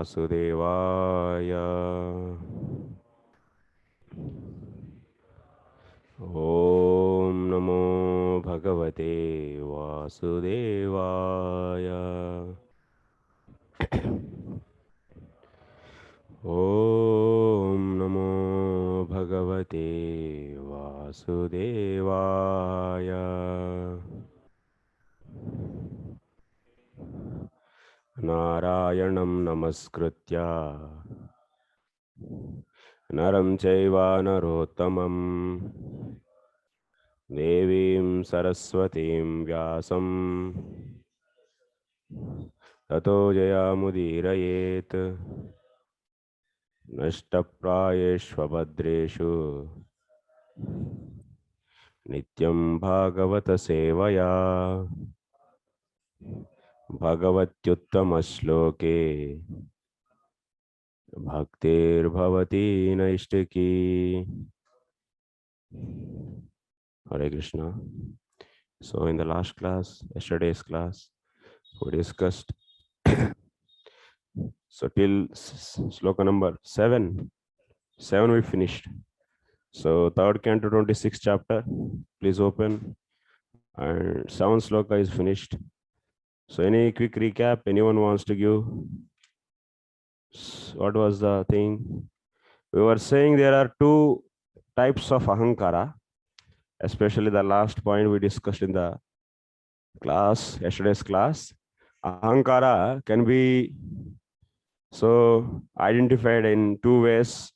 Vasudevaya. Om Namo Bhagavate Vasudevaya. Om Namo Bhagavate Vasudevaya. Narayanam Namaskritya Naram Chaiva Narottamam Devim Saraswatim Vyasam Tato Jayamudirayet Nashtaprayeshvabhadreshu Nityam Bhagavata Sevaya Bhagavatyuttamaśloke Bhaktir Bhavati Naishtaki. Hare Krishna. So in the last class, yesterday's class, we discussed so till sloka number 7 we finished. So third canto 26th chapter, please open, and 7th sloka is finished. So any quick recap anyone wants to give? What was the thing? We were saying there are two types of ahankara, especially the last point we discussed in the class, yesterday's class. Ahankara can be so identified in two ways.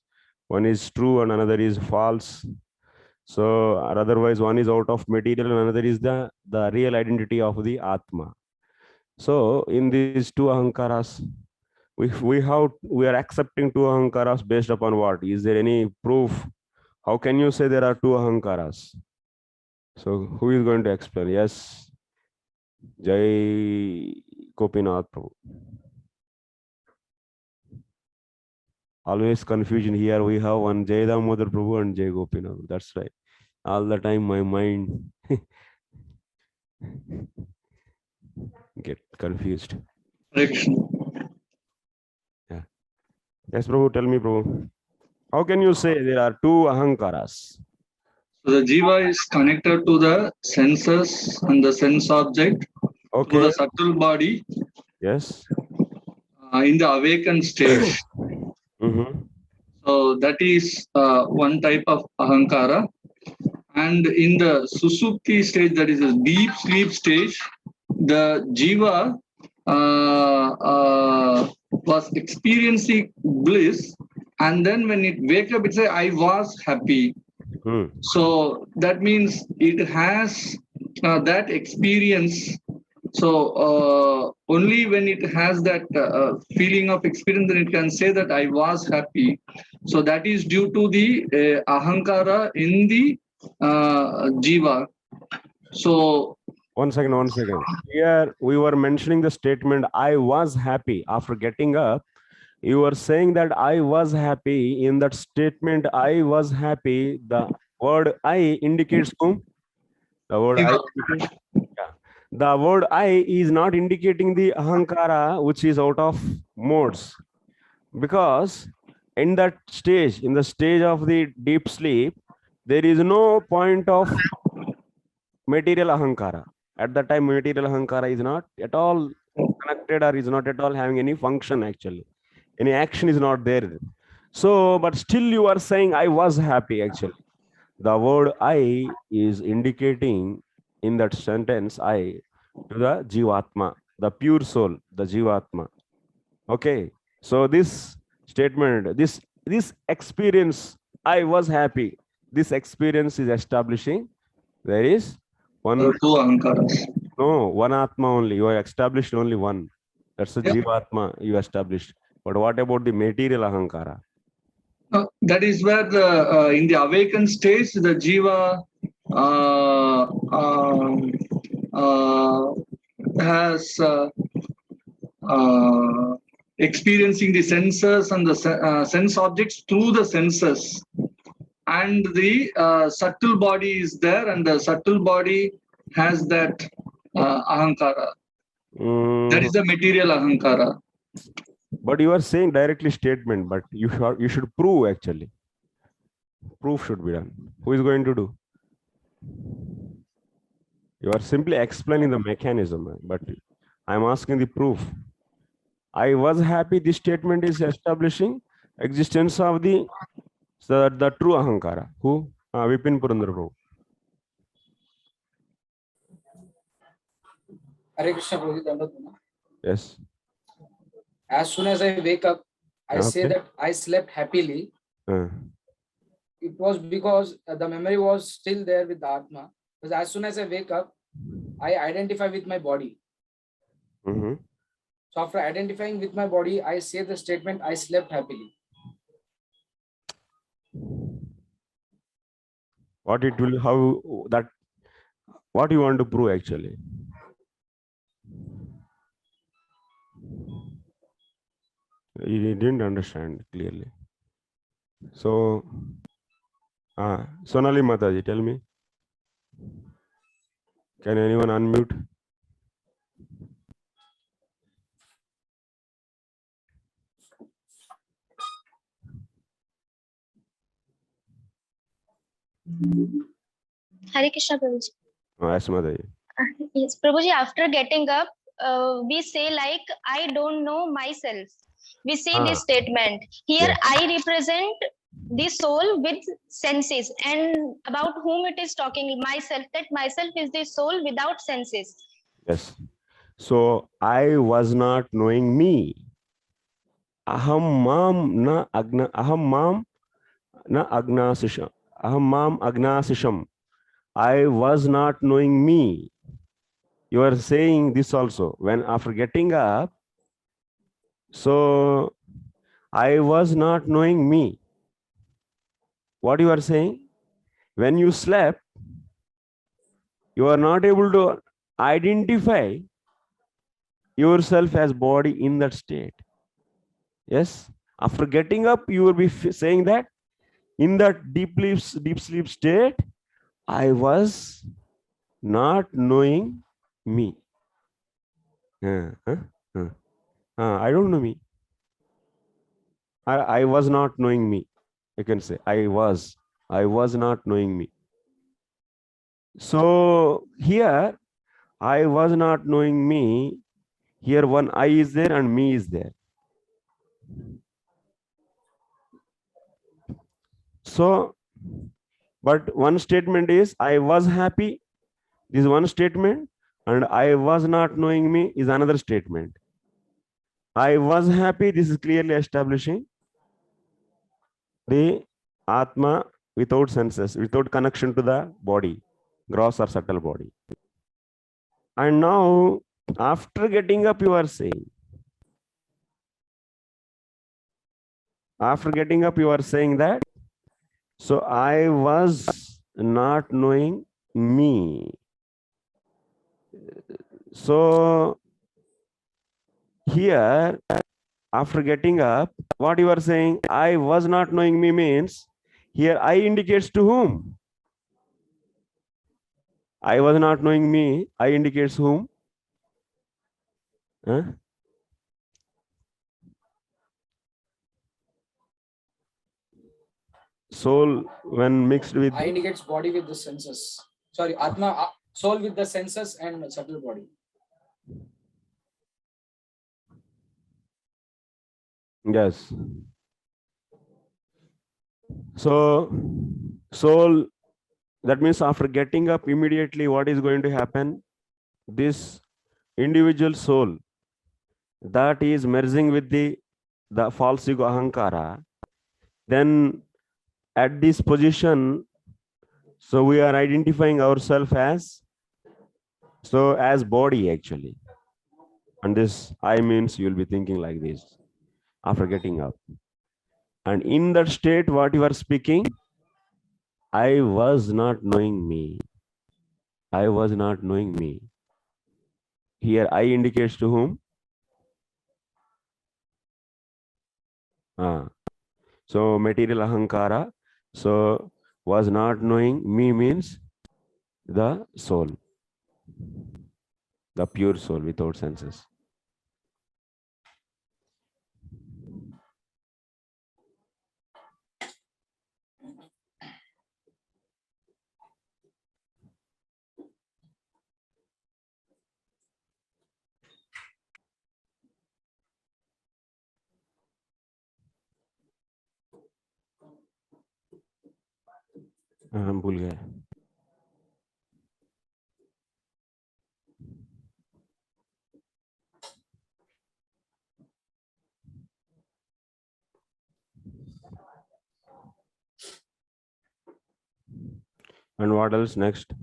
One is true and another is false. So otherwise one is out of material and another is the real identity of the Atma. So in these two ahankaras, we are accepting two ahankaras based upon what? Is there any proof? How can you say there are two ahankaras? So who is going to explain? Yes, Jai Gopinath Prabhu. Always confusion here. We have one Jai Damodar Prabhu and Jai Gopinath. That's right. All the time my mind get confused. Yeah. Yes, Prabhu, tell me, Prabhu. How can you say there are two ahankaras? So the jiva is connected to the senses and the sense object, okay, to the subtle body. Yes. In the awakened stage. So that is one type of ahankara. And in the susupti stage, that is a deep sleep stage, the jiva was experiencing bliss, and then when it wake up, it say, I was happy. So that means it has that experience. So only when it has that feeling of experience, then it can say that I was happy. So that is due to the ahankara in the jiva. So one second. Here we were mentioning the statement, I was happy. After getting up, you were saying that I was happy. In that statement, I was happy, the word I indicates whom? The word I indicates, the word I is not indicating the ahankara, which is out of modes. Because in that stage, in the stage of the deep sleep, there is no point of material ahankara. At that time, material ahankara is not at all connected or is not at all having any function actually. Any action is not there. So, but still you are saying I was happy actually. The word I is indicating in that sentence I to the Jivatma, the pure soul, the Jivatma. Okay. So this statement, this experience, I was happy. This experience is establishing there is one. Two ahankaras. No, one Atma only. You are established only one. That's the Jivatma you established. But what about the material ahankara? That is where the in the awakened stage, the jiva has experiencing the senses and the sense objects through the senses, and the subtle body is there, and the subtle body has that ahankara. That is the material ahankara. But you are saying directly statement, but you should prove actually. Proof should be done. Who is going to do? You are simply explaining the mechanism, but I'm asking the proof. I was happy. This statement is establishing existence of the true ahankara. Who? Vipin Purandar Prabhu. Hare Krishna Prabhu. Yes. As soon as I wake up, I say that I slept happily. It was because the memory was still there with the Atma. Because as soon as I wake up, I identify with my body. So after identifying with my body, I say the statement, I slept happily. What it will, how that, what you want to prove actually? You didn't understand clearly. So, Sonali Mataji, tell me. Can anyone unmute? Hare Krishna Prabhuji. Yes, Mataji. Yes, Prabhuji, after getting up, we say like, I don't know myself. We say this statement. Here, yes. I represent the soul with senses, and about whom it is talking, myself, that myself is the soul without senses. Yes. So I was not knowing me. Aham mam na agnasisham. Aham mam agnasisham. I was not knowing me. You are saying this also. When after getting up, so I was not knowing me. What you are saying? When you slept, you are not able to identify yourself as body in that state. Yes. After getting up, you will be saying that in that deep sleep state, I was not knowing me. I don't know me. I was not knowing me. You can say I was not knowing me. So here, I was not knowing me. Here one I is there and me is there. So, but one statement is I was happy. This is one statement, and I was not knowing me is another statement. I was happy. This is clearly establishing the Atma without senses, without connection to the body, gross or subtle body. And now, after getting up, you are saying, after getting up, you are saying that, so I was not knowing me. So here, after getting up, what you are saying, I was not knowing me means, here I indicates to whom? I was not knowing me, I indicates whom? Soul when mixed with... I indicates body with the senses. Sorry, Atma, soul with the senses and subtle body. Yes. So, soul, that means after getting up immediately, what is going to happen? This individual soul that is merging with the false ego ahankara, then at this position, so we are identifying ourselves as, so as body actually. And this I means you will be thinking like this after getting up. And in that state, what you are speaking, I was not knowing me. I was not knowing me. Here I indicates to whom? So material ahankara. So was not knowing me means the soul, the pure soul without senses. हम भूल गए. And what else next?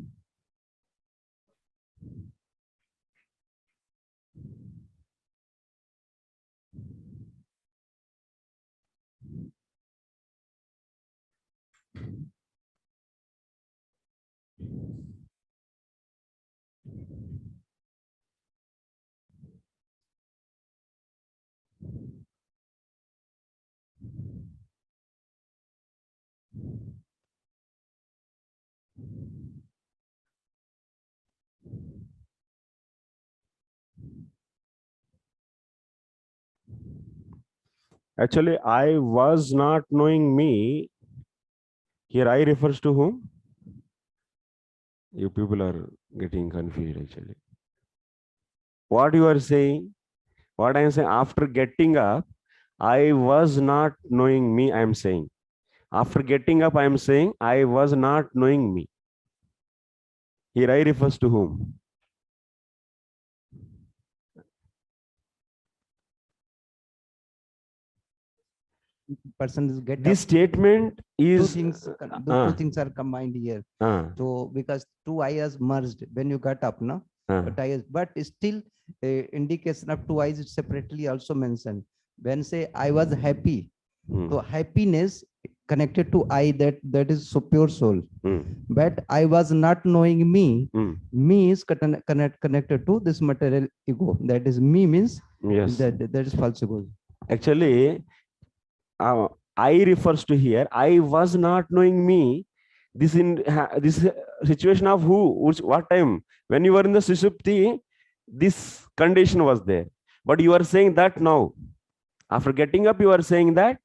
Actually, I was not knowing me. Here I refers to whom? You people are getting confused actually. What you are saying, what I am saying, after getting up, I was not knowing me, I am saying. After getting up, I am saying, I was not knowing me. Here I refers to whom? Person is get This up. statement is Two things are combined here. So because two eyes merged when you got up, no? But still indication of two eyes is separately also mentioned. When say I was happy, so happiness connected to I, that is so pure soul. But I was not knowing me. Me is connected to this material ego. That is me means yes. that is false ego. Actually, I refers to here. I was not knowing me. This in this situation of who, which, what time? When you were in the Sushupti, this condition was there. But you are saying that now. After getting up, you are saying that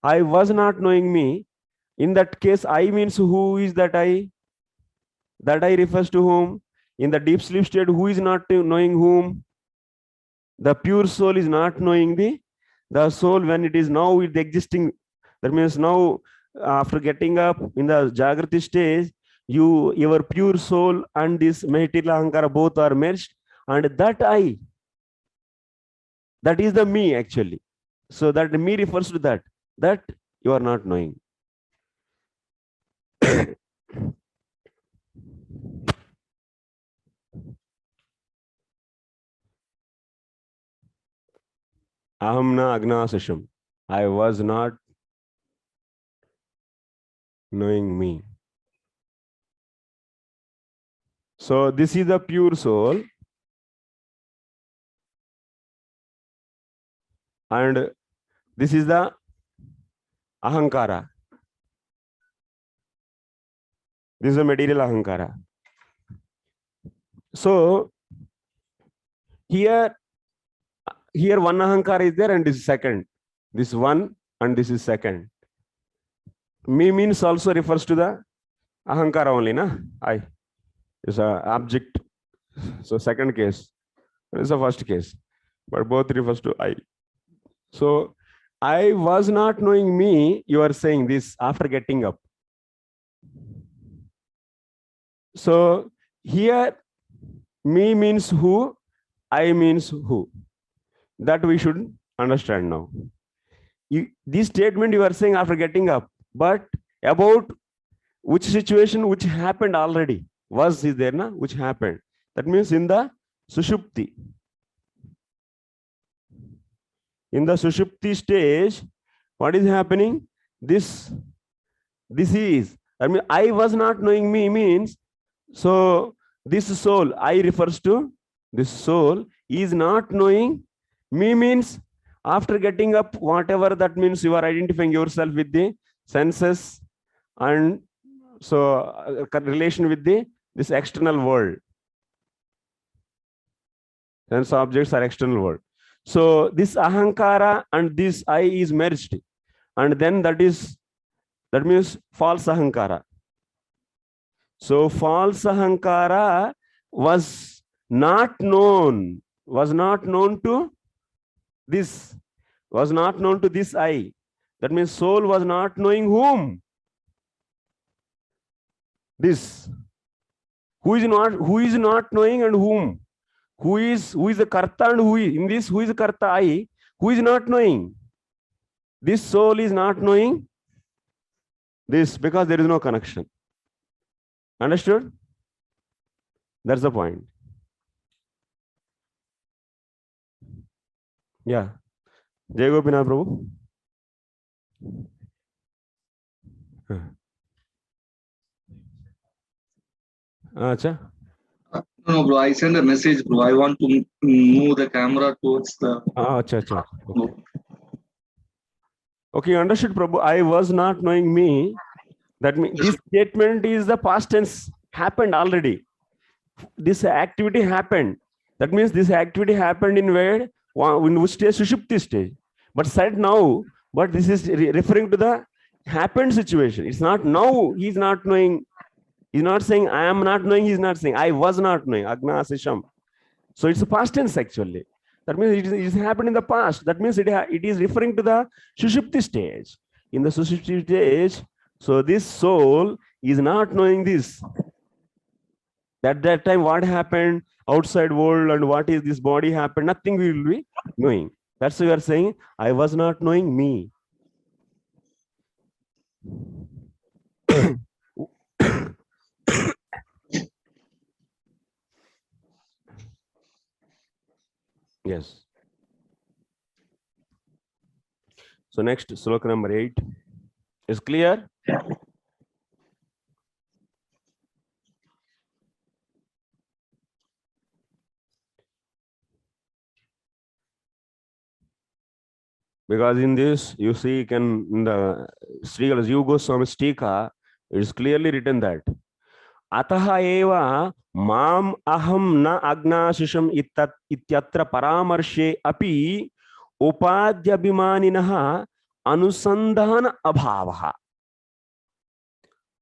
I was not knowing me. In that case, I means who is that I? That I refers to whom? In the deep sleep state, who is not knowing whom? The pure soul is not knowing the soul when it is now with the existing. That means now, after getting up in the Jagrati stage, your pure soul and this material ahankara both are merged, and that I, that is the me actually. So that me refers to that you are not knowing. Aham na agnasasham. I was not knowing me. So this is the pure soul, and this is the ahankara. This is the material ahankara. So here one ahankara is there, and this is second. This one and this is second. Me means also refers to the ahankara only, na? I is a object. So second case is the first case, but both refers to I. So I was not knowing me. You are saying this after getting up. So here me means who, I means who. That we should understand now. This statement you are saying after getting up, but about which situation which happened already. Was is there, na? Which happened. That means in the Sushupti. In the Sushupti stage, what is happening? This is, I mean, I was not knowing me means, so this soul, I refers to this soul is not knowing me means after getting up, whatever that means, you are identifying yourself with the senses, and so relation with this external world. Sense objects are external world. So this ahankara and this I is merged, and then that means false ahankara. So false ahankara was not known to this, was not known to this I. That means soul was not knowing whom? This. Who is not knowing and whom? Who is the karta and who is in this? Who is the karta? I. Who is not knowing? This soul is not knowing this because there is no connection. Understood? That's the point. Yeah. Jai Gopinath Prabhu. Acha. No, bro. I send a message, bro. I want to move the camera towards the. Acha. Okay, understood, Prabhu. I was not knowing me. That means this statement is the past tense. Happened already. This activity happened. That means this activity happened in where? In which stage? Sushupti stage. But said now, but this is referring to the happened situation. It's not now. He's not knowing. He's not saying I am not knowing. He's not saying I was not knowing. Agna Asisham. So it's a past tense actually. That means it happened in the past. That means it is referring to the Sushupti stage. In the Sushupti stage, so this soul is not knowing this. At that time, what happened outside world and what is this body happened, nothing we will be knowing. That's why we are saying, I was not knowing me. Yes. So next, sloka number 8 is clear. Because in this, you see, in the Sri Jiva Goswami Stika, it is clearly written that Ataha eva mam aham na agnashisham ityatra paramarshe api upadhyabhimaninaha anusandhana abhavaha.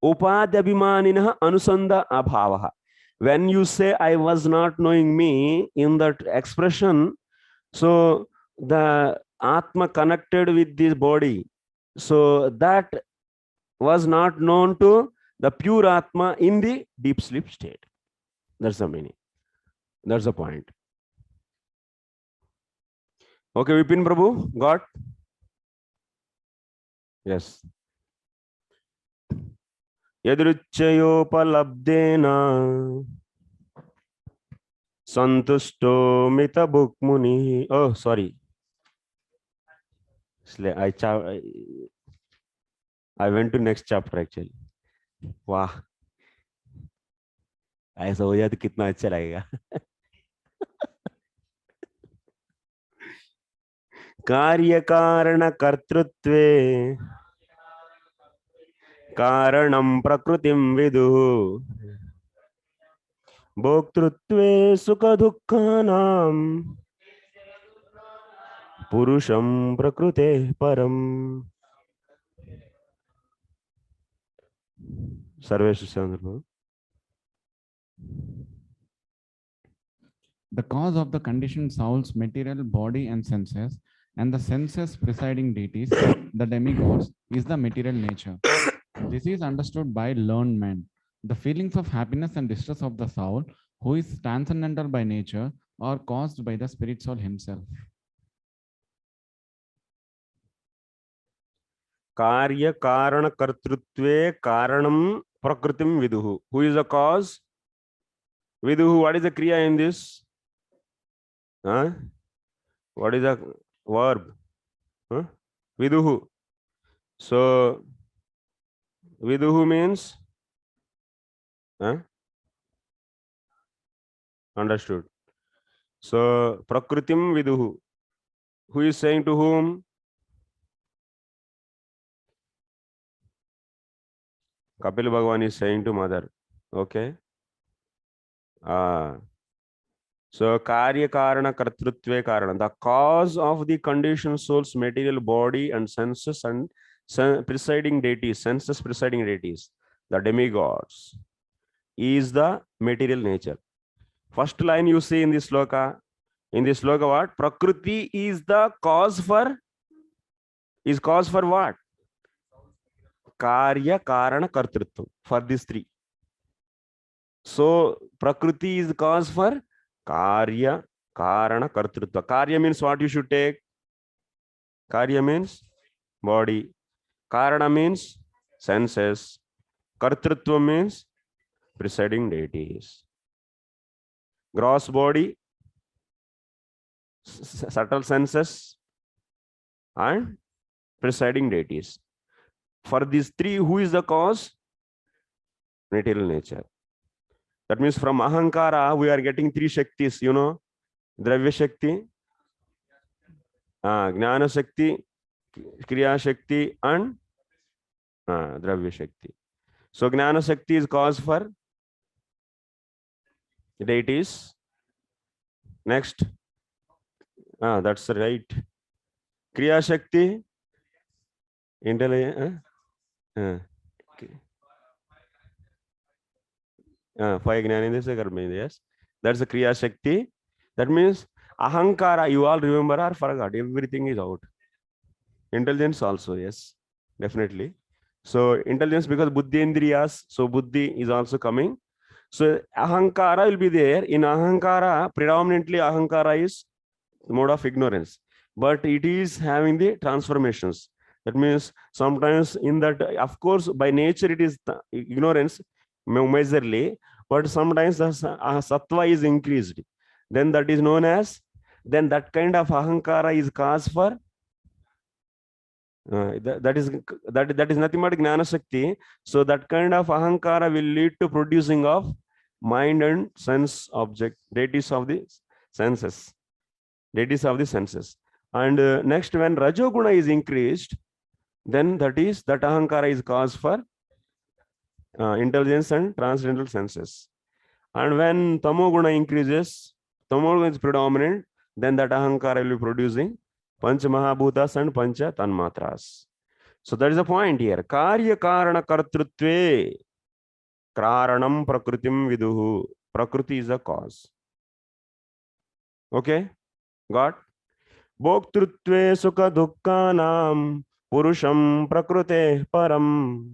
Upadhyabhimaninaha anusandhana abhavaha. When you say I was not knowing me in that expression, so the Atma connected with this body, so that was not known to the pure Atma in the deep sleep state. That's the meaning. That's the point. Okay, Vipin Prabhu, got? Yes. Yadruchayopalabdena santusto mitabuk muni. Oh, sorry. I went to next chapter actually. वाह, ऐसा हो जाए तो कितना अच्छा लगेगा. कार्य कारण कर्तृत्वे कारणं प्रकृतिं विदुः भोक्तृत्वे सुख दुःखानां पुरुषं प्रकृतेः परम्. The cause of the conditioned soul's material body and senses, and the senses presiding deities, the demigods, is the material nature. This is understood by learned men. The feelings of happiness and distress of the soul, who is transcendental by nature, are caused by the spirit soul himself. Karya karana kartrutve karanam prakritim viduhu. Who is the cause? Viduhu. What is the kriya in this? What is the verb? Viduhu. So viduhu means understood. So prakritim viduhu. Who is saying to whom? Kapil Bhagavan is saying to mother. Okay. So karya karana kartrutve karana. The cause of the conditioned soul's material body and senses and presiding deities, senses presiding deities, the demigods, is the material nature. First line you see in this sloka. In this sloka what? Prakriti is the cause for, is cause for what? Karya karana kartrutva. For these three. So Prakriti is cause for Karya, Karana, Kartrutva. Karya means what you should take? Karya means body. Karana means senses. Kartrutva means presiding deities. Gross body, subtle senses, and presiding deities. For these three, who is the cause? Material nature. That means from Ahankara, we are getting three Shaktis, you know, Dravya Shakti, Jnana Shakti, Kriya Shakti, and Dravya Shakti. So Jnana Shakti is cause for deities. Next, that's right. Kriya Shakti, intelligence. Five Jnana, yes. That's the Kriya Shakti. That means Ahankara, you all remember or forgot? Everything is out. Intelligence also, yes, definitely. So intelligence because Buddhi Indriyas, so Buddhi is also coming. So Ahankara will be there. In Ahankara, predominantly Ahankara is the mode of ignorance, but it is having the transformations. That means sometimes in that, of course, by nature it is ignorance majorly, but sometimes the sattva is increased. Then that is known as, then that kind of Ahankara is cause for that is nothing but Jnana Shakti. So that kind of Ahankara will lead to producing of mind and sense object, deities of the senses. Deities of the senses. And next, when Rajoguna is increased, then that Ahankara is cause for intelligence and transcendental senses. And when Tamoguna increases, Tamoguna is predominant, then that Ahankara will be producing Pancha Mahabhutas and Pancha Tanmatras. So that is the point here. Karya Karana Kartrutve Karanam Prakritim Viduhu. Prakriti is the cause. Okay? Got? Bhoktrutve Sukha Dukkanam Purusham Prakrute Param.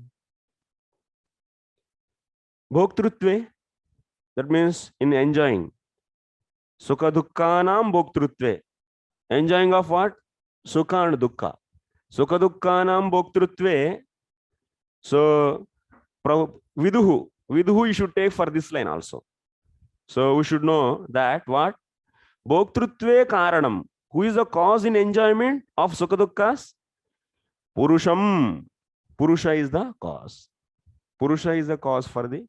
Bhoktrutve, that means in enjoying. Sukha Dukkanam Bhoktrutve. Enjoying of what? Sukha and Dukkha. Sukha Dukkhanam Bhoktrutve. So, Viduhu. Viduhu you should take for this line also. So, we should know that what? Bhoktrutve Karanam. Who is the cause in enjoyment of Sukha Dukkhas? Purusham. Purusha is the cause. Purusha is the cause for the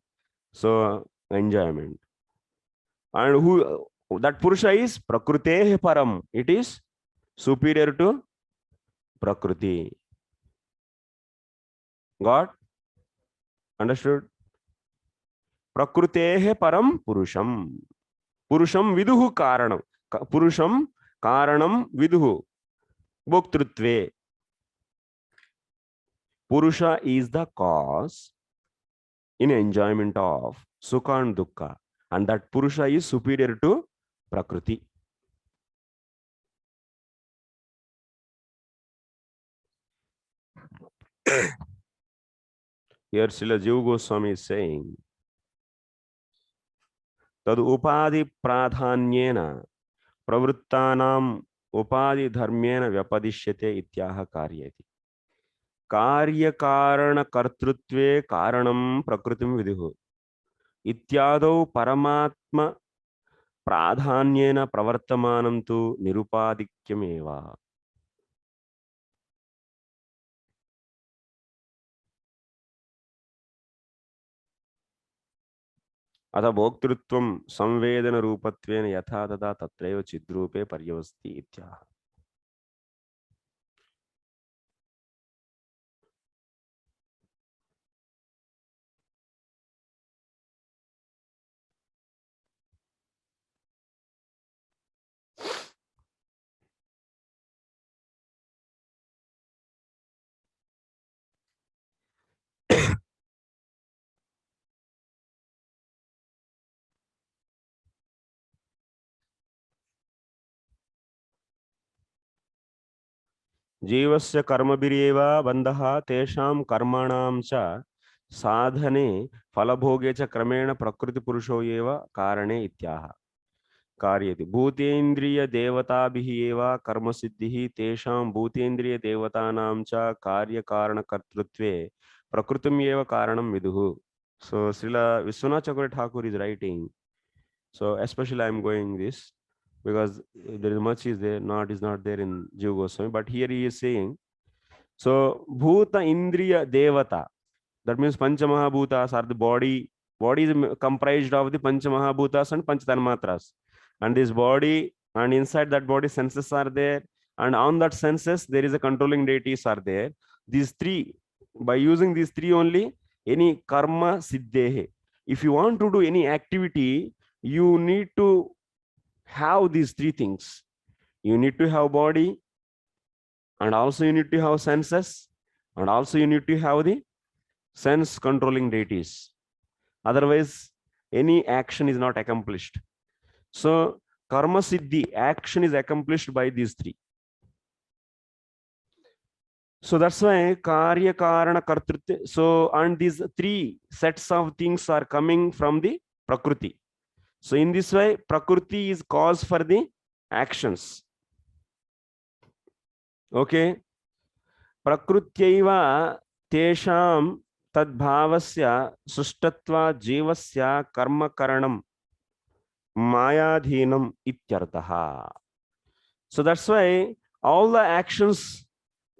enjoyment. And who that Purusha is? Prakrute Param. It is superior to Prakriti. Got? Understood? Prakrute Param Purusham. Purusham Viduhu Karanam. Purusham Karanam Viduhu. Bhoktrutve. Purusha is the cause in enjoyment of Sukha and Dukkha. And that Purusha is superior to Prakriti. Here Srila Jiva Goswami is saying, Tad upadi pradhanyena pravrittanam upadi dharmyena vyapadishyate ityaha karyati. Karya karana kartrutve karanam prakritim viduhu. Ityadau paramatma pradhanyena pravartamanam tu nirupadikyameva. अथ भोक्तृत्वं संवेदन रूपत्वेन यथा तथा तत्रैव चिद्रूपे पर्यवस्ति इत्याह. जीवस्य कर्मभिरेव बन्धः तेषां कर्मणां च साधने फलभोगे च क्रमेण प्रकृति पुरुषो एव कारणे इत्याह कार्यते भूतेन्द्रिय देवताभिः एव कर्म सिद्धिः तेषां भूतेन्द्रिय देवतानां च कार्य कारण कर्तृत्वे प्रकृतिम् एव कारणं विदुः. So Srila Vishwanath Chakravarti Thakur is writing. So especially I am going this because there is much is there, is not there in Jiva Goswami, but here he is saying, so Bhuta Indriya Devata, that means Panchamahabhutas are the body. Body is comprised of the Panchamahabhutas and Panchatanmatras. And this body, and inside that body senses are there. And on that senses, there is a controlling deities are there. These three, by using these three only, any karma siddhehe. If you want to do any activity, you need to have these three things. You need to have body, and also you need to have senses, and also you need to have the sense controlling deities. Otherwise, any action is not accomplished. So karma siddhi, action is accomplished by these three. So that's why karya karana kartrutva. So, and these three sets of things are coming from the prakriti. So in this way, prakriti is cause for the actions. Okay. Prakrutyaiva tesham tadbhavasya sushtatva jivasya karma karanam mayadhinam ityartaha. So that's why all the actions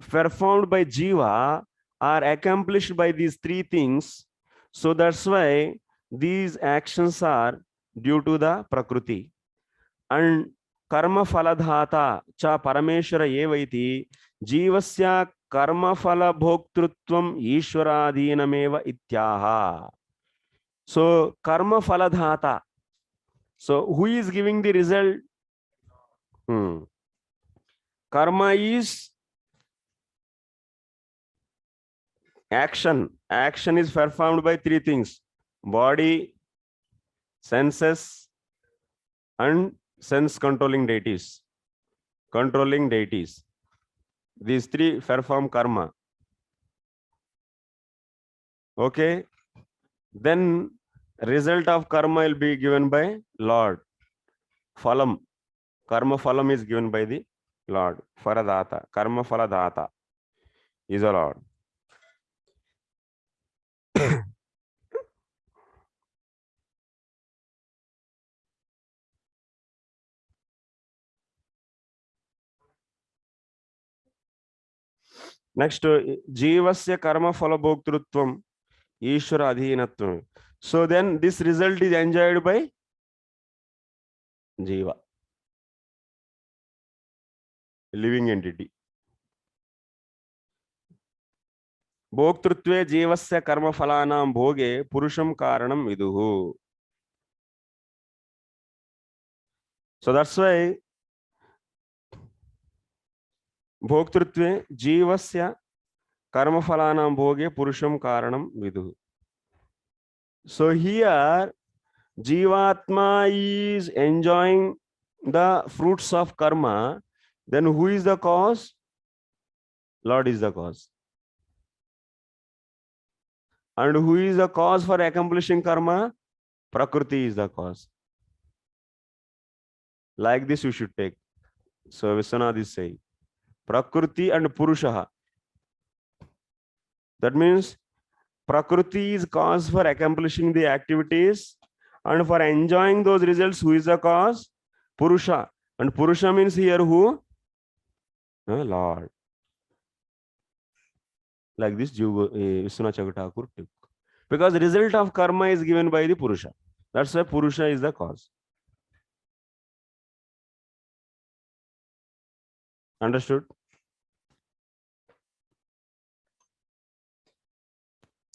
performed by Jiva are accomplished by these three things. So that's why these actions are due to the Prakriti. And karma phaladhata cha parameshwara evaiti jivasya karma phala bhoktrutvam ishwaradhinameva ityaha. So karma phaladhata. So who is giving the result? Karma is action. Action is performed by three things: body, senses, and sense controlling deities. Controlling deities. These three perform karma. Okay. Then result of karma will be given by Lord. Phalam. Karma phalam is given by the Lord. Faradata. Karma phaladata is a Lord. Next, jivasya karma phala bhoktrutvam ishvara adhinatvam. So then this result is enjoyed by jiva, living entity. Bhoktrutve jivasya karma phalanam bhoge purusham karanam viduhu. So that's why Bhoktrutve jivasya karma phalanam bhoge purusham karanam viduhu. So here Jivatma is enjoying the fruits of karma. Then who is the cause? Lord is the cause. And who is the cause for accomplishing karma? Prakriti is the cause. Like this you should take. So Vishwanath is saying Prakriti and Purusha. That means Prakriti is cause for accomplishing the activities, and for enjoying those results, who is the cause? Purusha. And Purusha means here who? Lord. Like this Vishwanath Chakravarti Thakur took. Because the result of karma is given by the Purusha. That's why Purusha is the cause. Understood?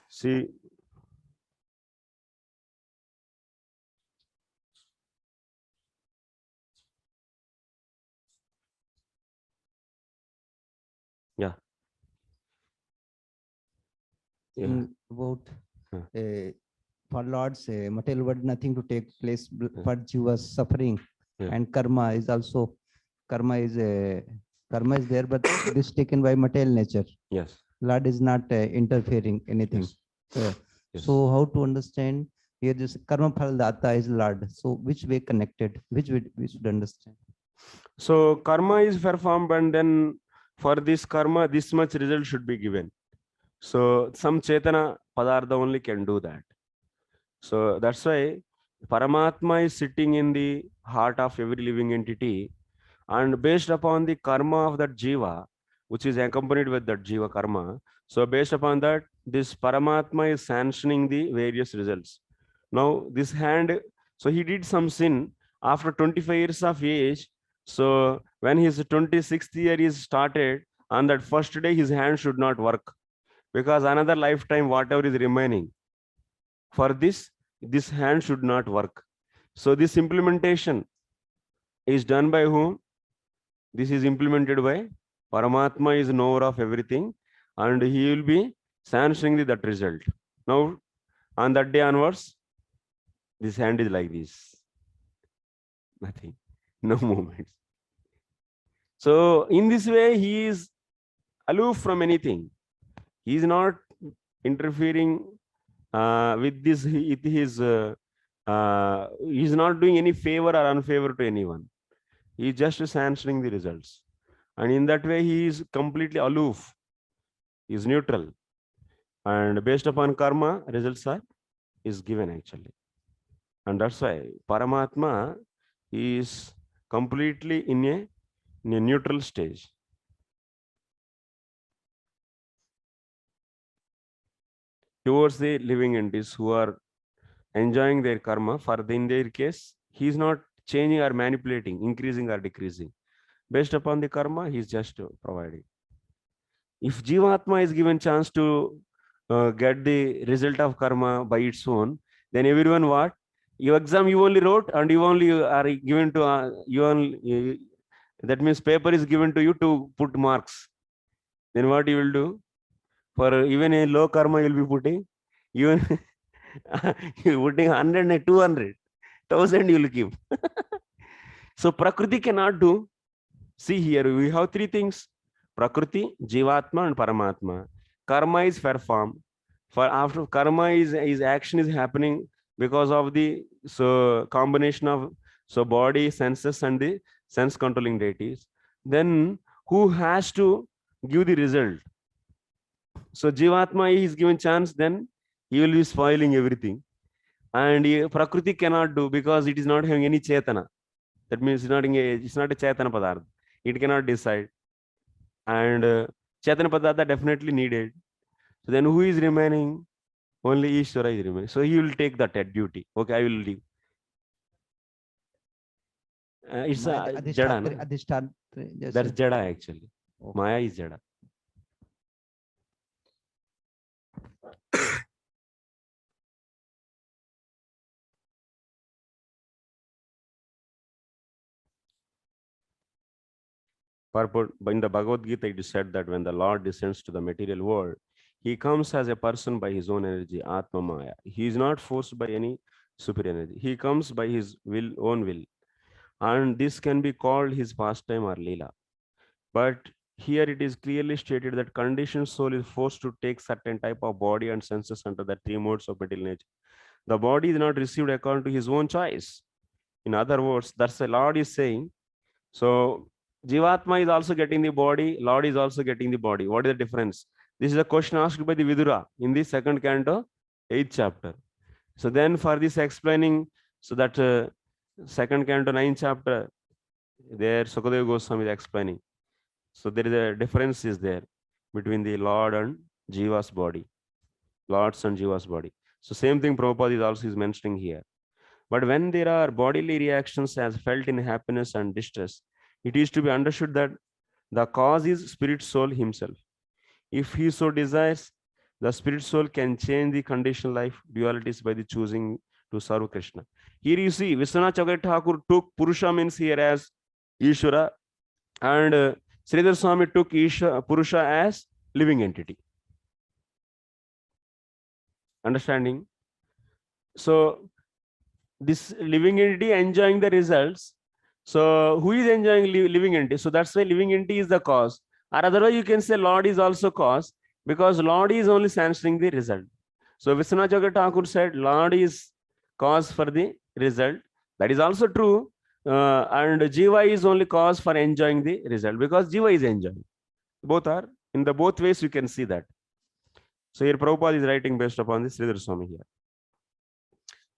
See, yeah. About for Lord's material world, nothing to take place, but Jiva's suffering, and karma is also karma is there, but this taken by material nature. Yes. Lord is not interfering anything. Yes. So how to understand here this karma phal data is Lord. So which way connected? Which way we should understand? So karma is performed, and then for this karma, this much result should be given. So some Chetana Padartha only can do that. So that's why Paramatma is sitting in the heart of every living entity, and based upon the karma of that Jiva, which is accompanied with that Jiva karma. So based upon that, this Paramatma is sanctioning the various results. Now this hand, so he did some sin after 25 years of age. So when his 26th year is started, on that first day, his hand should not work, because another lifetime, whatever is remaining, for this hand should not work. So this implementation is done by whom? This is implemented by Paramatma, is knower of everything, and he will be sanctioning that result. Now, on that day onwards, this hand is like this. Nothing, no movements. So in this way, he is aloof from anything. He is not interfering with this. He is not doing any favor or unfavor to anyone. He is just sanctioning the results. And in that way, he is completely aloof. He is neutral. And based upon karma, results is given actually. And that's why Paramatma is completely in a neutral stage. Towards the living entities who are enjoying their karma, in their case, he is not changing or manipulating, increasing or decreasing. Based upon the karma, he is just providing. If Jivatma is given chance to get the result of karma by its own, then everyone what? Your exam you only wrote, and you only are given to that means paper is given to you to put marks. Then what you will do? For even a low karma, you will be putting even you putting 100 and 200, 1000 you will give. So Prakriti cannot do. See here, we have three things: Prakriti, Jivatma, and Paramatma. Karma is performed. For after karma is action is happening because of the combination of body, senses, and the sense controlling deities. Then who has to give the result? So Jivatma is given chance, then he will be spoiling everything. And Prakriti cannot do because it is not having any Chetana. That means it's not a Chetana Padartha. It cannot decide. And Chetana Padartha definitely needed. So then who is remaining? Only Ishvara is remaining. So he will take that duty. Okay, I will leave. It's Jada. That's Jada actually. Okay. Maya is Jada. In the Bhagavad Gita, it is said that when the Lord descends to the material world, he comes as a person by his own energy, Atma Maya. He is not forced by any superior energy. He comes by his own will. And this can be called his pastime or Leela. But here it is clearly stated that conditioned soul is forced to take certain type of body and senses under the three modes of material nature. The body is not received according to his own choice. In other words, that's the Lord is saying. So Jivatma is also getting the body, Lord is also getting the body. What is the difference? This is a question asked by the Vidura in the 2nd canto, 8th chapter. So then for this explaining, so that 2nd canto, 9th chapter, there Sukadeva Goswami is explaining. So there is a difference is there between the Lord and Jiva's body. Lord's and Jiva's body. So same thing Prabhupada is also mentioning here. But when there are bodily reactions as felt in happiness and distress, it is to be understood that the cause is spirit soul himself. If he so desires, the spirit soul can change the conditional life dualities by the choosing to serve Krishna. Here you see, Vishwanath Chakravarti Thakur took Purusha means here as Ishvara, and Sridhar Swami took Purusha as living entity. Understanding? So this living entity enjoying the results. So who is enjoying living entity? So that's why living entity is the cause. Or otherwise you can say Lord is also cause, because Lord is only sanctioning the result. So Vishwanath Chakravarti Thakur said, Lord is cause for the result. That is also true. And Jiva is only cause for enjoying the result, because Jiva is enjoying. Both are, in the both ways you can see that. So here Prabhupada is writing based upon this Sridhar Swami here.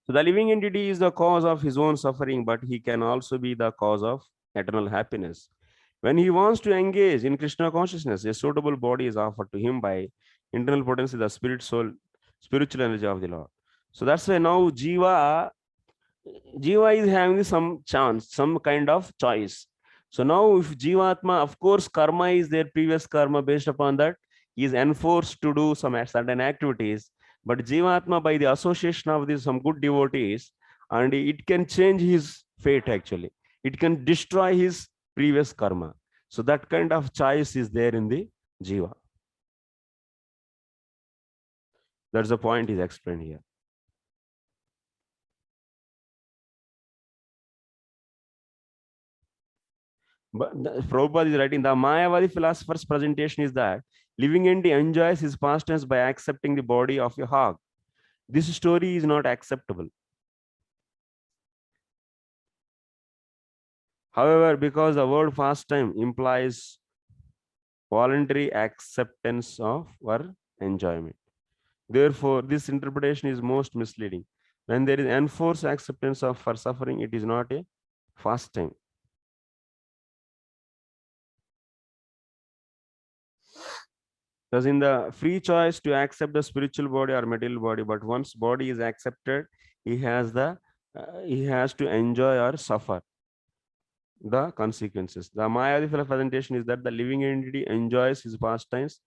So the living entity is the cause of his own suffering, but he can also be the cause of eternal happiness. When he wants to engage in Krishna consciousness, a suitable body is offered to him by internal potency, the spirit, soul, spiritual energy of the Lord. So that's why now Jiva is having some chance, some kind of choice. So now if Jivatma, of course, karma is their previous karma, based upon that, he is enforced to do some certain activities. But Jivatma, by the association of these some good devotees, and it can change his fate actually. It can destroy his previous karma. So that kind of choice is there in the Jiva. That's the point is explained here. But Prabhupada is writing, the Mayavadi philosopher's presentation is that living entity enjoys his pastimes by accepting the body of a hog. This story is not acceptable. However, because the word pastime implies voluntary acceptance of or enjoyment, therefore, this interpretation is most misleading. When there is enforced acceptance of for suffering, it is not a pastime. Thus, in the free choice to accept the spiritual body or material body, but once body is accepted, he has to enjoy or suffer the consequences. The Mayavadi presentation is that the living entity enjoys his pastimes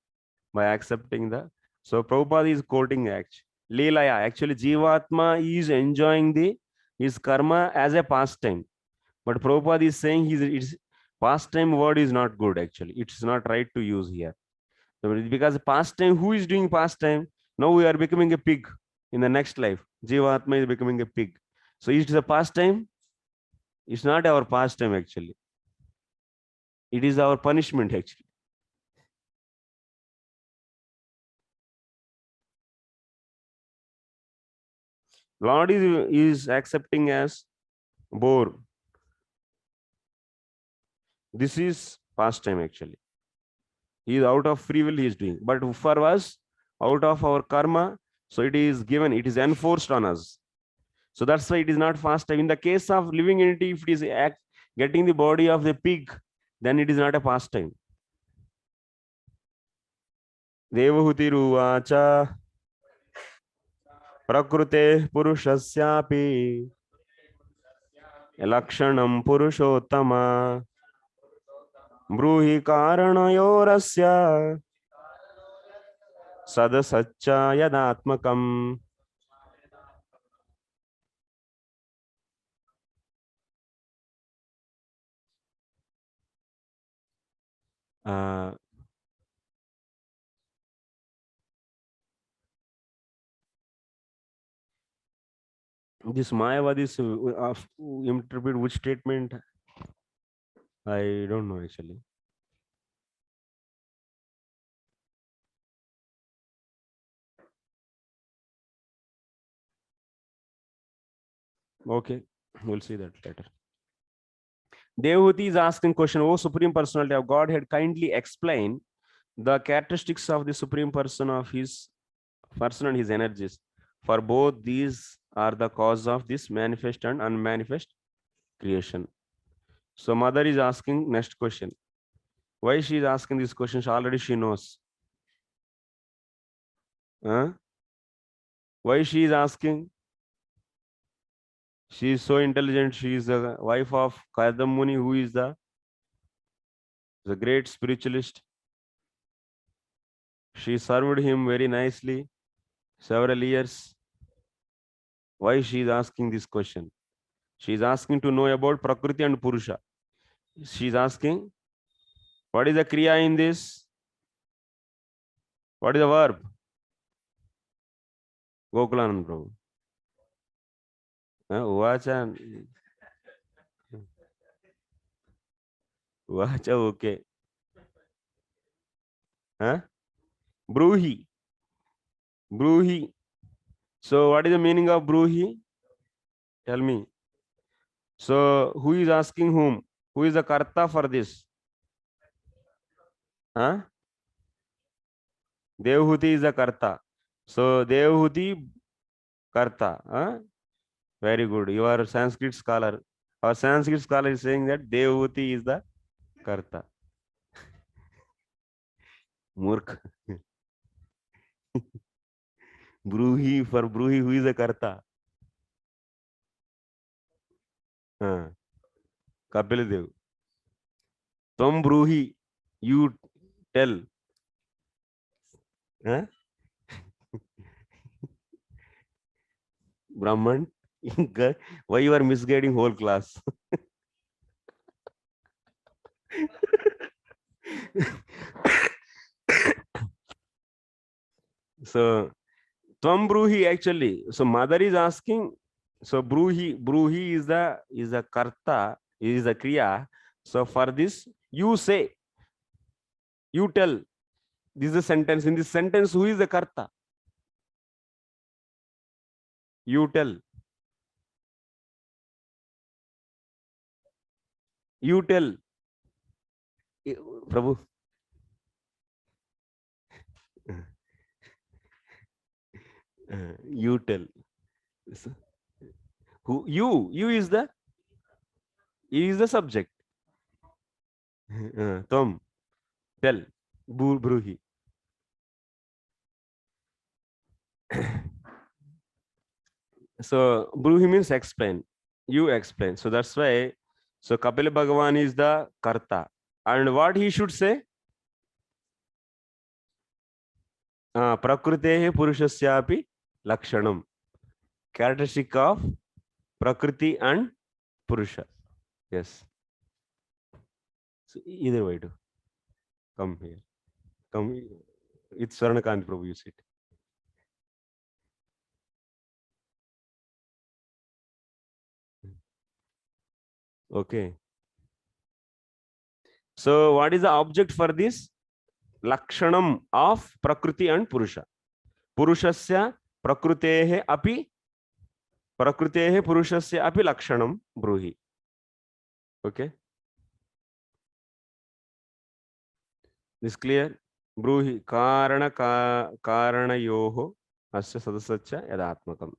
by accepting the. So Prabhupada is quoting Leelaya. Actually, Jivatma is enjoying his karma as a pastime, but Prabhupada is saying his pastime word is not good. Actually, it's not right to use here. Because pastime, who is doing pastime? Now we are becoming a pig in the next life. Jivatma is becoming a pig. So it is a pastime. It's not our pastime actually. It is our punishment actually. Lord is accepting as bore. This is pastime actually. He is out of free will he is doing. But for us, out of our karma, so it is given, it is enforced on us. So that's why it is not pastime. In the case of living entity, if it is getting the body of the pig, then it is not a pastime. Devahuti ruvacha prakrute purushasyapi lakshanam purushottama bruhi karanayorasya sadasaccha yadatmakam. This Mayavadis interpret which statement? I don't know actually. Okay, we'll see that later. Devahuti is asking question, O Supreme Personality of Godhead, kindly explain the characteristics of the Supreme Person of his person and his energies. For both these are the cause of this manifest and unmanifest creation. So mother is asking next question. Why she is asking this question? Already she knows. Why she is asking? She is so intelligent. She is the wife of Kadam Muni, who is the great spiritualist. She served him very nicely several years. Why she is asking this question? She is asking to know about Prakriti and Purusha. She is asking, what is the Kriya in this? What is the verb? Gokulanand Prabhu. Uvacha. Uvacha, okay. Bruhi. Bruhi. So what is the meaning of Bruhi? Tell me. So who is asking whom? Who is the karta for this? Huh? Devhuti is the karta. So Devhuti karta. Huh? Very good. You are a Sanskrit scholar. Our Sanskrit scholar is saying that Devhuti is the karta. Murk. Bruhi, for Bruhi, who is the karta? Kapil Dev. Tvam Bruhi, you tell. Huh? Brahman, why you are misguiding whole class? So Tvam Bruhi actually. So mother is asking. So Bruhi is the karta, is the kriya. So for this, you say, you tell. This is the sentence. In this sentence, who is the karta? You tell. You tell. Prabhu. You tell. Who you is the subject. Tom, tell. Bruhi. So Bruhi means explain. You explain. So that's why. So Kapila Bhagavan is the karta. And what he should say? Prakritehe purushasyapi lakshanam. Characteristic of Prakriti and Purusha. Yes. So either way to come here. Come here. It's Swarnakant Prabhu, you sit. Okay. So what is the object for this? Lakshanam of Prakriti and Purusha. Purushasya Prakritehe api Purushasya api Lakshanam Bruhi. Okay. This clear? Bruhi Karana Yoho Asya Sadasaccha Yadatmakam.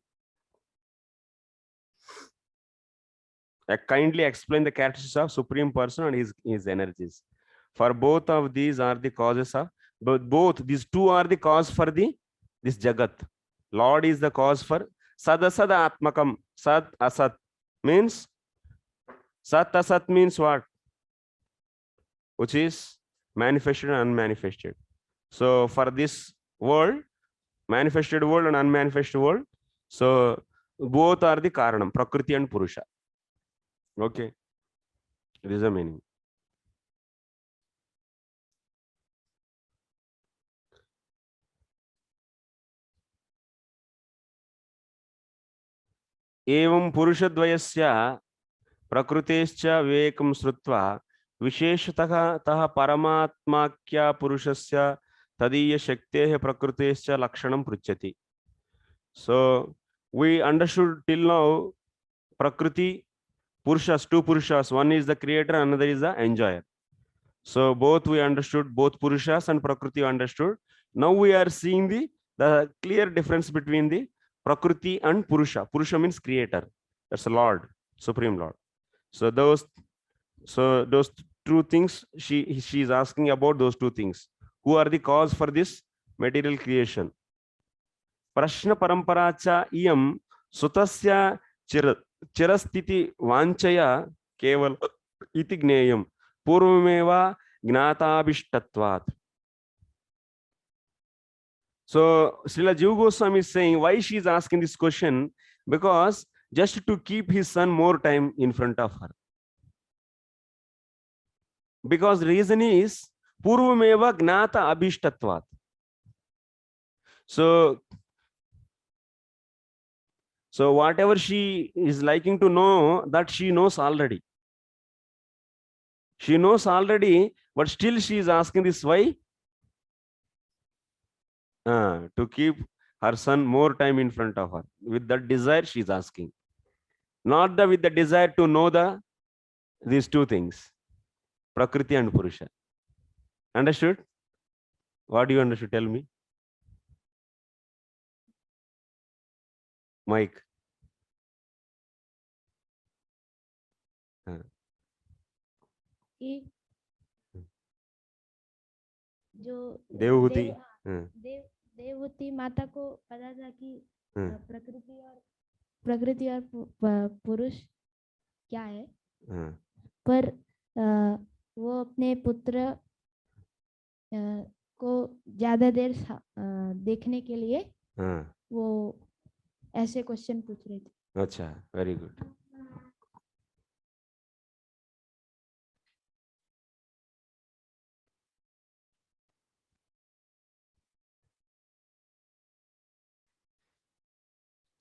Kindly explain the characteristics of Supreme Person and his energies. For both of these are the causes of, both these two are the cause for this Jagat. Lord is the cause for Sadasada Atmakam. Sad Asat means, Sat Asat means what? Which is manifested and unmanifested. So for this world, manifested world and unmanifested world, so both are the Karanam, Prakriti and Purusha. Okay, this is the meaning. एवं पुरुषद्वयस्य प्रकृतेश्च विवेकं श्रुत्वा विशेषतः तः परमात्माख्या पुरुषस्य तदीय शक्तेः प्रकृतेश्च लक्षणं पृच्छति. So we understood till now Prakriti, Purushas, two Purushas. One is the creator, another is the enjoyer. So both we understood, both Purushas and Prakriti understood. Now we are seeing the clear difference between the Prakriti and Purusha. Purusha means creator. That's a Lord, Supreme Lord. So those two things, she is asking about those two things. Who are the cause for this material creation? Prashna paramparacha iyam sutasya chirastiti vanchaya keval iti gneyam purvameva gnataabhishtatvat. So Srila Jiva Goswami is saying why she is asking this question, because just to keep his son more time in front of her. Because the reason is purvameva gnata abhishtatvat. So whatever she is liking to know, that she knows already. She knows already, but still she is asking this why? To keep her son more time in front of her. With that desire, she is asking. Not with the desire to know these two things, Prakriti and Purusha. Understood? What do you understood? Tell me. Mike. जो देवहूति देवहूति माता को पता था कि प्रकृति और पुरुष क्या है, पर वो अपने पुत्र को ज्यादा देर देखने के लिए वो ऐसे क्वेश्चन पूछ रहे थे. अच्छा, very good.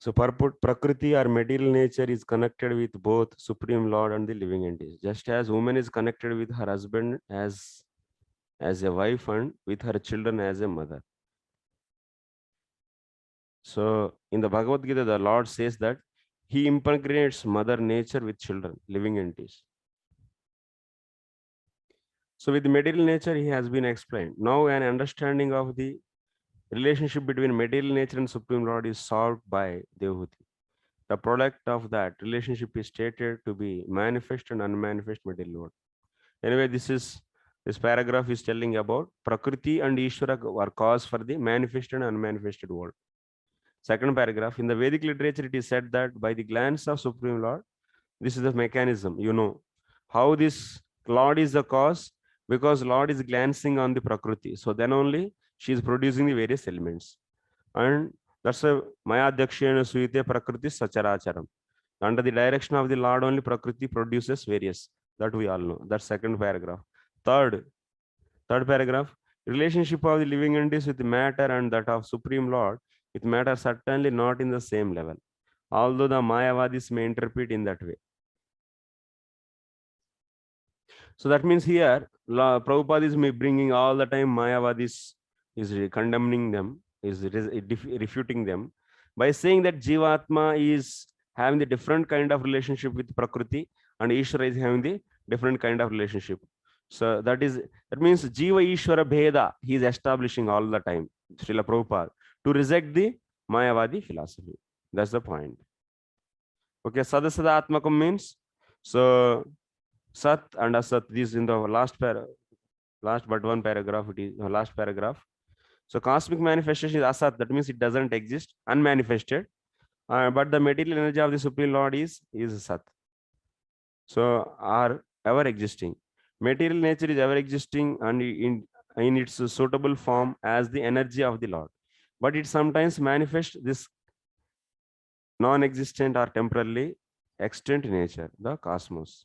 So Prakriti or material nature is connected with both Supreme Lord and the living entities. Just as woman is connected with her husband as a wife and with her children as a mother. So in the Bhagavad Gita, the Lord says that he impregnates mother nature with children, living entities. So with the material nature, he has been explained. Now an understanding of the relationship between material nature and Supreme Lord is solved by Devhuti. The product of that relationship is stated to be manifest and unmanifest material world. Anyway, this paragraph is telling about Prakriti and Ishvara are cause for the manifest and unmanifested world. Second paragraph, in the Vedic literature, it is said that by the glance of Supreme Lord, this is the mechanism. You know how this Lord is the cause, because Lord is glancing on the Prakriti. So then only she is producing the various elements. And that's a Maya Dakshena Suite Prakriti Sacharacharam. Under the direction of the Lord, only Prakriti produces various. That we all know. That's second paragraph. Third paragraph, relationship of the living entities with matter and that of Supreme Lord with matter certainly not in the same level, although the Mayavadis may interpret in that way. So that means here, Prabhupada is bringing all the time Mayavadis, is condemning them, is refuting them by saying that Jivatma is having the different kind of relationship with Prakriti and Ishvara is having the different kind of relationship. So that means Jiva Ishvara Bheda he is establishing all the time, Srila Prabhupada, to reject the Mayavadi philosophy. That's the point. Okay, Sadasada Atmakam means, so Sat and Asat, this in the last but one paragraph, it is last paragraph. So cosmic manifestation is Asat, that means it doesn't exist, unmanifested. But the material energy of the Supreme Lord is Sat. So are ever existing. Material nature is ever existing and in its suitable form as the energy of the Lord. But it sometimes manifests this non-existent or temporarily extant nature, the cosmos.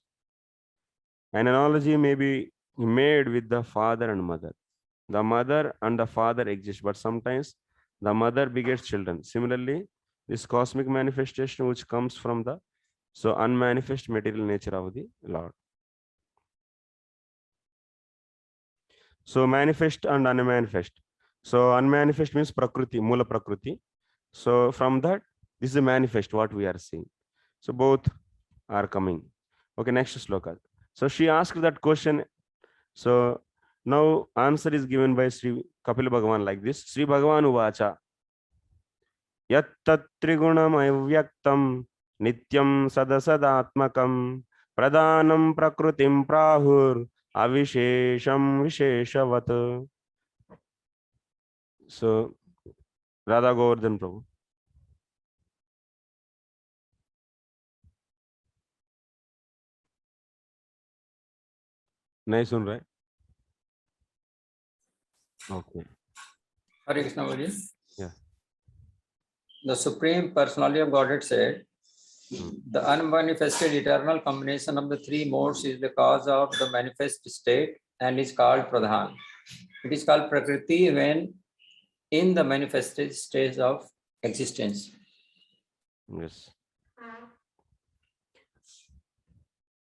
An analogy may be made with the father and mother. The mother and the father exist, but sometimes the mother begets children. Similarly, this cosmic manifestation which comes from the unmanifest material nature of the Lord. So manifest and unmanifest. So unmanifest means Prakriti, Mula Prakriti. So from that, this is a manifest what we are seeing. So both are coming. Okay, next sloka. So she asked that question. So now answer is given by Sri Kapila Bhagavan like this. Sri Bhagavan Uvacha. Yat tat trigunam avyaktam nityam sadasadatmakam pradhanam prakrutim prahur avishesham visheshavat. So Radha Govardhan Prabhu. नहीं सुन रहे? Okay. Hare Krishna Bhajan. Yeah. The Supreme Personality of Godhead said, the unmanifested eternal combination of the three modes is the cause of the manifest state and is called Pradhan. It is called Prakriti when in the manifested stage of existence. Yes.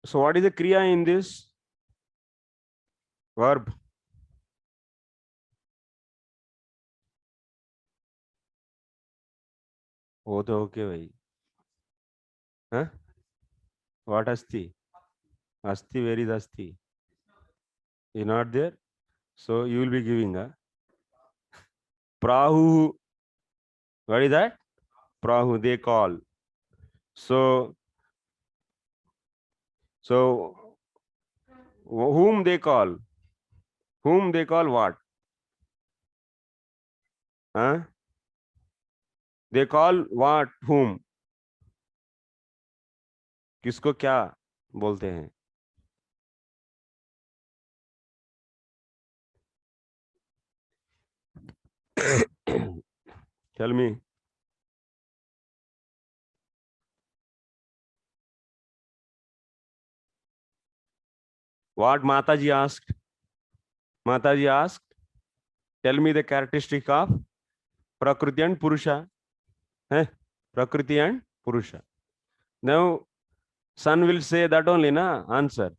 So what is the Kriya in this verb? वो तो okay भाई. Huh? What asti? Asti, where is asti? Is not there. So you will be giving a prahu. What is that? Prahu, they call. So whom they call? Whom they call what? Huh? They call what? Whom? किसको क्या बोलते हैं? Tell me. What Mataji asked? Mataji asked, tell me the characteristic of Prakriti and Purusha. Prakriti and Purusha. Now, son will say that only, na? Answer.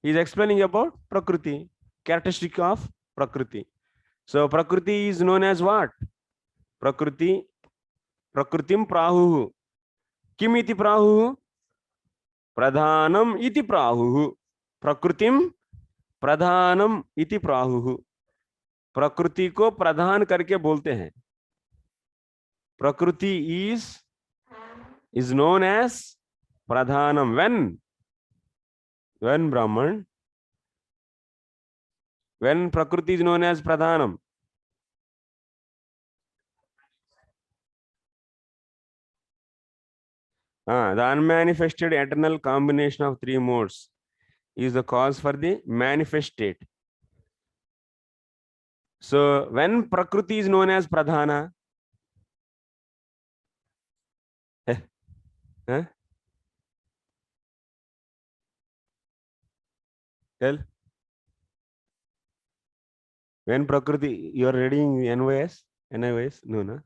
He is explaining about Prakriti, characteristic of Prakriti. So, Prakriti is known as what? Prakriti, Prakritim Prahu. Kim iti Prahu? Pradhanam iti Prahu. Prakritim Pradhanam iti Prahu. प्रकृति को प्रधान करके बोलते हैं. प्रकृति is known as pradhanam. When Brahman, when prakriti is known as pradhanam? The unmanifested eternal combination of three modes is the cause for the manifest state. So when prakriti is known as pradhana, tell. When prakriti, you are reading NYS? NIYS? No, no.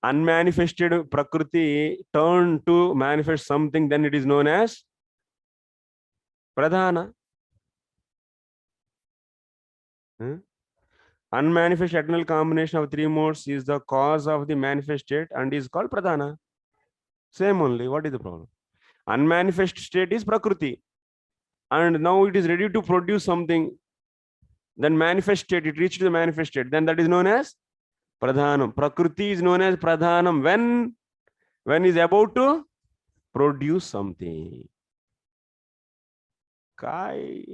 Unmanifested prakriti turn to manifest something, then it is known as pradhana. Unmanifest eternal combination of three modes is the cause of the manifest state and is called pradhana. Same only. What is the problem? Unmanifest state is prakriti, and now it is ready to produce something. Then manifest state, it reached the manifest state. Then that is known as pradhanam. Prakriti is known as pradhanam when is about to produce something. Kai.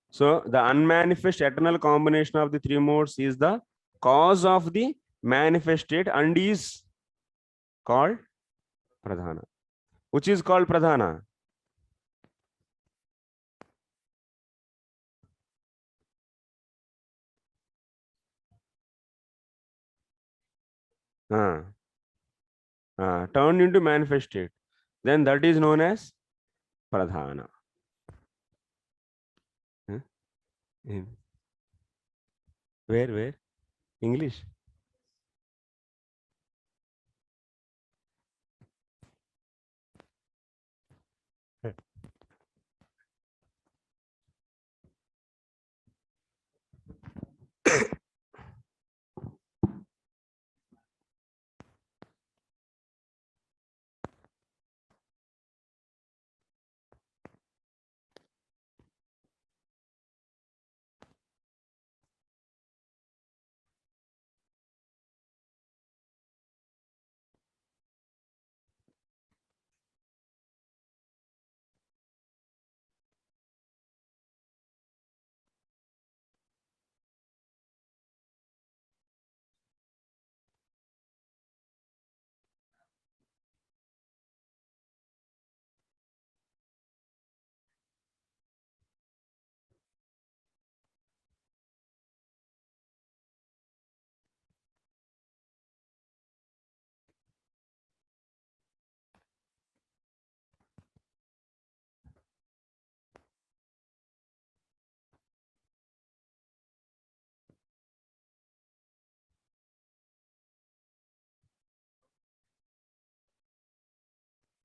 So the unmanifest eternal combination of the three modes is the cause of the manifest state and is called pradhana. Which is called pradhana? Turned into manifest state. Then that is known as pradhana. Where? English?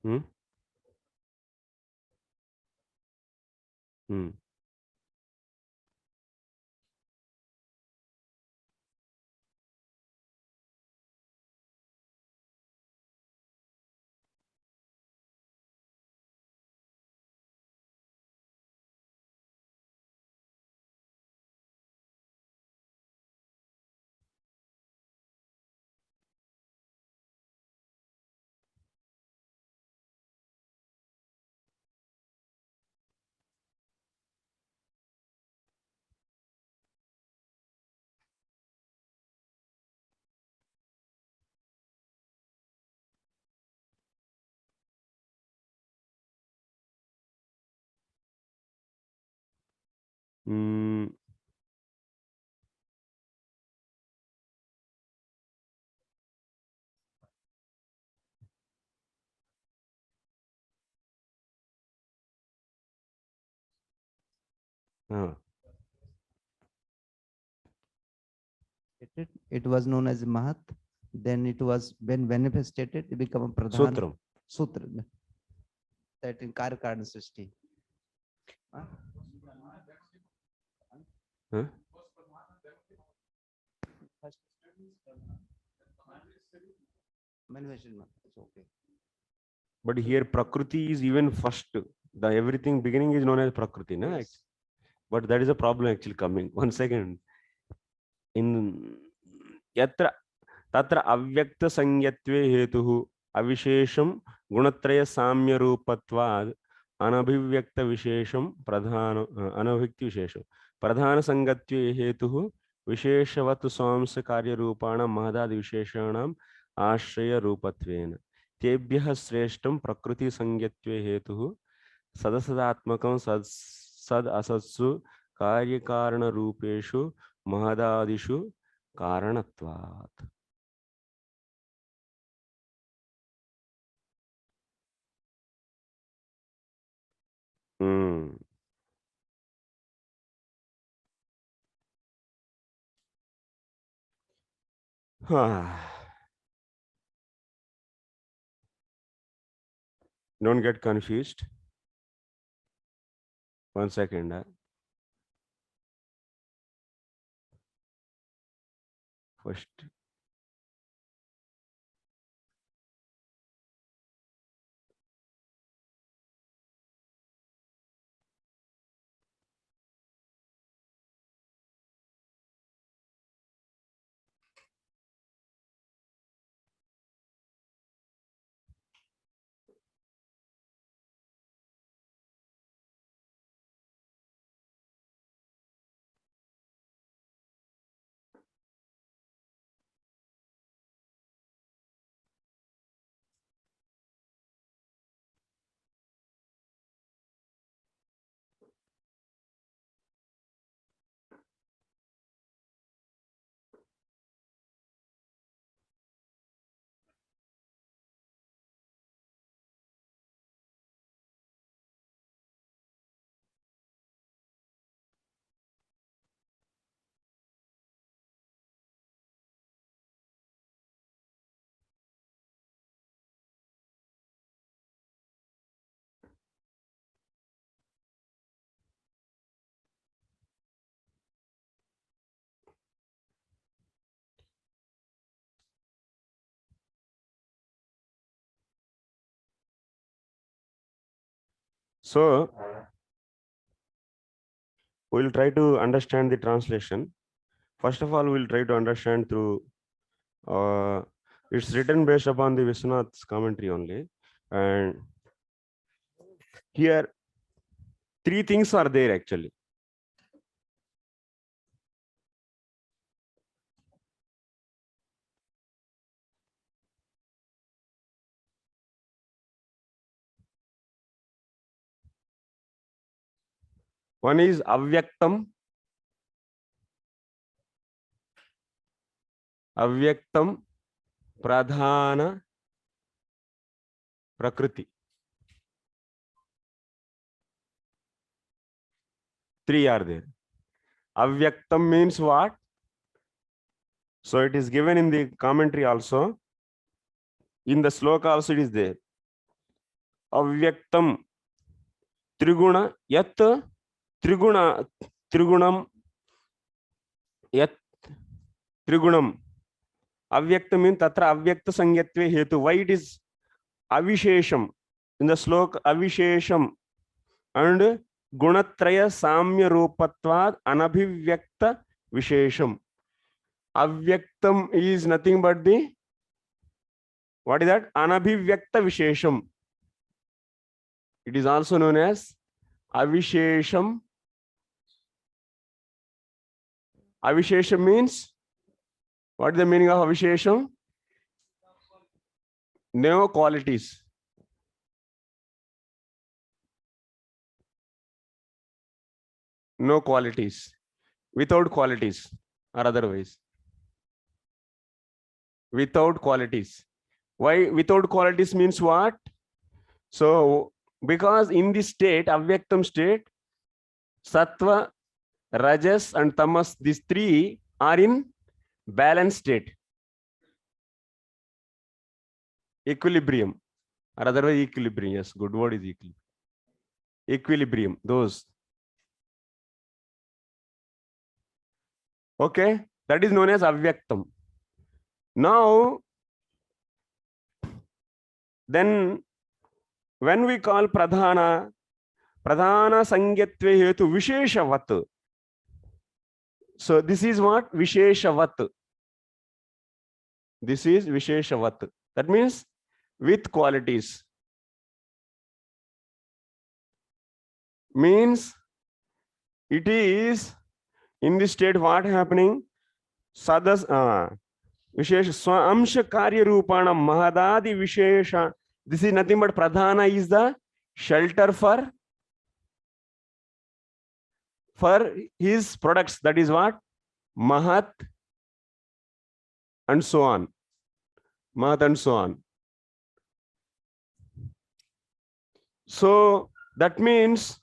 Hmm? Hmm. Hmm. Ah. It was known as Mahat. Then it was when manifested, it became a Pradhan. Sutram. Sutra. That in Karkarna Srishti. Huh? Huh? Manifested Mahat. It's okay. But here Prakriti is even first. The everything beginning is known as Prakriti, no? Yes. But that is a problem actually coming. 1 second. In yatra tatra avyakta sangyatve hetuhu avishesham gunatraya samya rupatvad anabhivyakta vishesham pradhana anabhikti vishesham pradhana sangatve hetuhu visheshavat swamsa karya rupana mahadadi visheshanam ashraya rupatvena tebhyah shreshtam prakriti sangyatve hetuhu सदसदात्मकं सद असत्सु कार्यकारण रूपेषु महदादिषु कारणत्वात्. Don't get confused. 1 second. First. So we'll try to understand the translation. First of all, we'll try to understand through it's written based upon the Vishwanath's commentary only. And here 3 things are there actually. One is avyaktam, pradhana, prakriti. 3 are there. Avyaktam means what? So it is given in the commentary also. In the sloka also it is there. avyaktam triguna yat trigunam yat trigunam. Avyakta means tatra avyakta sangyatve hetu. Why it is avishesham? In the slok avishesham and gunatraya samya rupatvad anabhivyakta vishesham. Avyaktam is nothing but the, what is that? Anabhivyakta vishesham. It is also known as avishesham. Avishesham means, what is the meaning of avishesham? No qualities. No qualities. Without qualities or otherwise. Without qualities. Why without qualities means what? So because in this state, avyaktam state, sattva, rajas and tamas, these three are in balanced state. Equilibrium or otherwise equilibrium. Yes, good word is equilibrium. Equilibrium, those. Okay, that is known as avyaktam. Now, then when we call pradhana sangyatve hetu visheshavat. So this is what? Visheshavat. This is visheshavat. That means with qualities. Means it is in this state what happening? Sadas Vishesh Swamsha Karya Rupana Mahadadi Vishesha. This is nothing but pradhana is the shelter for his products. That is what? Mahat and so on. Mahat and so on. So that means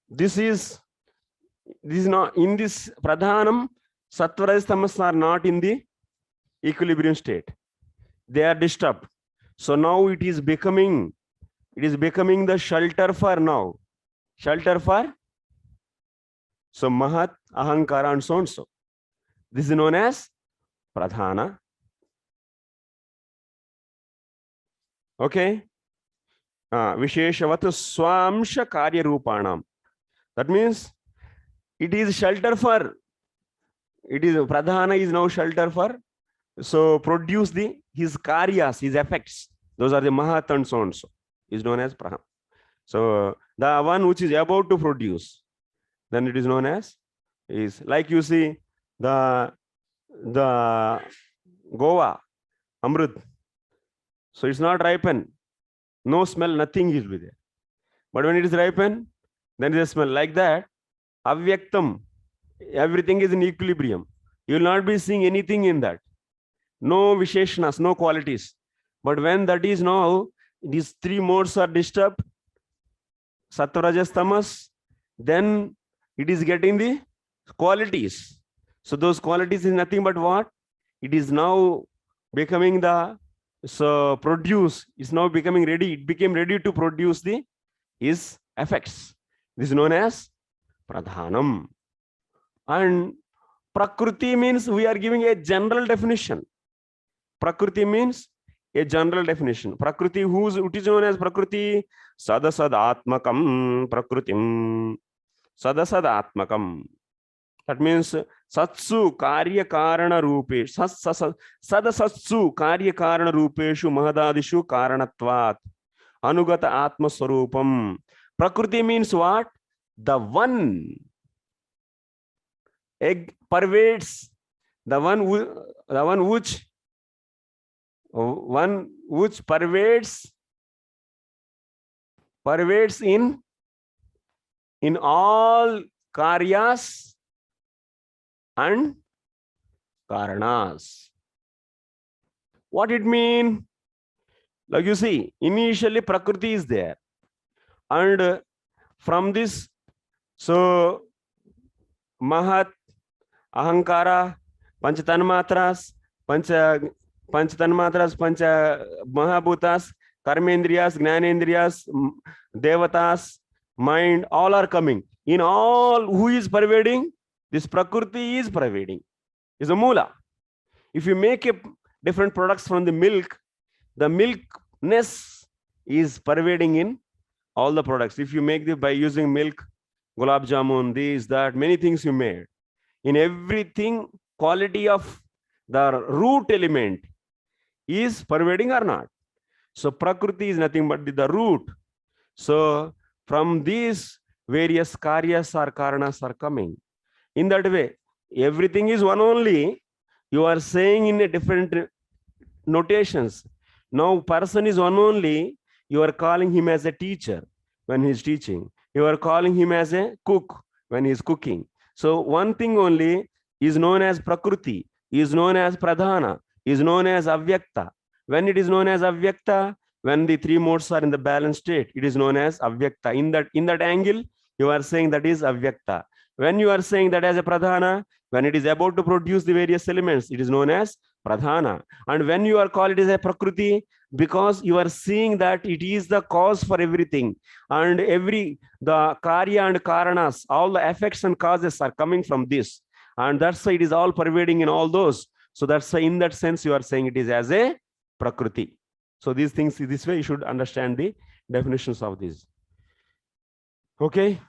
this is not in this pradhanam. Sattva rajas tamas are not in the equilibrium state. They are disturbed. So now it is becoming the shelter for now. Shelter for, so Mahat, Ahankara and so on. So this is known as pradhana. Okay. Visheshavat swamsha karya rupanam. That means it is shelter for, it is pradhana is now shelter for, so produce his karyas, his effects. Those are the mahat and so on. So is known as praham. So the one which is about to produce, then it is known as, is like you see the Goa Amrut. So it's not ripen, no smell, nothing is with there. But when it is ripen, then there is a smell. Like that, avyaktam, everything is in equilibrium. You will not be seeing anything in that. No visheshnas, no qualities. But when that is now, these three modes are disturbed, sattva, rajas, tamas, then it is getting the qualities. So those qualities is nothing but what? It is now becoming the, so produce, is now becoming ready. It became ready to produce his effects. This is known as pradhanam. And prakriti means we are giving a general definition. Prakriti means a general definition. Prakriti, it is known as prakriti sadasad atmakam prakritim. Sadasad atmakam. That means satsu karya karana rupesh. Sadasatsu karya karana rupeshu mahadadishu karanatvat. Anugata atma swarupam. Prakriti means what? The one pervades, the one which pervades in all karyas and karanas. What it mean? Like you see, initially prakriti is there, and from this, so mahat, ahankara, panchatanmatras, pancha mahabhutas, Karmendriyas, Gnanendriyas, Devatas, mind, all are coming. In all, who is pervading? This Prakriti is pervading. Is a Moola. If you make a different products from the milkness is pervading in all the products. If you make it by using milk, gulab jamun, this, that, many things you made. In everything, quality of the root element is pervading or not. So Prakriti is nothing but the root. So from these various karyas or karanas are coming. In that way, everything is one only. You are saying in a different notations. Now person is one only. You are calling him as a teacher when he is teaching. You are calling him as a cook when he is cooking. So one thing only is known as Prakriti, is known as Pradhana, is known as Avyakta. When it is known as Avyakta, when the three modes are in the balanced state, it is known as Avyakta. In that angle, you are saying that is Avyakta. When you are saying that as a Pradhana, when it is about to produce the various elements, it is known as Pradhana. And when you are called it as a Prakriti, because you are seeing that it is the cause for everything. And the Karya and Karanas, all the effects and causes are coming from this. And that's why it is all pervading in all those. So that's why in that sense, you are saying it is as a Prakriti. So these things, this way you should understand the definitions of these. Okay?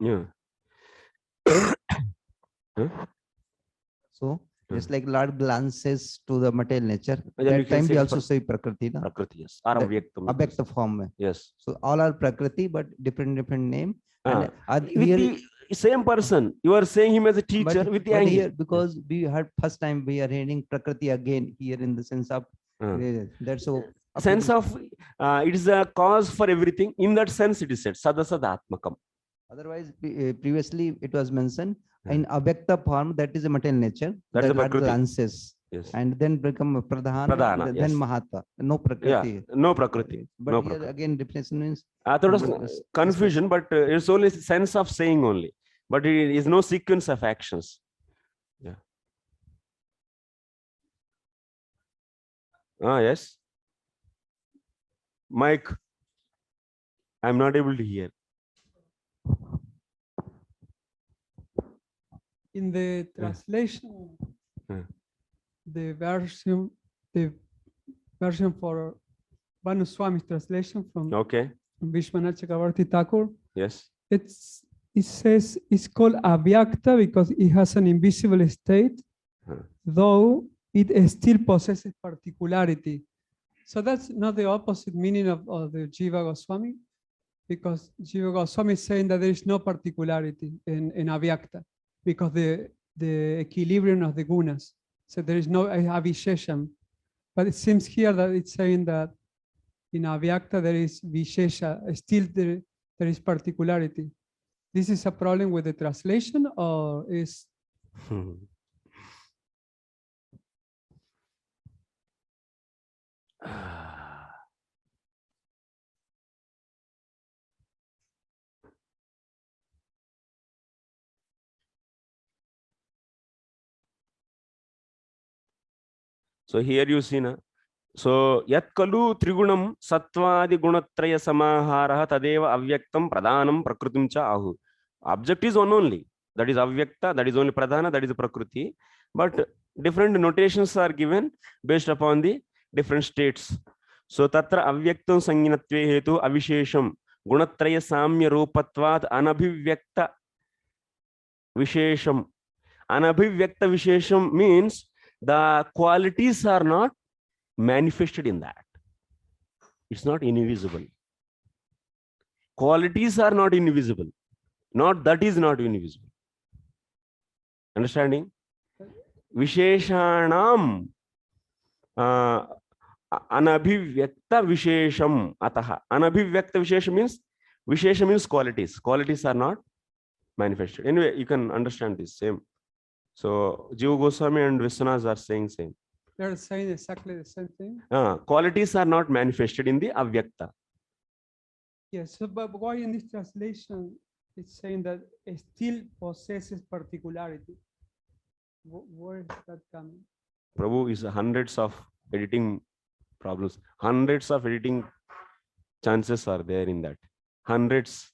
Yeah. Huh? So just like Lord glances to the material nature, Then that time we also say Prakriti. Na? Prakriti, yes. Or Avyakta form. Yes. So all are Prakriti, but different name. With Here, the same person, you are saying him as a teacher with the angle. Here, because we heard first time we are reading Prakriti again here in the sense of that's so sense of it is a cause for everything. In that sense, it is said Sadasadatmakam. Otherwise, previously it was mentioned in Avyakta form, that is a material nature. That's the Prakriti. Glances. Yes. And then become Pradhana, then yes. Mahata. No Prakriti. Yeah, no Prakriti. But no here Prakriti. again definition means confusion, but it's only sense of saying only. But it is no sequence of actions. Yeah. Yes. Mike, I'm not able to hear. In the translation, the version for Bhanu Swami's translation from Vishwanath Chakravarti Thakur. Yes. It says it's called Avyakta because it has an invisible state, though it still possesses particularity. So that's not the opposite meaning of the Jiva Goswami, because Jiva Goswami is saying that there is no particularity in Avyakta, because the equilibrium of the gunas. So there is no avishesham. But it seems here that it's saying that in Avyakta there is vishesha, still there is particularity. This is a problem with the translation, or is so here you see na. So yat kalu trigunam satvadi gunatraya samahara tadeva avyaktam pradhanam prakritim cha ahu. Object is one only. That is avyakta, that is only pradhana, that is prakriti. But different notations are given based upon the different states. So tatra avyaktam sanginatve hetu avishesham gunatraya samya rupatvat anabhivyakta vishesham. Anabhivyakta vishesham means the qualities are not manifested in that. It's not invisible. Qualities are not invisible. Not that is not invisible. Understanding? Visheshanam anabhivyakta vishesham ataha. Anabhivyakta vishesham means qualities. Qualities are not manifested. Anyway, you can understand this same. So Jiva Goswami and Vishwanath are saying same. they're saying exactly the same thing? Qualities are not manifested in the avyakta. Yes, so, but why in this translation it's saying that it still possesses particularity? Where is that coming? Prabhu is hundreds of editing problems. Hundreds of editing chances are there in that. Hundreds,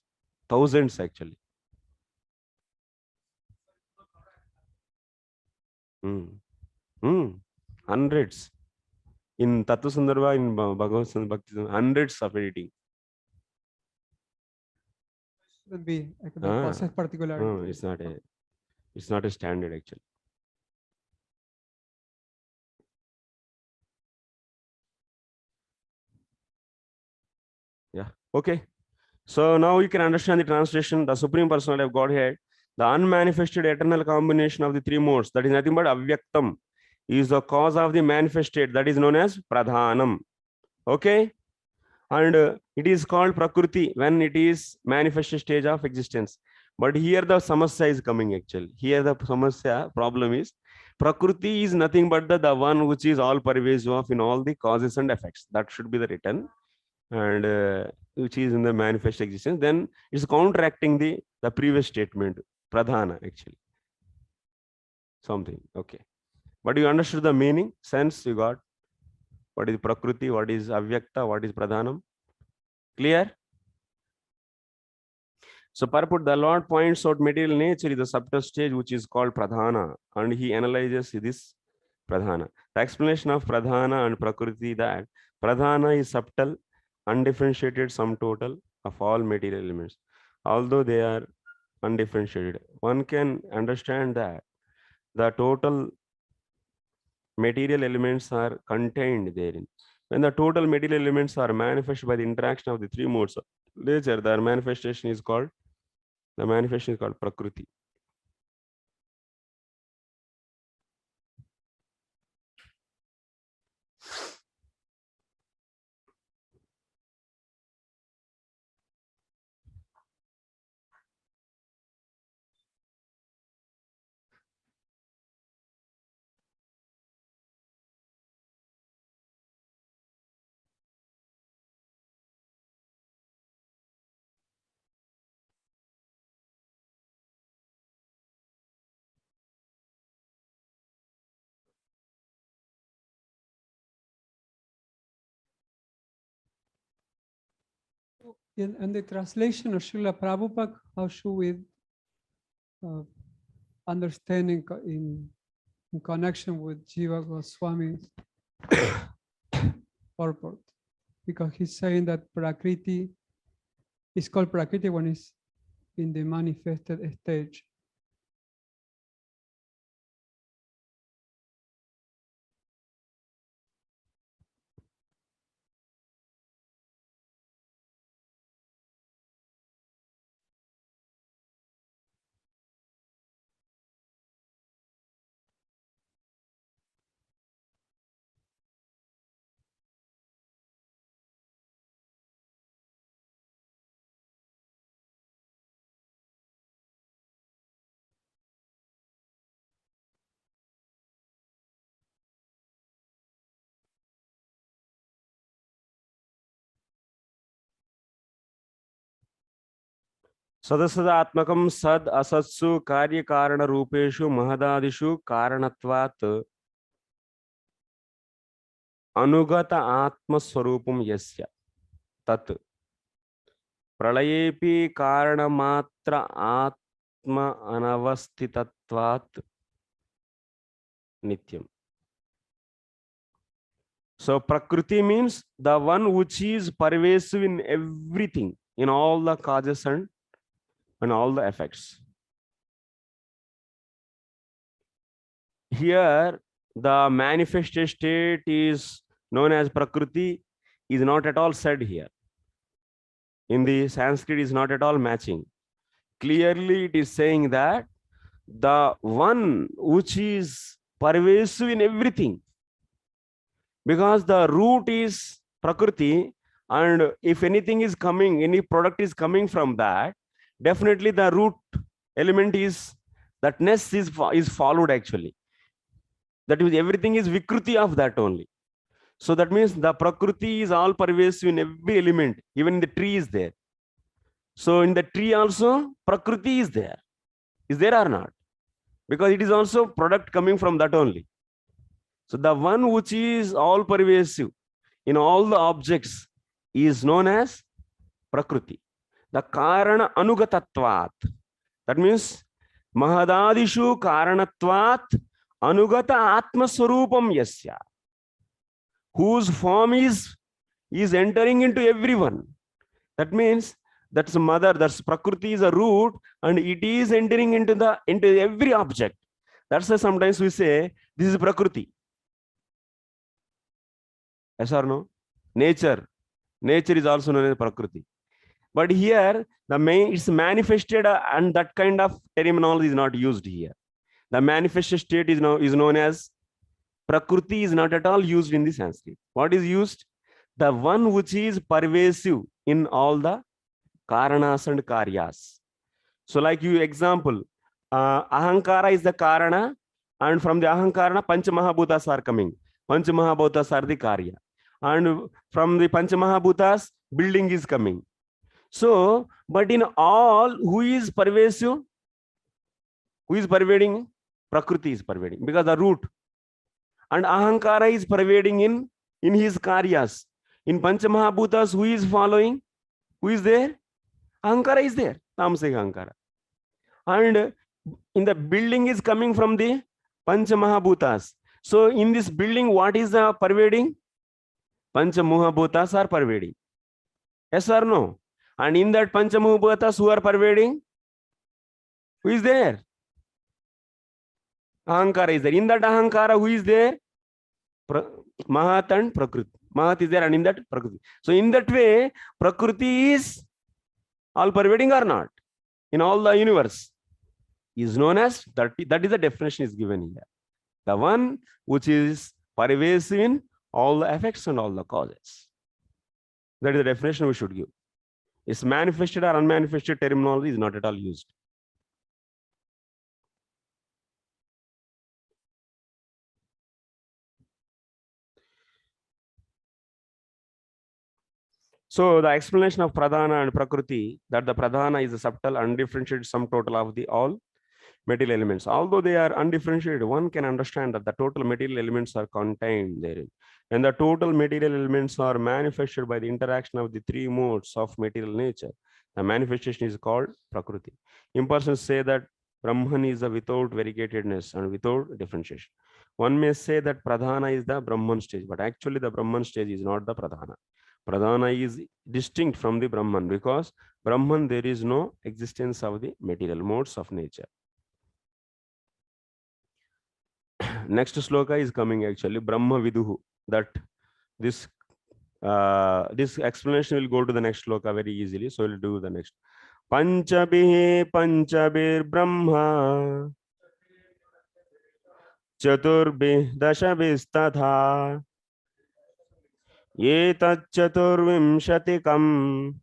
thousands actually. Hundreds. In Tattva Sundarbha, in Bhagavad Bhakti, hundreds of editing. Would be like the process particularity. No, it's not a standard actually. Yeah. Okay. So now you can understand the translation. The Supreme Personality of Godhead, the unmanifested eternal combination of the three modes, that is nothing but avyaktam, is the cause of the manifested, that is known as pradhanam. Okay. And it is called prakriti when it is manifested stage of existence. But here the samasya is coming actually. Here the samasya problem is prakriti is nothing but the one which is all pervasive of in all the causes and effects. That should be the written, and which is in the manifest existence. Then it's counteracting the previous statement, pradhana actually. Something. Okay. But you understood the meaning, sense you got. What is prakriti, what is avyakta, what is pradhanam? Clear? So purport, the Lord points out material nature is the subtle stage which is called pradhana, and he analyzes this pradhana. The explanation of pradhana and prakriti, that pradhana is subtle, undifferentiated sum total of all material elements. Although they are undifferentiated, one can understand that the total material elements are contained therein. When the total material elements are manifested by the interaction of the three modes of nature, their manifestation is called prakriti. And the translation of Srila Prabhupada, how should we understanding in connection with Jiva Goswami's purport? Because he's saying that Prakriti is called Prakriti when it's in the manifested stage. Sadasadaatmakam sad asatsu karya karana rupeshu mahadadishu karanatvat anugata atma swarupam yasya tat pralayepi karanamatra atma anavasthitatvat nityam. So prakriti means the one which is pervasive in everything, in all the causes and all the effects. Here, the manifested state is known as prakriti is not at all said here. In the Sanskrit is not at all matching. Clearly, it is saying that the one which is pervasive in everything, because the root is prakriti, and if anything is coming, any product is coming from that, definitely the root element is, that nest is followed actually. That is, everything is vikruti of that only. So that means the prakriti is all pervasive in every element, even in the tree is there. So in the tree also prakriti is there. Is there or not? Because it is also product coming from that only. So the one which is all pervasive in all the objects is known as Prakriti. The Karana Anugatatvat. That means Mahadadishu Karanatvat Anugata Atma Swarupam Yasya. Whose form is entering into everyone. That means that's mother, that's Prakriti is a root, and it is entering into every object. That's why sometimes we say this is Prakriti. Yes or no? Nature is also known as Prakriti. But here it's manifested, and that kind of terminology is not used here. The manifested state is known as Prakriti, is not at all used in the Sanskrit. What is used? The one which is pervasive in all the Karanas and Karyas. So like you example, Ahankara is the Karana, and from the Ahankara, Panchamahabhutas are coming. Panchamahabhutas are the Karya. And from the Panchamahabhutas, building is coming. So, but in all, who is pervasive? Who is pervading? Prakriti is pervading, because the root. And Ahankara is pervading in his Karyas. In Panchamahabhutas, who is following? Who is there? Ahankara is there. Tamasic Ahankara. And in the building is coming from the Panchamahabhutas. So in this building, what is the pervading? Panchamahabhutas are pervading. Yes or no? And in that Panchamahabhutas, who are pervading? Who is there? Ahankara is there. In that Ahankara, who is there? Mahat and Prakriti. Mahat is there, and in that Prakriti. So in that way, Prakriti is all pervading or not? In all the universe is known as, that is the definition is given here. The one which is pervasive in all the effects and all the causes. That is the definition we should give. It's manifested or unmanifested terminology is not at all used. So the explanation of Pradhana and Prakriti, that the Pradhana is a subtle, undifferentiated sum total of the all material elements. Although they are undifferentiated, one can understand that the total material elements are contained therein. And the total material elements are manifested by the interaction of the three modes of material nature. The manifestation is called Prakriti. Impersons say that Brahman is without variegatedness and without differentiation. One may say that Pradhana is the Brahman stage, but actually the Brahman stage is not the Pradhana. Pradhana is distinct from the Brahman, because Brahman there is no existence of the material modes of nature. Next sloka is coming actually, Brahma Viduhu. That this explanation will go to the next sloka very easily. So we'll do the next. Panchabhi Panchabir Brahma Chaturbhi Dashabhistatha Etat Chaturvimshatikam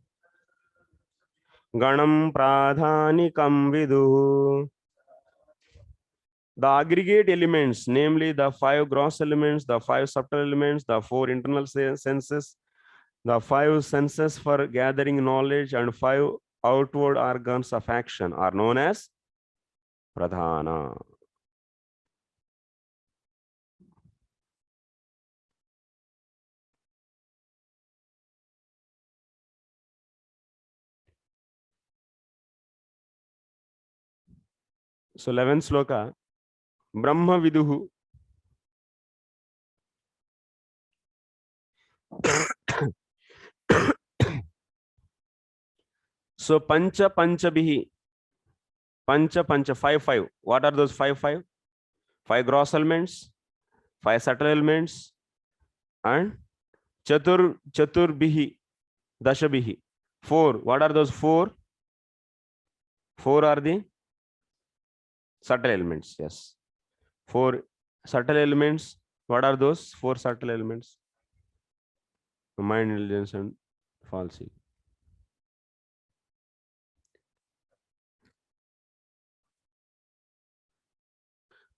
Ganam Pradhanikam Viduhu. The aggregate elements, namely the 5 gross elements, the 5 subtle elements, the 4 internal senses, the 5 senses for gathering knowledge, and 5 outward organs of action are known as Pradhana. So 11th sloka, Brahma Viduhu. So Pancha Panchabhihi. Pancha 5. What are those 5? 5 gross elements, 5 subtle elements, and Chaturbhihi, Dashabhihi. 4. What are those 4? 4 are the subtle elements. Yes. 4 subtle elements. What are those 4 subtle elements? Mind, intelligence, and falsity.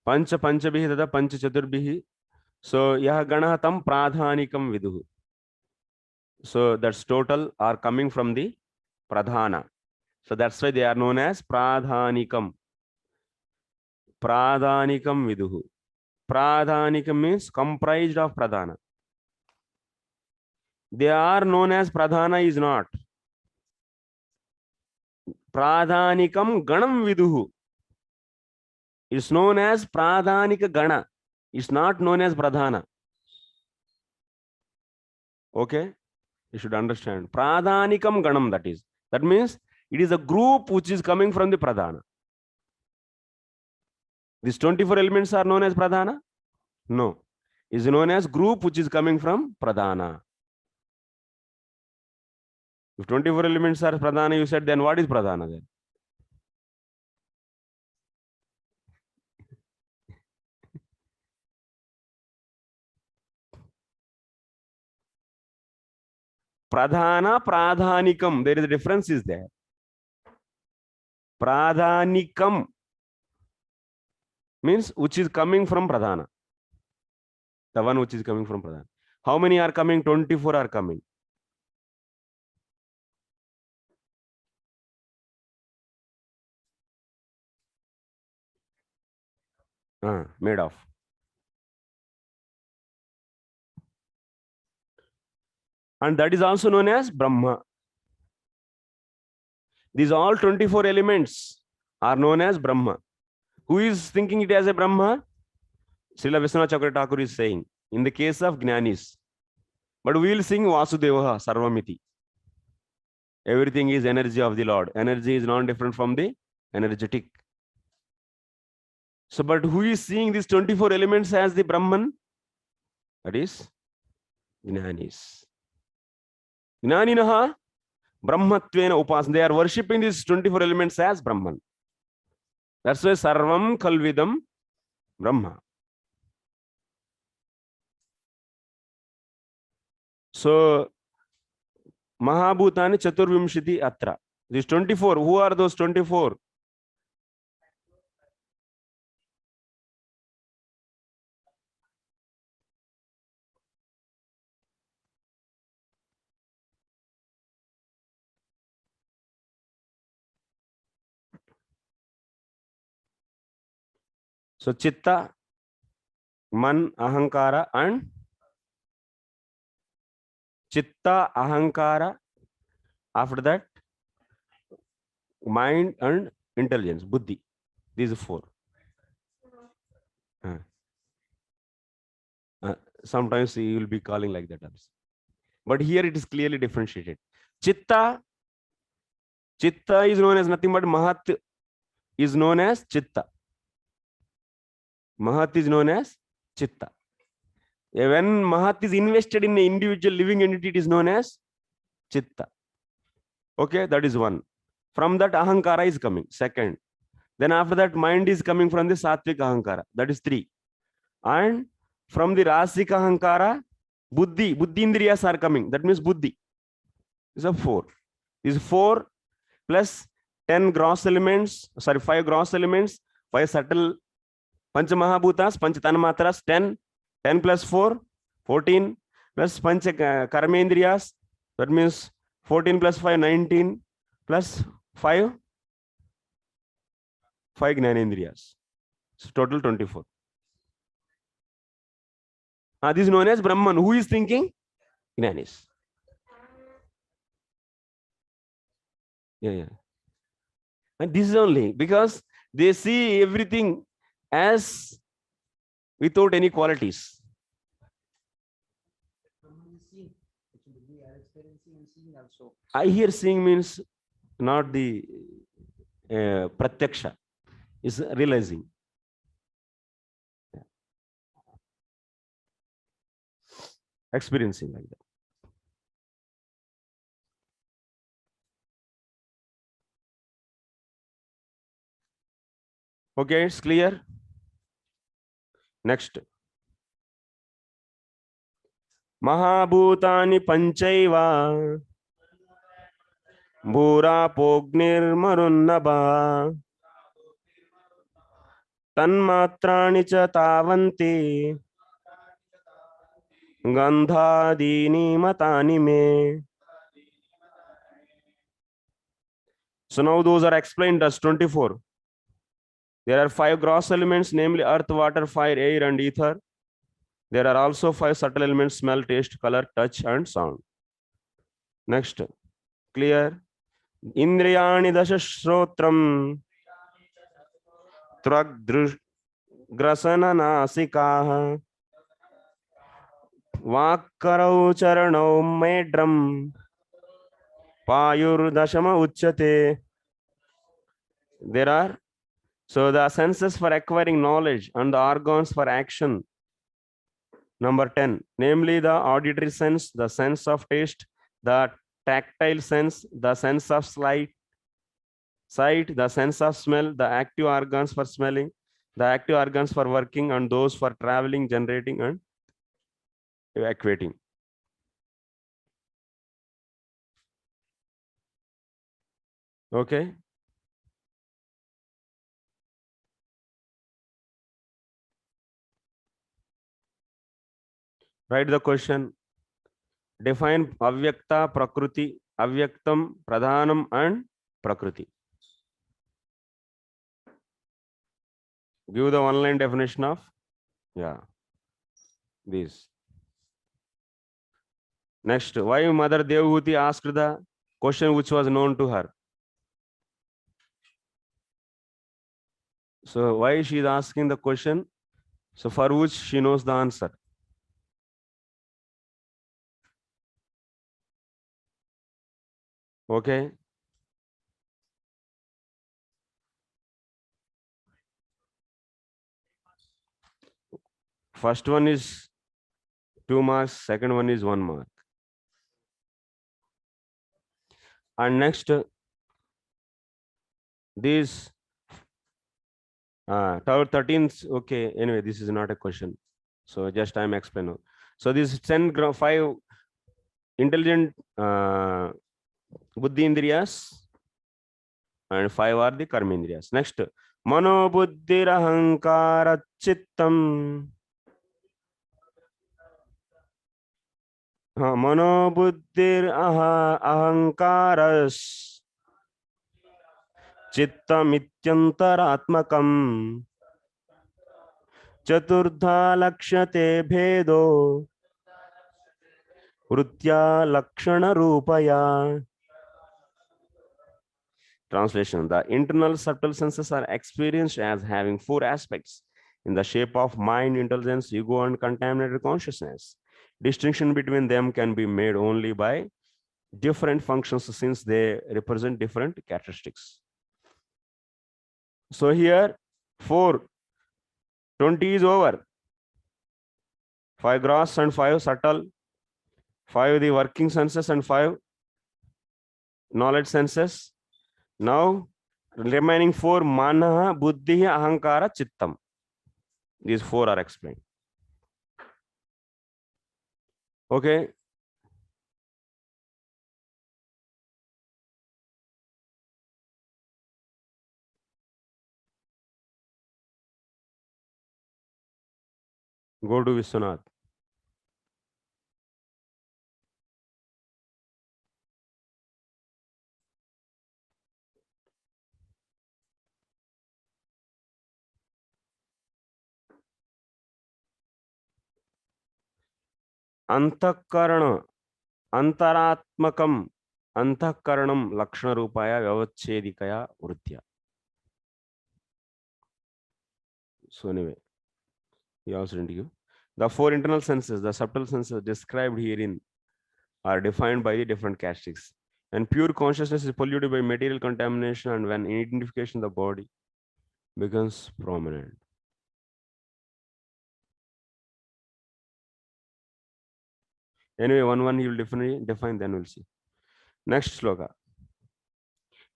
Pancha Panchabhihi tata Pancha Chaturbhihi. So Yah Gana Tam Pradhanikam Viduhu. So that's total are coming from the Pradhana. So that's why they are known as Pradhanikam. Pradhanikam Viduhu. Pradhanikam means comprised of Pradhana. They are known as pradhana is not. Pradhanikam ganam viduhu. It's known as pradhanika gana. It's not known as pradhana. Okay? You should understand. Pradhanikam ganam, that is. That means it is a group which is coming from the pradhana. These 24 elements are known as pradhana? No. Is known as group which is coming from pradhana. If 24 elements are pradhana, you said, then what is pradhana then? Pradhana, pradhanikam. There is a difference is there. Pradhanikam means which is coming from pradhana. The one which is coming from pradhana. How many are coming? 24 are coming. Made of. And that is also known as Brahma. These all 24 elements are known as Brahma. Who is thinking it as a Brahma? Srila Vishwanath Chakravarti Thakur is saying, in the case of Jnanis. But we will sing Vasudevaha Sarvamiti. Everything is energy of the Lord. Energy is not different from the energetic. So, but who is seeing these 24 elements as the Brahman? That is Jnanis. Jnaninaha Brahmatvena Upasana. They are worshipping these 24 elements as Brahman. That's why Sarvam Kalvidam Brahma. So, Mahabhutani Chaturvimshiti Atra. These 24, who are those 24? So, Chitta, Man, Ahankara, and Chitta, Ahankara. After that, mind and intelligence, Buddhi. These are four. Sometimes you will be calling like that. But here it is clearly differentiated. Chitta is known as nothing but Mahat is known as Chitta. Mahat is known as Chitta. When Mahat is invested in an individual living entity, it is known as Chitta. Okay, that is one. From that, Ahankara is coming, second. Then after that, mind is coming from the Satvik Ahankara, that is 3. And from the Rasik Ahankara, Buddhi Indriyas are coming, that means Buddhi. These are 4. These 4 plus 10 gross elements, 5 gross elements, 5 subtle Pancha Mahabhutas, Pancha Tanmatras, 10 plus 4, 14 plus Pancha Karmendriyas, that means 14 plus 5, 19 plus 5 Gnanendriyas. So total 24. This is known as Brahman. Who is thinking? Jnanis. Yeah. And this is only because they see everything as without any qualities. I hear seeing means not the pratyaksha, is realizing. Experiencing like that. Okay, it's clear. Next. Mahabhutani Panchaiva Bhura Pognir Marunnabha Tanmatrani cha tavanti Gandhadini matani me. So now those are explained as 24. There are 5 gross elements, namely earth, water, fire, air, and ether. There are also 5 subtle elements: smell, taste, color, touch, and sound. Next, clear. Indriyani dasha shrotram tvak grasana nasikaha vakkarau charanau medram payur dashama uchyate. There are, so the senses for acquiring knowledge and the organs for action. Number 10, namely the auditory sense, the sense of taste, the tactile sense, the sense of sight, the sense of smell, the active organs for smelling, the active organs for working, and those for traveling, generating, and evacuating. Okay. Write the question. Define avyakta, prakriti, avyaktam, pradhanam, and prakriti. Give the one-line definition of, these. Next, why Mother Devahuti asked the question which was known to her? So why she is asking the question? So for which she knows the answer. Okay. First one is 2 marks, second one is 1 mark. And next, these 13th, okay, anyway, this is not a question. So just I'm explaining. So this 5 intelligent buddhi indriyas and 5 are the karma indriyas. Next, mano buddhir ahankara chittam. Mano buddhir ahankaras chittam ityantaratmakam chaturdha lakshate bhedo Vrutya Lakshana Rupaya. Translation. The internal subtle senses are experienced as having 4 aspects in the shape of mind, intelligence, ego, and contaminated consciousness. Distinction between them can be made only by different functions since they represent different characteristics. So here 4, 20 is over. 5 gross and 5 subtle, 5 the working senses and 5 knowledge senses. Now remaining 4, mana, buddhi, ahankara, chittam. These 4 are explained. Okay. Go to Vishwanath. Antakaranam, antaratmakam, antakaranam, lakshana rupaya, vyavachedikaya, vrutya. So anyway, he also didn't give. The 4 internal senses, the subtle senses described herein are defined by the different characteristics. And pure consciousness is polluted by material contamination, and when identification of the body becomes prominent. Anyway, one he will definitely define, then we'll see. Next sloka.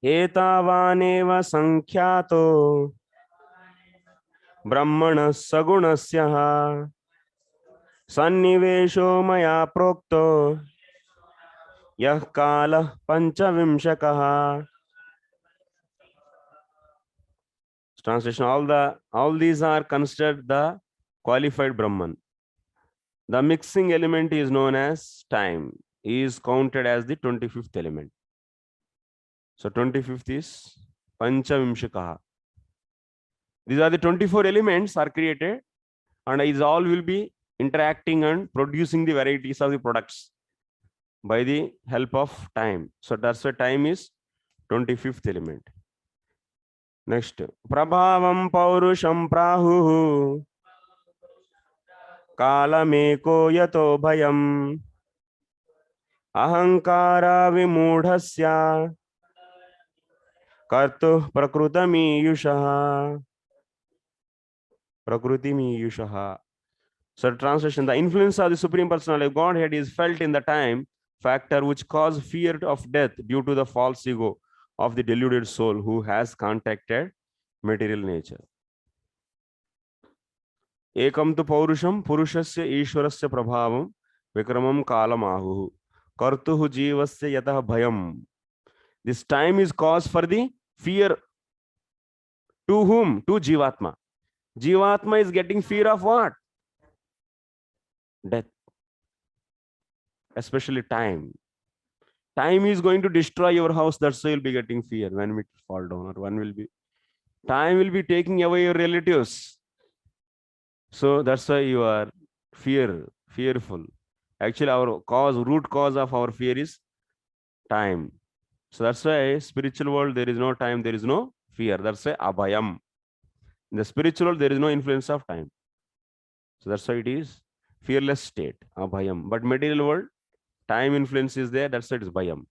Etavaneva sankhyato brahmana sagunasya sannivesho maya prokto yah kala panchavimshakaha. Translation: all these are considered the qualified Brahman. The mixing element is known as time. He is counted as the 25th element. So 25th is Panchavimshakaha. These are the 24 elements are created, and these all will be interacting and producing the varieties of the products. by the help of time. So that's why time is 25th element. Next, Prabhavam Paurusham Prahu Kalameko Yato Bhayam Ahankara Vimudhasya Kartu Prakrutami Yushaha. Prakrutimi Yushaha. So translation, the influence of the Supreme Personality of Godhead is felt in the time factor which cause fear of death due to the false ego of the deluded soul who has contacted material nature. Ekam tu paurusham purushasya ishwarasya prabhavam vikramam kalamahu kartuhu jivasya yatah bhayam. This time is cause for the fear. To whom? To Jivatma. Jivatma is getting fear of what? Death. Especially time. Time is going to destroy your house. That's why you'll be getting fear when it fall down, or time will be taking away your relatives. So that's why you are fearful. Actually, our root cause of our fear is time. So that's why spiritual world, there is no time, there is no fear. That's why abhayam. In the spiritual world, there is no influence of time. So that's why it is fearless state, abhayam. But material world, time influence is there, that's why it is bhayam.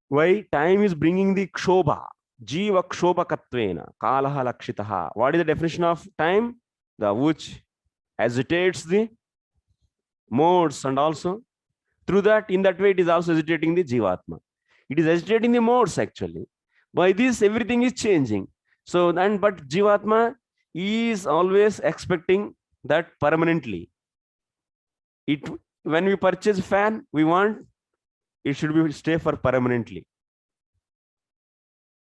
Why? Time is bringing the kshobha, jiva kshobha katvena, kalaha lakshitaha. What is the definition of time? The which agitates the modes, and also through that, in that way, it is also agitating the jivatma. It is agitating the modes actually. By this, everything is changing. So then, but jivatma is always expecting that permanently. When we purchase fan, we want it should be stay for permanently.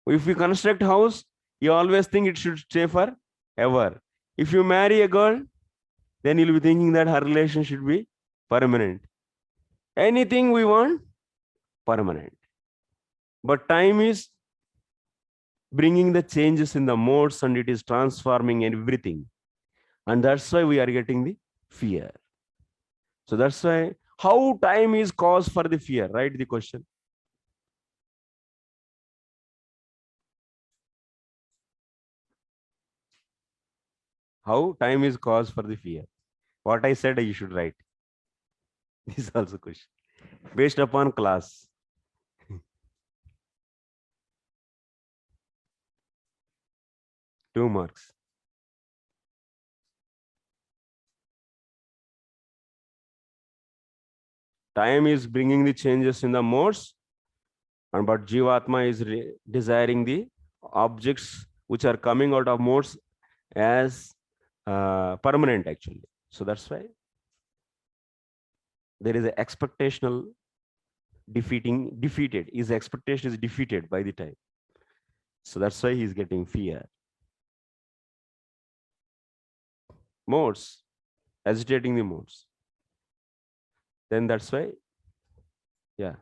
If we construct house, you always think it should stay for ever. If you marry a girl, then you'll be thinking that her relation should be permanent. Anything we want, permanent. But time is bringing the changes in the modes, and it is transforming everything. And that's why we are getting the fear. So that's why, how time is cause for the fear? Write the question. How time is cause for the fear? What I said, you should write. This is also question. Based upon class. Two marks. Time is bringing the changes in the modes, but Jivatma is desiring the objects which are coming out of modes as permanent actually. So that's why there is an expectational defeated. His expectation is defeated by the time. So that's why he's getting fear. Modes, agitating the modes. Then that's why, yeah,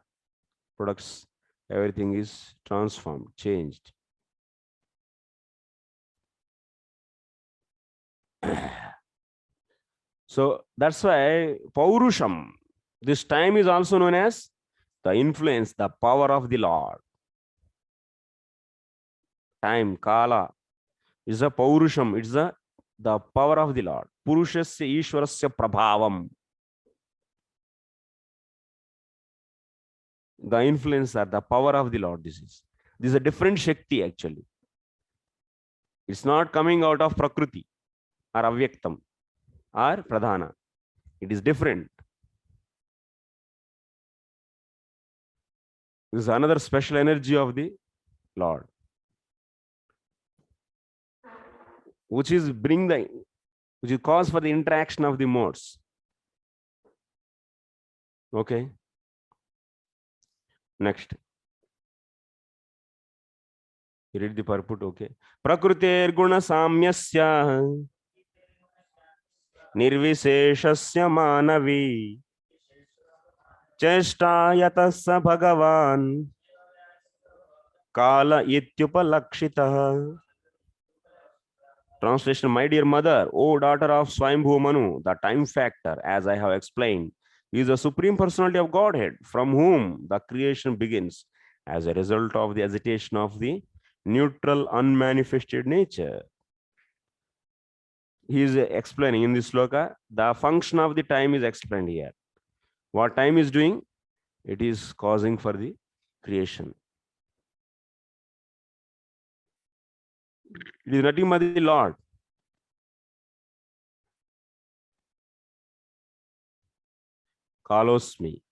products, everything is transformed, changed. So that's why Paurusham, this time is also known as the influence, the power of the Lord. Time, Kala, is a Paurusham, it's the power of the Lord. Purushasya Ishwarasya Prabhavam. The influence or the power of the Lord, this is a different Shakti actually. It's not coming out of Prakriti or Avyaktam or Pradhana. It is different. This is another special energy of the Lord, which is cause for the interaction of the modes. Okay. Next. You read the purport, okay. Prakriter guna samyasya nirvisheshasya manavi cheshta yatasya bhagavan kala ityupalakshitah. Translation: My dear mother, O daughter of Swayambhu Manu, the time factor, as I have explained, He is the Supreme Personality of Godhead, from whom the creation begins as a result of the agitation of the neutral, unmanifested nature. He is explaining in this sloka, the function of the time is explained here. What time is doing? It is causing for the creation. It is nothing but the Lord. Kalosmi.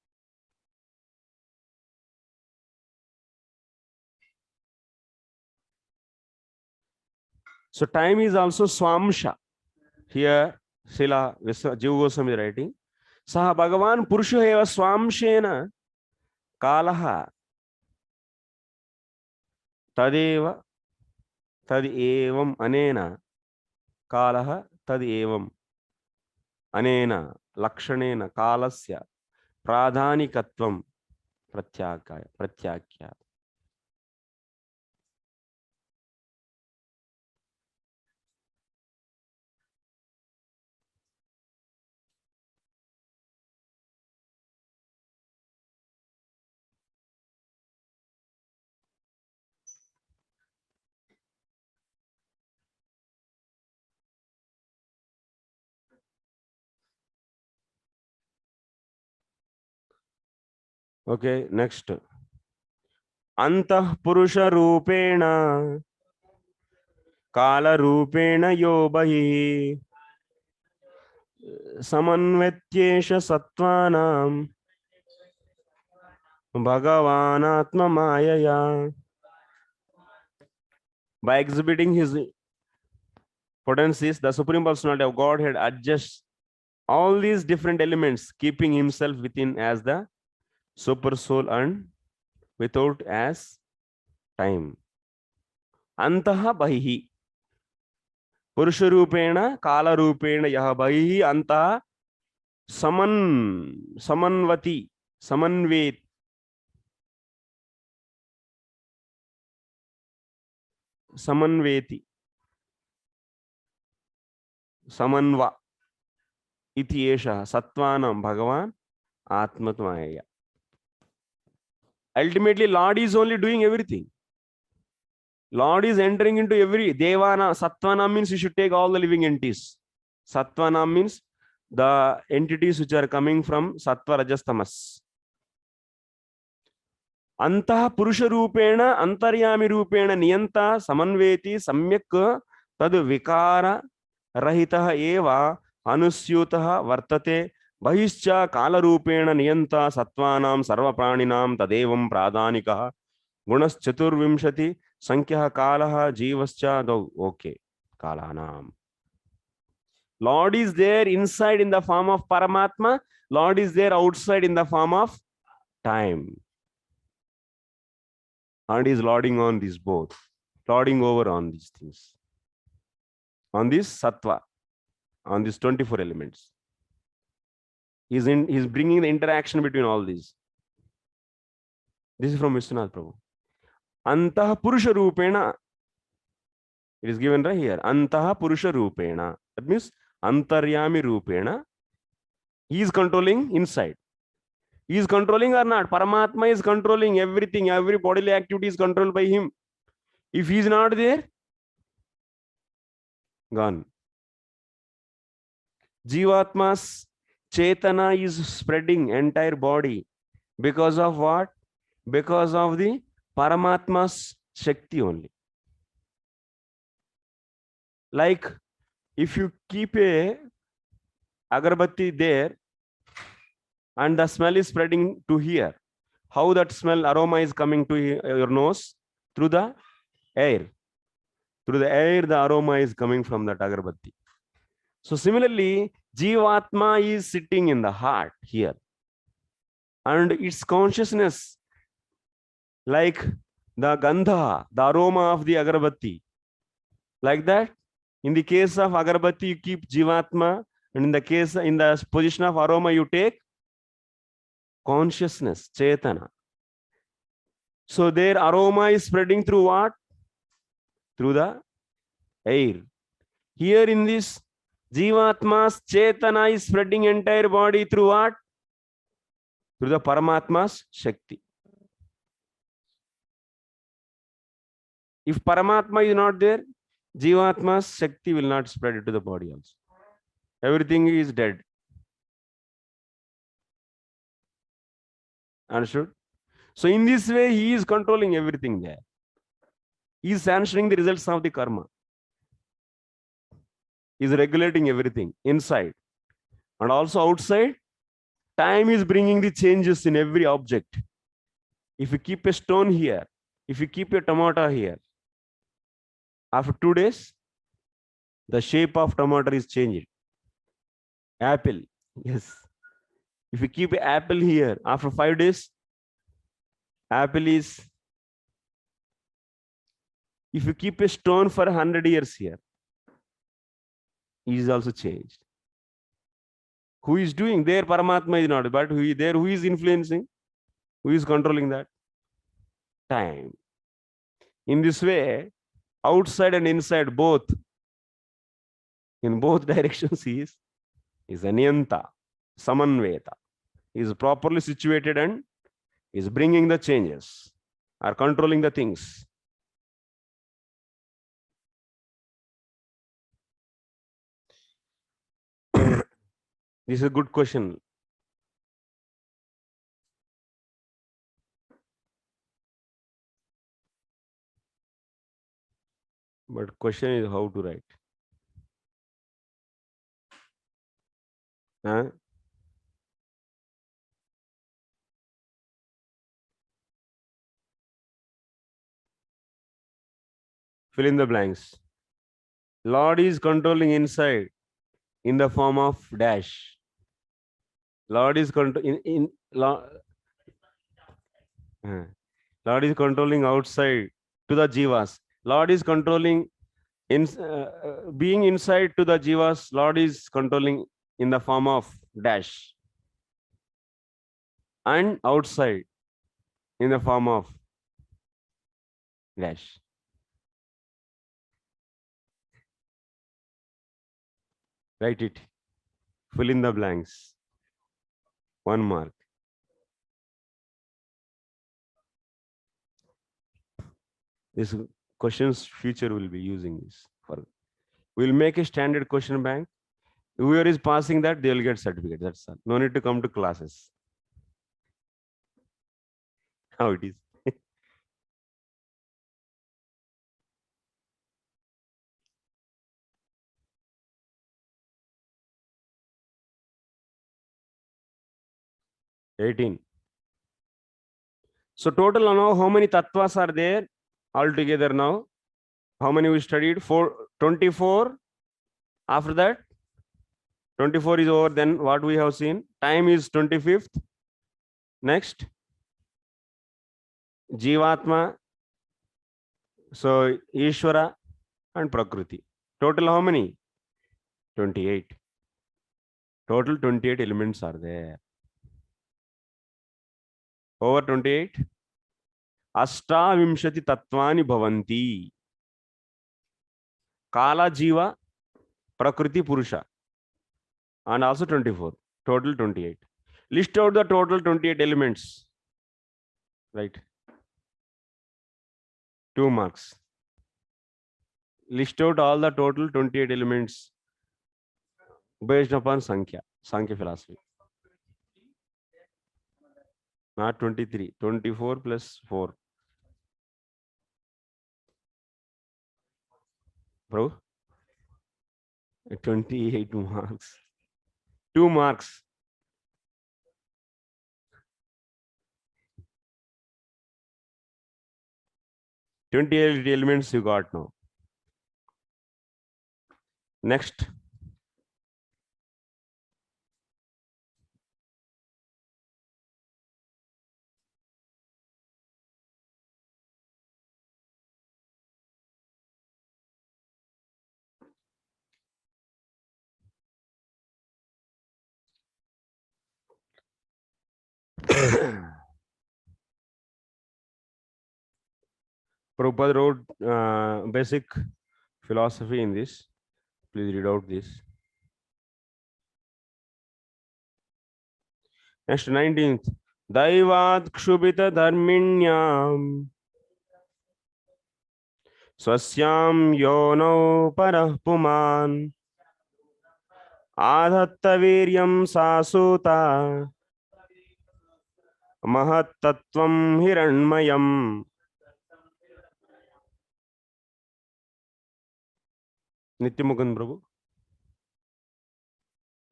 So time is also Swamsha. Here, Srila Jiva Goswami is writing, Saha Bhagavan Purusha eva Swamshena Kalaha Tadeva Tad evam Anena Kalaha Tad evam Anena Lakshanena Kalasya Pradhanikatvam Pratyakya. Okay, next. Antah Purusha Rupena Kala Rupena Yobahi Samanvetyesha Sattvanam Bhagavanatma Mayaya. By exhibiting his potencies, the Supreme Personality of Godhead adjusts all these different elements, keeping himself within as the super soul and without as time. Antaha Bahihi Purusha Rupena Kala Rupena Yaha Bahihi Antaha Samanvati Samanvet Samanveti Samanva Iti Esha Sattvanam Bhagavan Atmatmaya. Ultimately, Lord is only doing everything. Lord is entering into every Devana. Sattvana means you should take all the living entities. Sattvana means the entities which are coming from Sattva Rajas Tamas. Antah Purusha Rupena Antaryami Rupena Niyanta Samanveti Samyak Tad Vikara Rahitaha Eva Anusyutaha Vartate Bahischa Kala Rupena Niyanta Sattvanam Sarva Praninam Tadevam Pradhanikaha Gunas Chaturvimshati Sankhyaha Kalaha Jivascha. Okay, Kalanam. Lord is there inside in the form of Paramatma. Lord is there outside in the form of time. And is lording on these both, lording over on these things, on this sattva, on these 24 elements. He's bringing the interaction between all these. This is from Vishwanath Prabhu. Antah Purusha Rupena. It is given right here. Antah Purusha Rupena. That means Antaryami Rupena. He is controlling inside. He is controlling or not? Paramatma is controlling everything. Every bodily activity is controlled by him. If he is not there, gone. Jivatma's Chetana is spreading entire body. Because of what? Because of the Paramatma's Shakti only. Like if you keep a agarbatti there and the smell is spreading to here, how that smell aroma is coming to your nose? Through the air. Through the air, the aroma is coming from that agarbatti. So similarly, Jivatma is sitting in the heart here. And its consciousness, like the gandha, the aroma of the agarbatti. Like that, in the case of agarbatti, you keep Jivatma, and in the position of aroma, you take consciousness, Chetana. So their aroma is spreading through what? Through the air. Here in this, Jivatma's Chetana is spreading entire body through what? Through the Paramatma's Shakti. If Paramatma is not there, Jivatma's Shakti will not spread into the body also. Everything is dead. Understood? So in this way, he is controlling everything there. He is sanctioning the results of the karma. He is regulating everything inside. And also outside, time is bringing the changes in every object. If you keep a stone here, if you keep a tomato here, after 2 days, the shape of tomato is changed. Apple, yes. If you keep an apple here, after 5 days, apple is. If you keep a stone for 100 years here, it is also changed. Who is doing? There Paramatma is not, but who is influencing? Who is controlling that? Time. In this way, outside and inside both, in both directions, is Aniyanta, Samanveta. He is properly situated and is bringing the changes, or controlling the things. This is a good question. But question is how to write. Huh? Fill in the blanks. Lord is controlling inside in the form of dash. Lord is Lord is controlling outside to the jivas. Lord is controlling being inside to the jivas. Lord is controlling in the form of dash, and outside in the form of dash. Write it. Fill in the blanks. 1 mark. This questions future will be using this. We'll make a standard question bank. Whoever is passing that, they will get certificate. That's all. No need to come to classes. How it is. $18. So total now, how many tattvas are there altogether now? How many we studied? 24. After that, 24 is over. Then what we have seen? Time is 25th. Next, Jivatma. So Ishvara and Prakriti. Total how many? 28. Total 28 elements are there. Over 28. Astavimshati tattvani bhavanti. Kala Jiva, Prakriti Purusha. And also 24. Total 28. List out the total 28 elements. Right. 2 marks. List out all the total 28 elements based upon Sankhya philosophy. Not 23, 24 plus 4. Bro, 28 marks. 2 marks. $28 elements you got now. Next. Prabhupada wrote basic philosophy in this. Please read out this. Next, 19th. Daivat kshubita dharminyam swasyam yono parah puman adhatta viryam sasuta mahattvam hiranmayam. Nityamukundan Prabhu.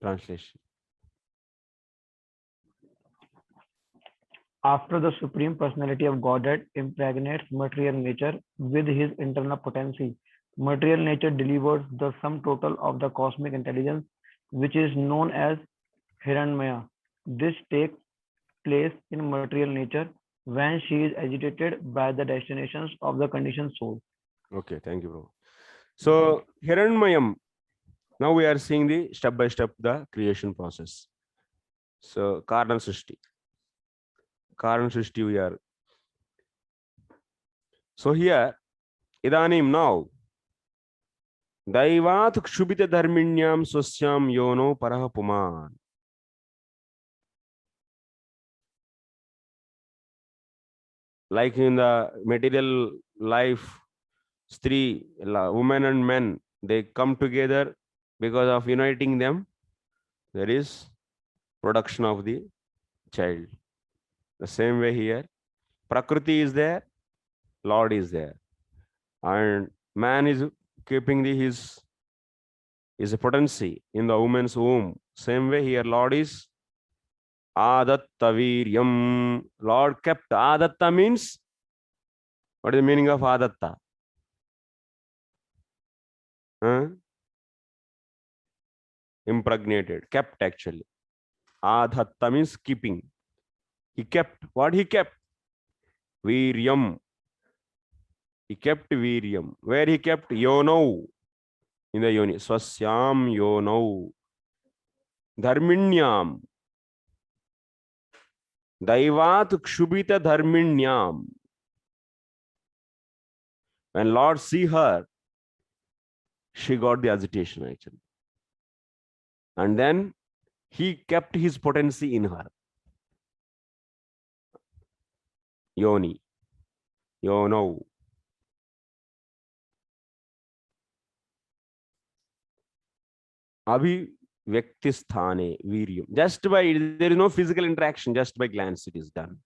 Translation. After the Supreme Personality of Godhead impregnates material nature with his internal potency, material nature delivers the sum total of the cosmic intelligence, which is known as Hiranmaya. This takes place in material nature when she is agitated by the destinations of the conditioned soul. Okay, thank you, bro. So, Hiranmayam. Now we are seeing the step by step the creation process. So, Karan Srishti. Karan Srishti we are. So here, Idanim now. Daivat kshubita dharminyam swasyam yono parah puman. Like in the material life, women and men, they come together because of uniting them. There is production of the child. The same way here, Prakriti is there, Lord is there, and man is keeping his potency in the woman's womb. Same way here, Lord is Adatta Viryam. Lord kept. Adatta means, what is the meaning of Adatta? Impregnated, kept actually. Adatta means keeping. He kept. What he kept? Viryam. He kept Viryam. Where he kept? Yono. In the yoni. Swasyam yono. Dharminyam. Daivat kshubita dharminyam. When Lord see her, she got the agitation actually. And then he kept his potency in her. Yoni. Yono. Abhi Vyaktisthane Viryam. Just by, there is no physical interaction, just by glance it is done.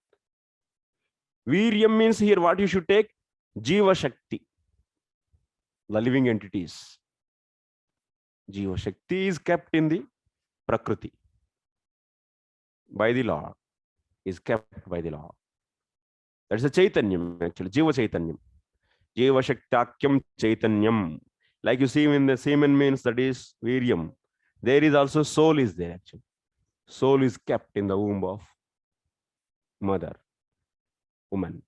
Viryam means here what you should take? Jiva Shakti. The living entities. Jiva Shakti is kept in the Prakriti. By the Lord. Is kept by the Lord. That's a Chaitanyam actually. Jiva Chaitanyam. Jiva Shaktakyam Chaitanyam. Like you see in the semen means that is Viryam. There is also soul is there actually. Soul is kept in the womb of mother, woman.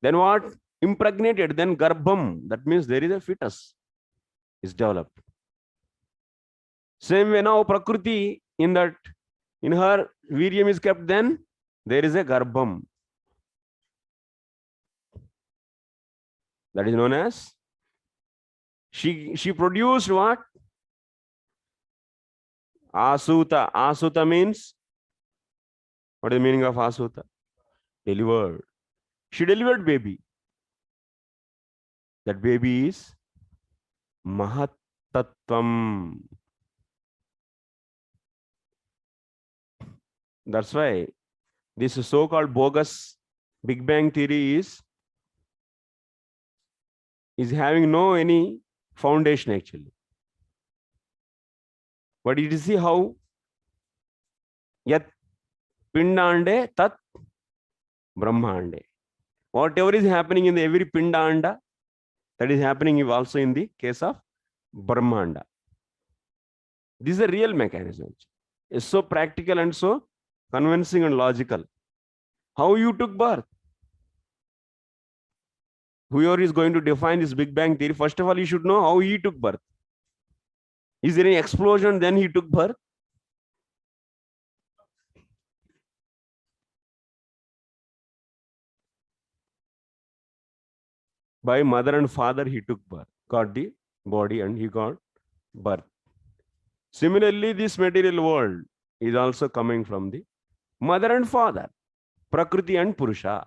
Then what? Impregnated, then Garbham. That means there is a fetus is developed. Same way now Prakriti in her Viryam is kept, then there is a Garbham. That is known as, she produced what? Asuta. Asuta means, what is the meaning of Asuta? Delivered. She delivered baby. That baby is Mahattattvam. That's why this so-called bogus Big Bang theory is having no any foundation actually. But you see how Yat Pindande Tat Brahmande. Whatever is happening in the every Pindanda, that is happening also in the case of Brahmanda. This is a real mechanism. It's so practical and so convincing and logical. How you took birth? Whoever is going to define this Big Bang theory, first of all, you should know how he took birth. Is there any explosion, then he took birth? By mother and father, he took birth, got the body and he got birth. Similarly, this material world is also coming from the Mother and father, Prakriti and Purusha.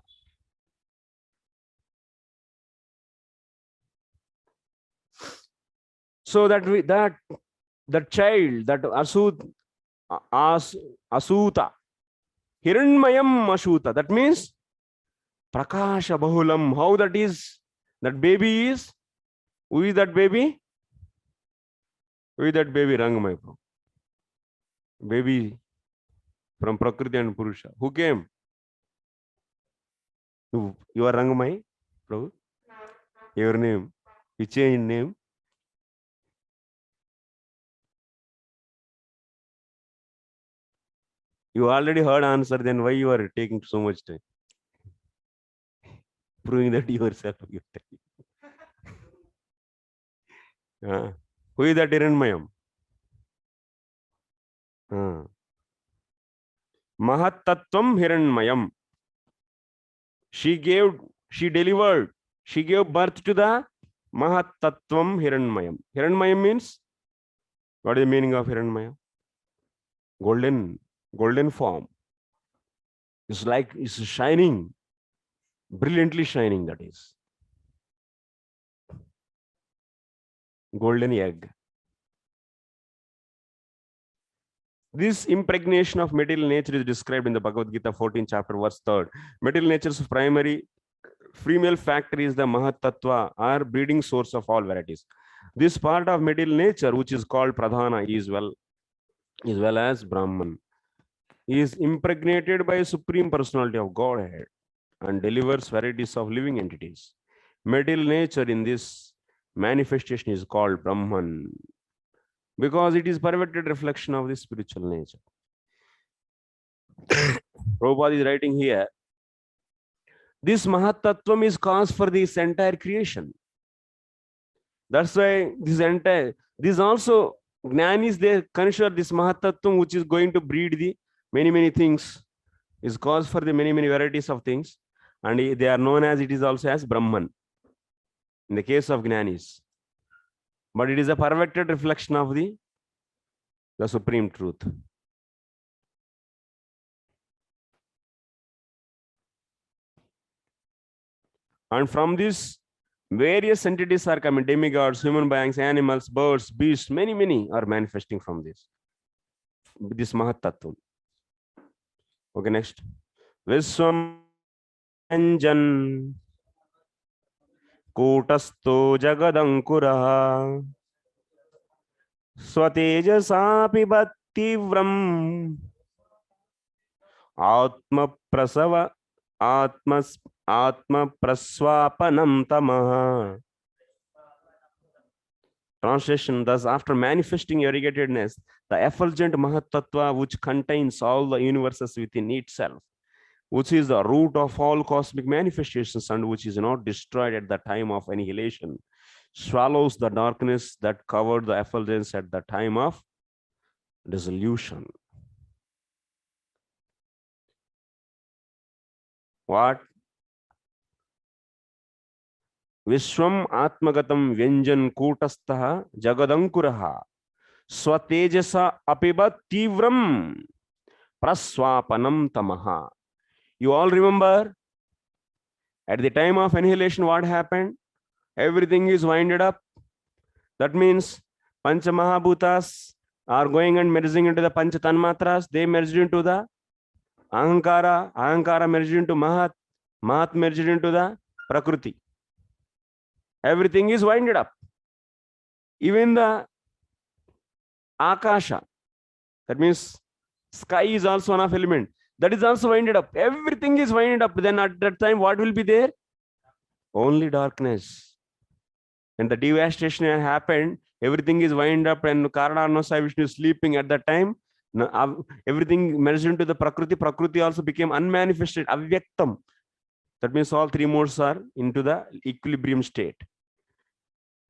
So that the child, that Asuta, Hiranmayam Ashuta, that means Prakasha Bahulam. How that is? That baby is? Who is that baby? Who is that baby? Rangamaya. Baby from Prakriti and Purusha. Who came? You are Rangamaya, Prabhu? Your name? You change name? You already heard answer, then why you are taking so much time? Proving that yourself. Who is that Hiranmayam? Mahat Tattvam Hiranmayam. She gave birth to the Mahat Tattvam Hiranmayam. Hiranmayam means, what is the meaning of Hiranmayam? Golden form. It's like it's shining, brilliantly shining, that is. Golden egg. This impregnation of material nature is described in the Bhagavad Gita 14th chapter verse 3rd. Material nature's primary female factor is the Mahat Tattva, or breeding source of all varieties. This part of material nature, which is called Pradhana, as well as Brahman, is impregnated by a supreme personality of Godhead and delivers varieties of living entities. Material nature in this manifestation is called Brahman, because it is perverted reflection of the spiritual nature. Prabhupada is writing here, this Mahat Tattvam is cause for this entire creation. That's why this also Jnanis, they consider this Mahat Tattvam, which is going to breed the many things, is cause for the many varieties of things, and they are known as, it is also as Brahman in the case of Jnanis. But it is a perverted reflection of the supreme truth. And from this, various entities are coming, demigods, human beings, animals, birds, beasts, many are manifesting from this Mahat Tattvam. Okay, next. Viswam Anjan Kutasto Jagadankurah Swatejasapi Bhattivram Atma Praswapanam Tamaha. Translation: thus, after manifesting irrigatedness, the effulgent Mahat Tattva, which contains all the universes within itself, which is the root of all cosmic manifestations and which is not destroyed at the time of annihilation, swallows the darkness that covered the effulgence at the time of dissolution. What? Vishwam Atmagatam Vyanjan Kutastaha Jagadankuraha Swatejasa Apibat Tivram Praswapanam Tamaha. You all remember at the time of annihilation what happened? Everything is winded up. That means Pancha Mahabhutas are going and merging into the Pancha Tanmatras. They merged into the Ahankara. Ahankara merged into Mahat. Mahat merged into the Prakriti. Everything is winded up. Even the Akasha, that means sky, is also one of element. That is also winded up. Everything is winded up. Then at that time, what will be there? Only darkness. And the devastation happened. Everything is winded up, and Karanarnasa Vishnu is sleeping at that time. Everything merged into the Prakriti. Prakriti also became unmanifested, avyaktam. That means all three modes are into the equilibrium state.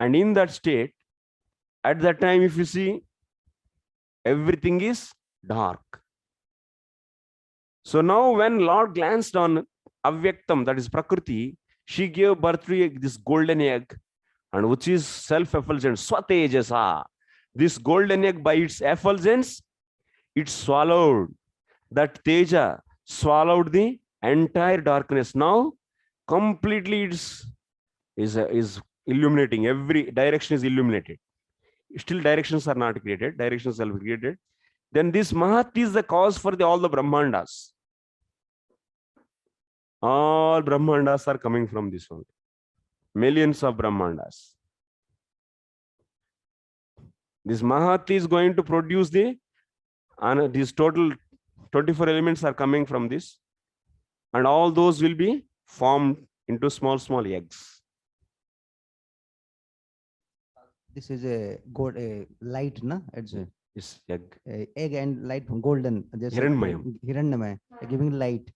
And in that state, at that time, if you see, everything is dark. So now when Lord glanced on avyaktam, that is Prakriti, she gave birth to this golden egg, and which is self-effulgent, Swatejasa. This golden egg, by its effulgence, it swallowed That Teja swallowed the entire darkness. Now completely is illuminating. Every direction is illuminated. Still directions are not created. Directions are created. Then this Mahat is the cause for all the Brahmandas. All Brahmandas are coming from this one. Millions of Brahmandas. This Mahat is going to produce these total 24 elements are coming from this. And all those will be formed into small eggs. This is a gold, a light, na? It's a egg. Egg and light from golden. Hiranyamaya. Giving light.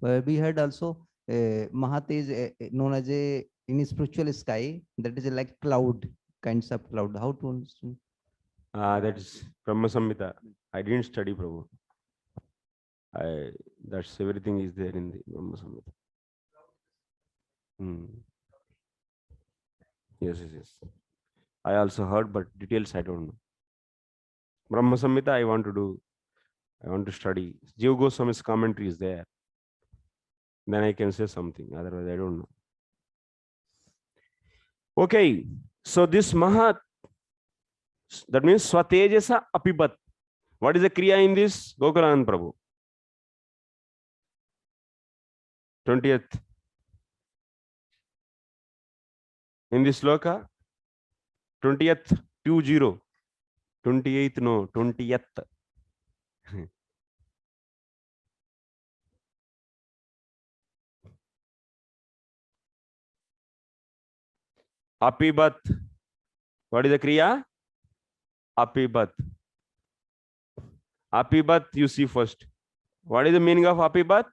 We heard also Mahat is known as in spiritual sky, that is like cloud, kinds of cloud. How to understand? That is Brahma Samhita. I didn't study, Prabhu. That's everything is there in the Brahma Samhita. Yes. I also heard, but details I don't know. Brahma Samhita I want to study. Jiva Goswami's commentary is there. Then I can say something. Otherwise, I don't know. Okay. So this Mahat, that means Swatejasa Apibat. What is the Kriya in this? Gokulanand Prabhu. 20th. In this sloka, 20th, 20. 28th, no, 20th. Apibat. What is the Kriya? Apibat. Apibat, you see first. What is the meaning of Apibat?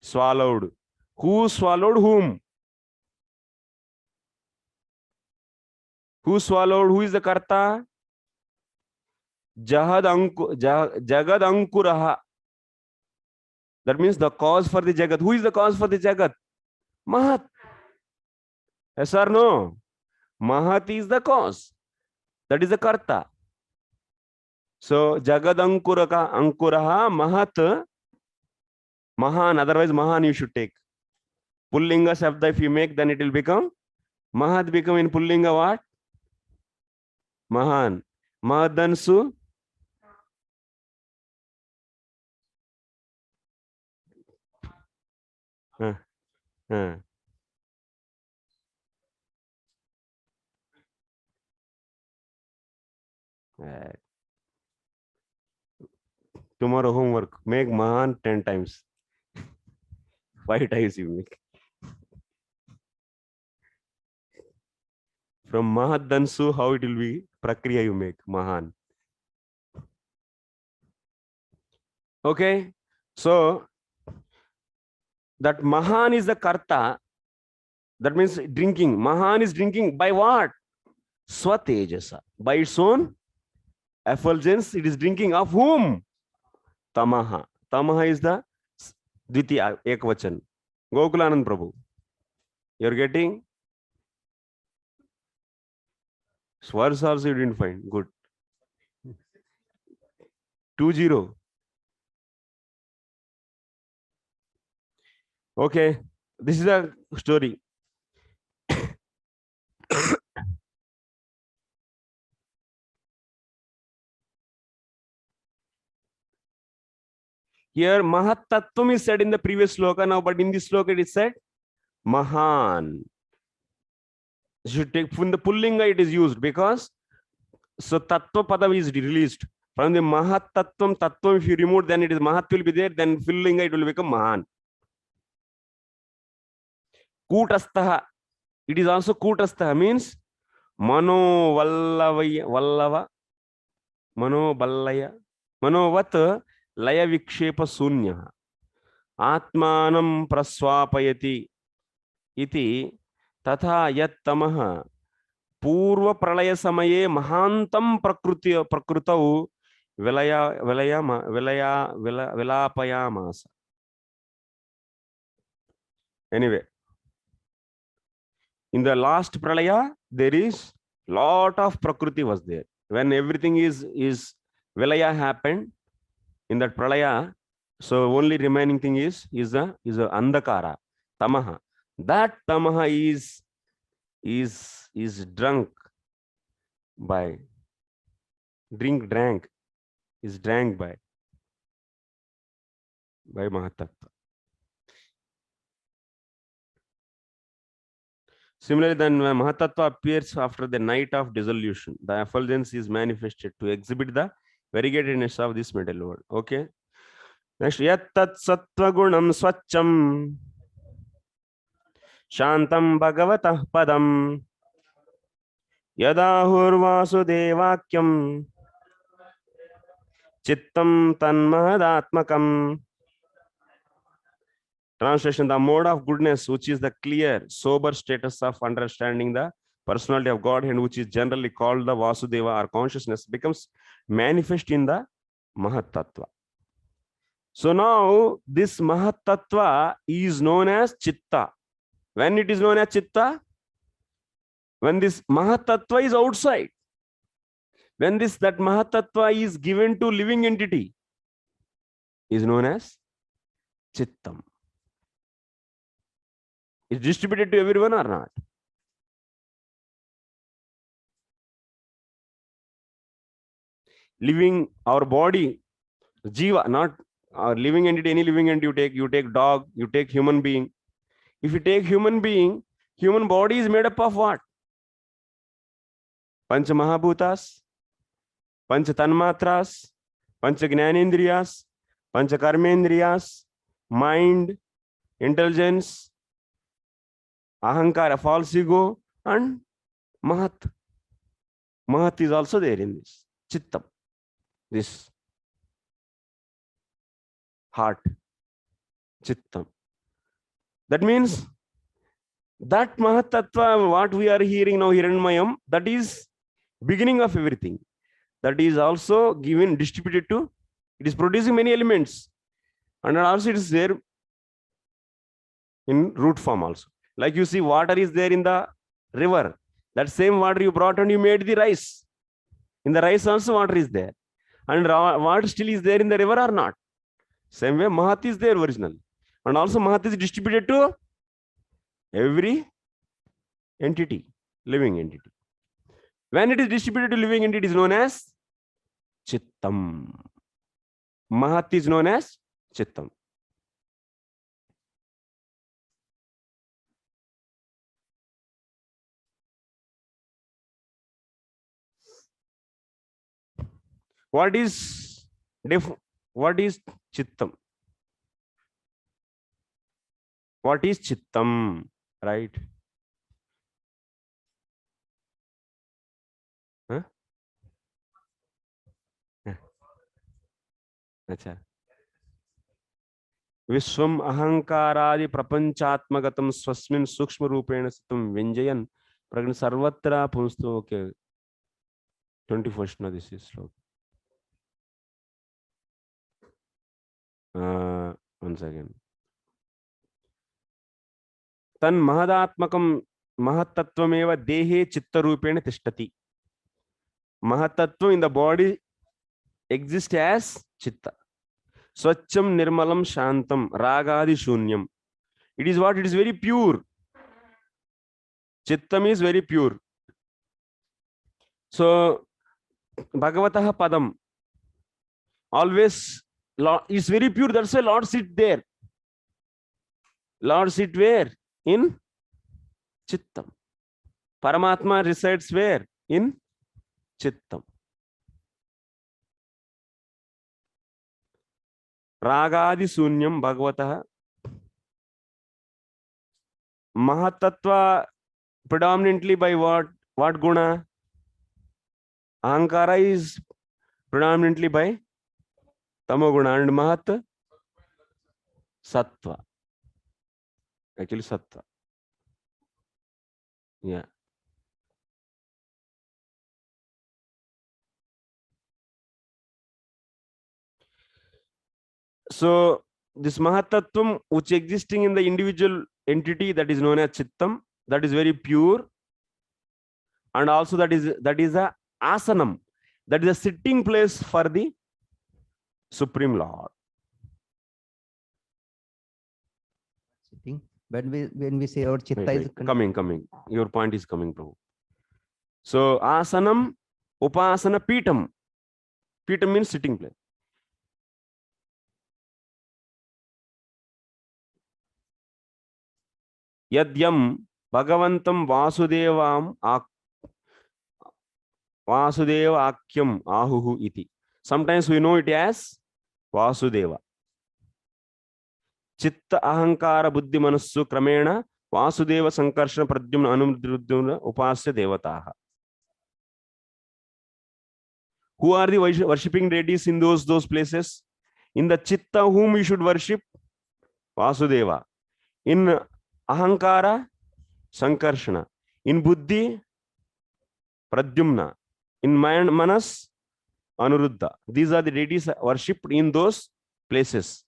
Swallowed. Who swallowed whom? Who swallowed? Who is the Karta? Jagad Ankuraha. That means the cause for the Jagat. Who is the cause for the Jagat? Mahat. Yes or no? Mahat is the cause. That is the Karta. So Jagad Ankuraha Mahat. Mahan. Otherwise Mahan you should take. Pullinga Shabda if you make, then it will become Mahat. Become in Pullinga what? Mahan. Mahadansu. Tomorrow homework. Make Mahan 10 times. 5 times you make. From Mahat Dansu, how it will be? Prakriya you make. Mahan. Okay. So that Mahan is the Karta. That means drinking. Mahan is drinking by what? Swatejasa. By its own effulgence, it is drinking of whom? Tamaha. Tamaha is the Dvitiya Ekvachan. Gokulanand Prabhu. You're getting? Swars also you didn't find. Good. 20. Okay. This is a story. Here Mahat Tattvam is said in the previous sloka now, but in this sloka it is said Mahan. You should take from the Pullinga it is used because so Tattva Padam is released. From the Mahat Tattvam, Tattvam if you remove, then it is Mahat will be there, then Pullinga it will become Mahan. Kutastaha. It is also Kutastaha means Mano Vallava Mano Ballaya Manovat Laya Vikshepa Sunya Atmanam Praswapayati Iti Tatha Yat Tamaha Purva Pralaya Samaye Mahantam Prakrutau Velapayamasa. Anyway, in the last Pralaya, there is lot of Prakriti was there. When everything is Velaya happened, in that Pralaya, So only remaining thing is a andhakara, tamaha. That tamaha is drank by drank by Mahatattva. Similarly, then when Mahatattva appears after the night of dissolution, the effulgence is manifested to exhibit the variegatedness of this material world. Okay. Next, yattat sattva gunam swacham shantam bhagavatah padam yadahur vasudevakyam chittam tanmahadatmakam. Translation: the mode of goodness, which is the clear, sober status of understanding the personality of God, and which is generally called the Vasudeva or consciousness, becomes manifest in the Mahatattva. So now this Mahatattva is known as Chitta. When it is known as Chitta? When this Mahatattva is outside. When that Mahatattva is given to living entity, is known as Chittam. Is distributed to everyone or not? Living, our body, jiva, not our living entity, any living entity you take dog, you take human being. If you take human being, human body is made up of what? Pancha Mahabhutas, Pancha Tanmatras, Pancha Jnanendriyas, Pancha Karmendriyas, mind, intelligence, Ahankara, false ego, and Mahat. Mahat is also there in this. Chittam, this heart, Chittam. That means that Mahatattva, what we are hearing now, Hiranmayam, that is beginning of everything. That is also given, distributed to, it is producing many elements. And also it is there in root form also. Like you see, water is there in the river. That same water you brought and you made the rice. In the rice also water is there. And water still is there in the river or not? Same way, Mahat is there originally. And also Mahat is distributed to every entity, living entity. When it is distributed to living entity, it is known as Chittam. Mahat is known as Chittam. What is Chittam? What is Chittam, right? Huh? Acha. Vishwam ahankaradi prapanchatmagatam swasmin sukshma rupena sitam vinjayan pragna sarvatra punstu. Okay. 21st now this is slow. Once again. Tan mahadatmakam mahatattvam dehe chitta rupena tishtati. Mahatattva in the body exists as chitta. Swacham nirmalam shantam ragadi shunyam. It is what? It is very pure. Chittam is very pure. So Bhagavatah padam always is very pure. That's why Lord sit there. Lord sit where? In Chittam. Paramatma resides where? In Chittam. Ragadi sunyam Bhagavatah. Mahatattva predominantly by what? What guna? Ahankara is predominantly by Tamoguna, and Mahat Sattva. Actually Sattva. Yeah. So this Mahatattvam which existing in the individual entity, that is known as Chittam, that is very pure, and also that is a asanam, that is a sitting place for the Supreme Lord. getting. When we say our chitta is coming. Your point is coming, Prabhu. So asanam, upasana, pitam. Pitam means sitting place. Yadyam Bhagavantam Vasudeva Akyam Ahuhu iti. Sometimes we know it as Vasudeva. Chitta Ahankara Buddhi Manassu Kramena Vasudeva Sankarshana Pradyumna Anumruddhuna Upasya Devataha. Who are the worshipping deities in those places? In the Chitta, whom we should worship? Vasudeva. In Ahankara, Sankarshana. In Buddhi, Pradyumna. In Manas, Anuruddha. These are the deities worshipped in those places.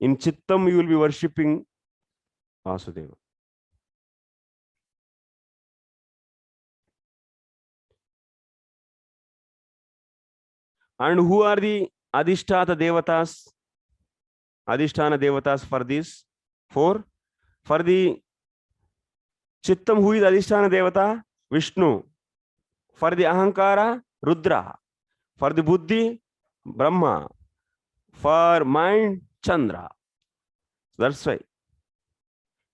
In Chittam, you will be worshipping Vasudeva. And who are the Adhishtata Devatas? Adhishtana Devatas for this? For the Chittam, who is Adhishtana Devata? Vishnu. For the Ahankara, Rudra. For the Buddhi, Brahma. For mind, Chandra. That's why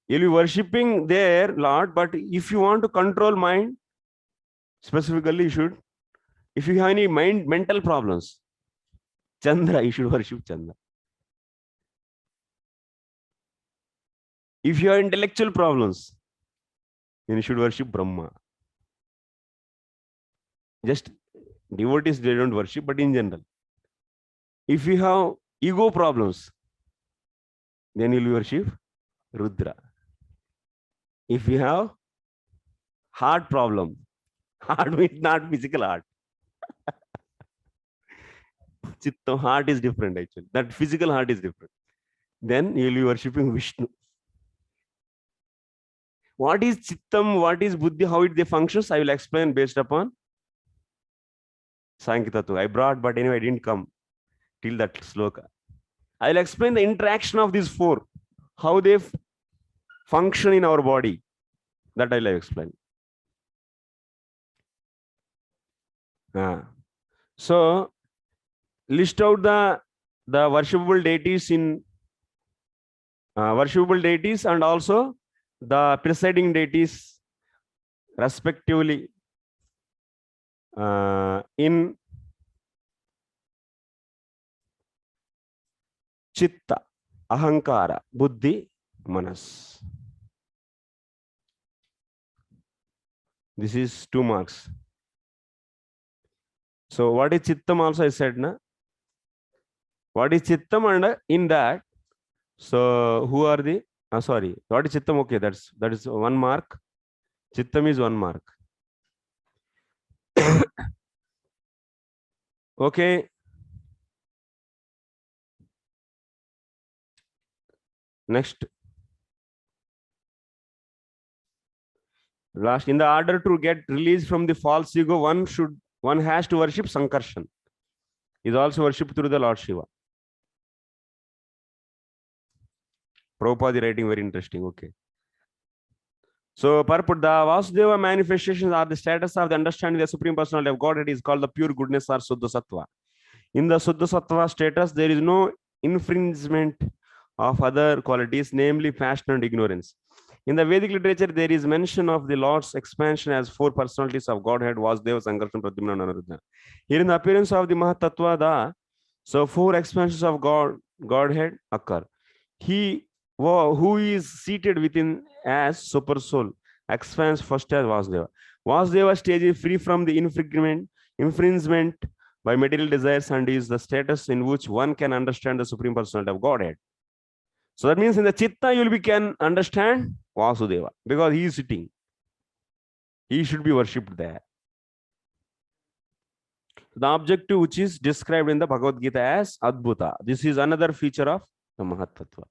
you'll be worshipping their Lord, but if you want to control mind, specifically you should, if you have any mental problems, Chandra, you should worship Chandra. If you have intellectual problems, then you should worship Brahma. Just devotees, they don't worship, but in general. If you have ego problems, then you will worship Rudra. If you have heart problem, heart means not physical heart. Chitta heart is different actually. That physical heart is different. Then you will be worshipping Vishnu. What is Chittam? What is Buddhi? How it they functions? I will explain based upon Sankhya Tattva. I brought, but anyway, I didn't come till that sloka. I will explain the interaction of these four, how they function in our body. That I will explain. So, list out the worshipable deities in worshipable deities and also the presiding deities respectively in Chitta, Ahankara, Buddhi, Manas. This is 2 marks. So what is Chittam also I said, na? What is Chittam, and in that, so who are the, sorry, what is Chittam? Okay, that is 1 mark. Chittam is 1 mark. Okay. Next. Last, in the order to get released from the false ego, one has to worship Sankarshan. Is also worshipped through the Lord Shiva. Prabhupada writing very interesting. Okay. So, purport, the Vasudeva manifestations are the status of the understanding the Supreme Personality of Godhead is called the pure goodness or Suddha Sattva. In the Suddha Sattva status, there is no infringement of other qualities, namely passion and ignorance. In the Vedic literature, there is mention of the Lord's expansion as 4 personalities of Godhead, Vasudeva, Sankarshan, Pradyumna, and Anuruddha. Here in the appearance of the Mahatattva, so 4 expansions of Godhead occur. He who is seated within as super soul expands first as Vasudeva. Vasudeva stage is free from the infringement by material desires and is the status in which one can understand the Supreme Personality of Godhead. So that means in the Chitta you can understand Vasudeva because he is sitting. He should be worshipped there. The objective which is described in the Bhagavad Gita as Adbhuta. This is another feature of the Mahatattva.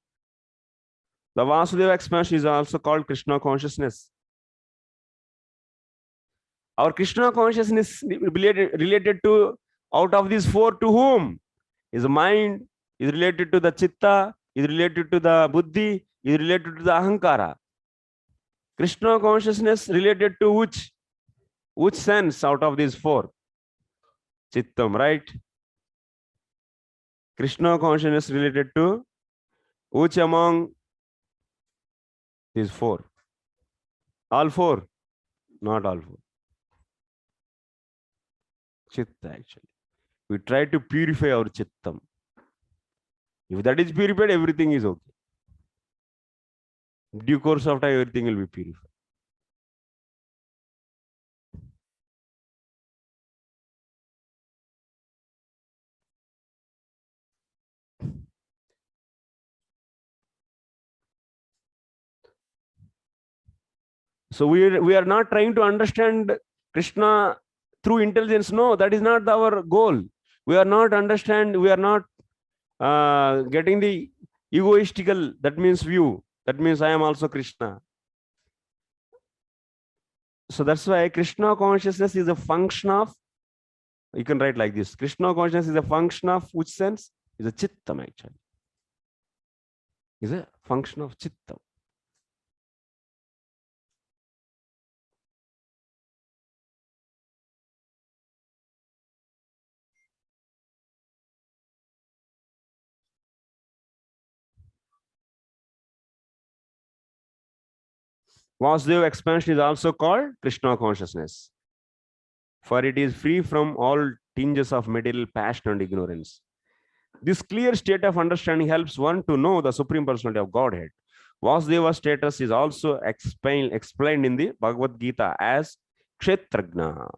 The Vasudeva expansion is also called Krishna consciousness. Our Krishna consciousness related to, out of these 4, to whom? Is mind, is related to the Chitta, is related to the buddhi, is related to the ahankara. Krishna consciousness related to which sense out of these four? Chittam, right? Krishna consciousness related to which among these four? All four? Not all four. Chitta, actually. We try to purify our chittam. If that is purified, everything is okay. Due course of time, everything will be purified. So we are not trying to understand Krishna through intelligence. No, that is not our goal. We are not getting the egoistical, that means view. That means I am also Krishna. So that's why Krishna consciousness is a function of, you can write like this. Krishna consciousness is a function of which sense? Is a chittam, actually. Is a function of chittam. Vasudeva expansion is also called Krishna consciousness, for it is free from all tinges of material passion and ignorance. This clear state of understanding helps one to know the Supreme Personality of Godhead. Vasudeva's status is also explained in the Bhagavad Gita as Kshetrajna,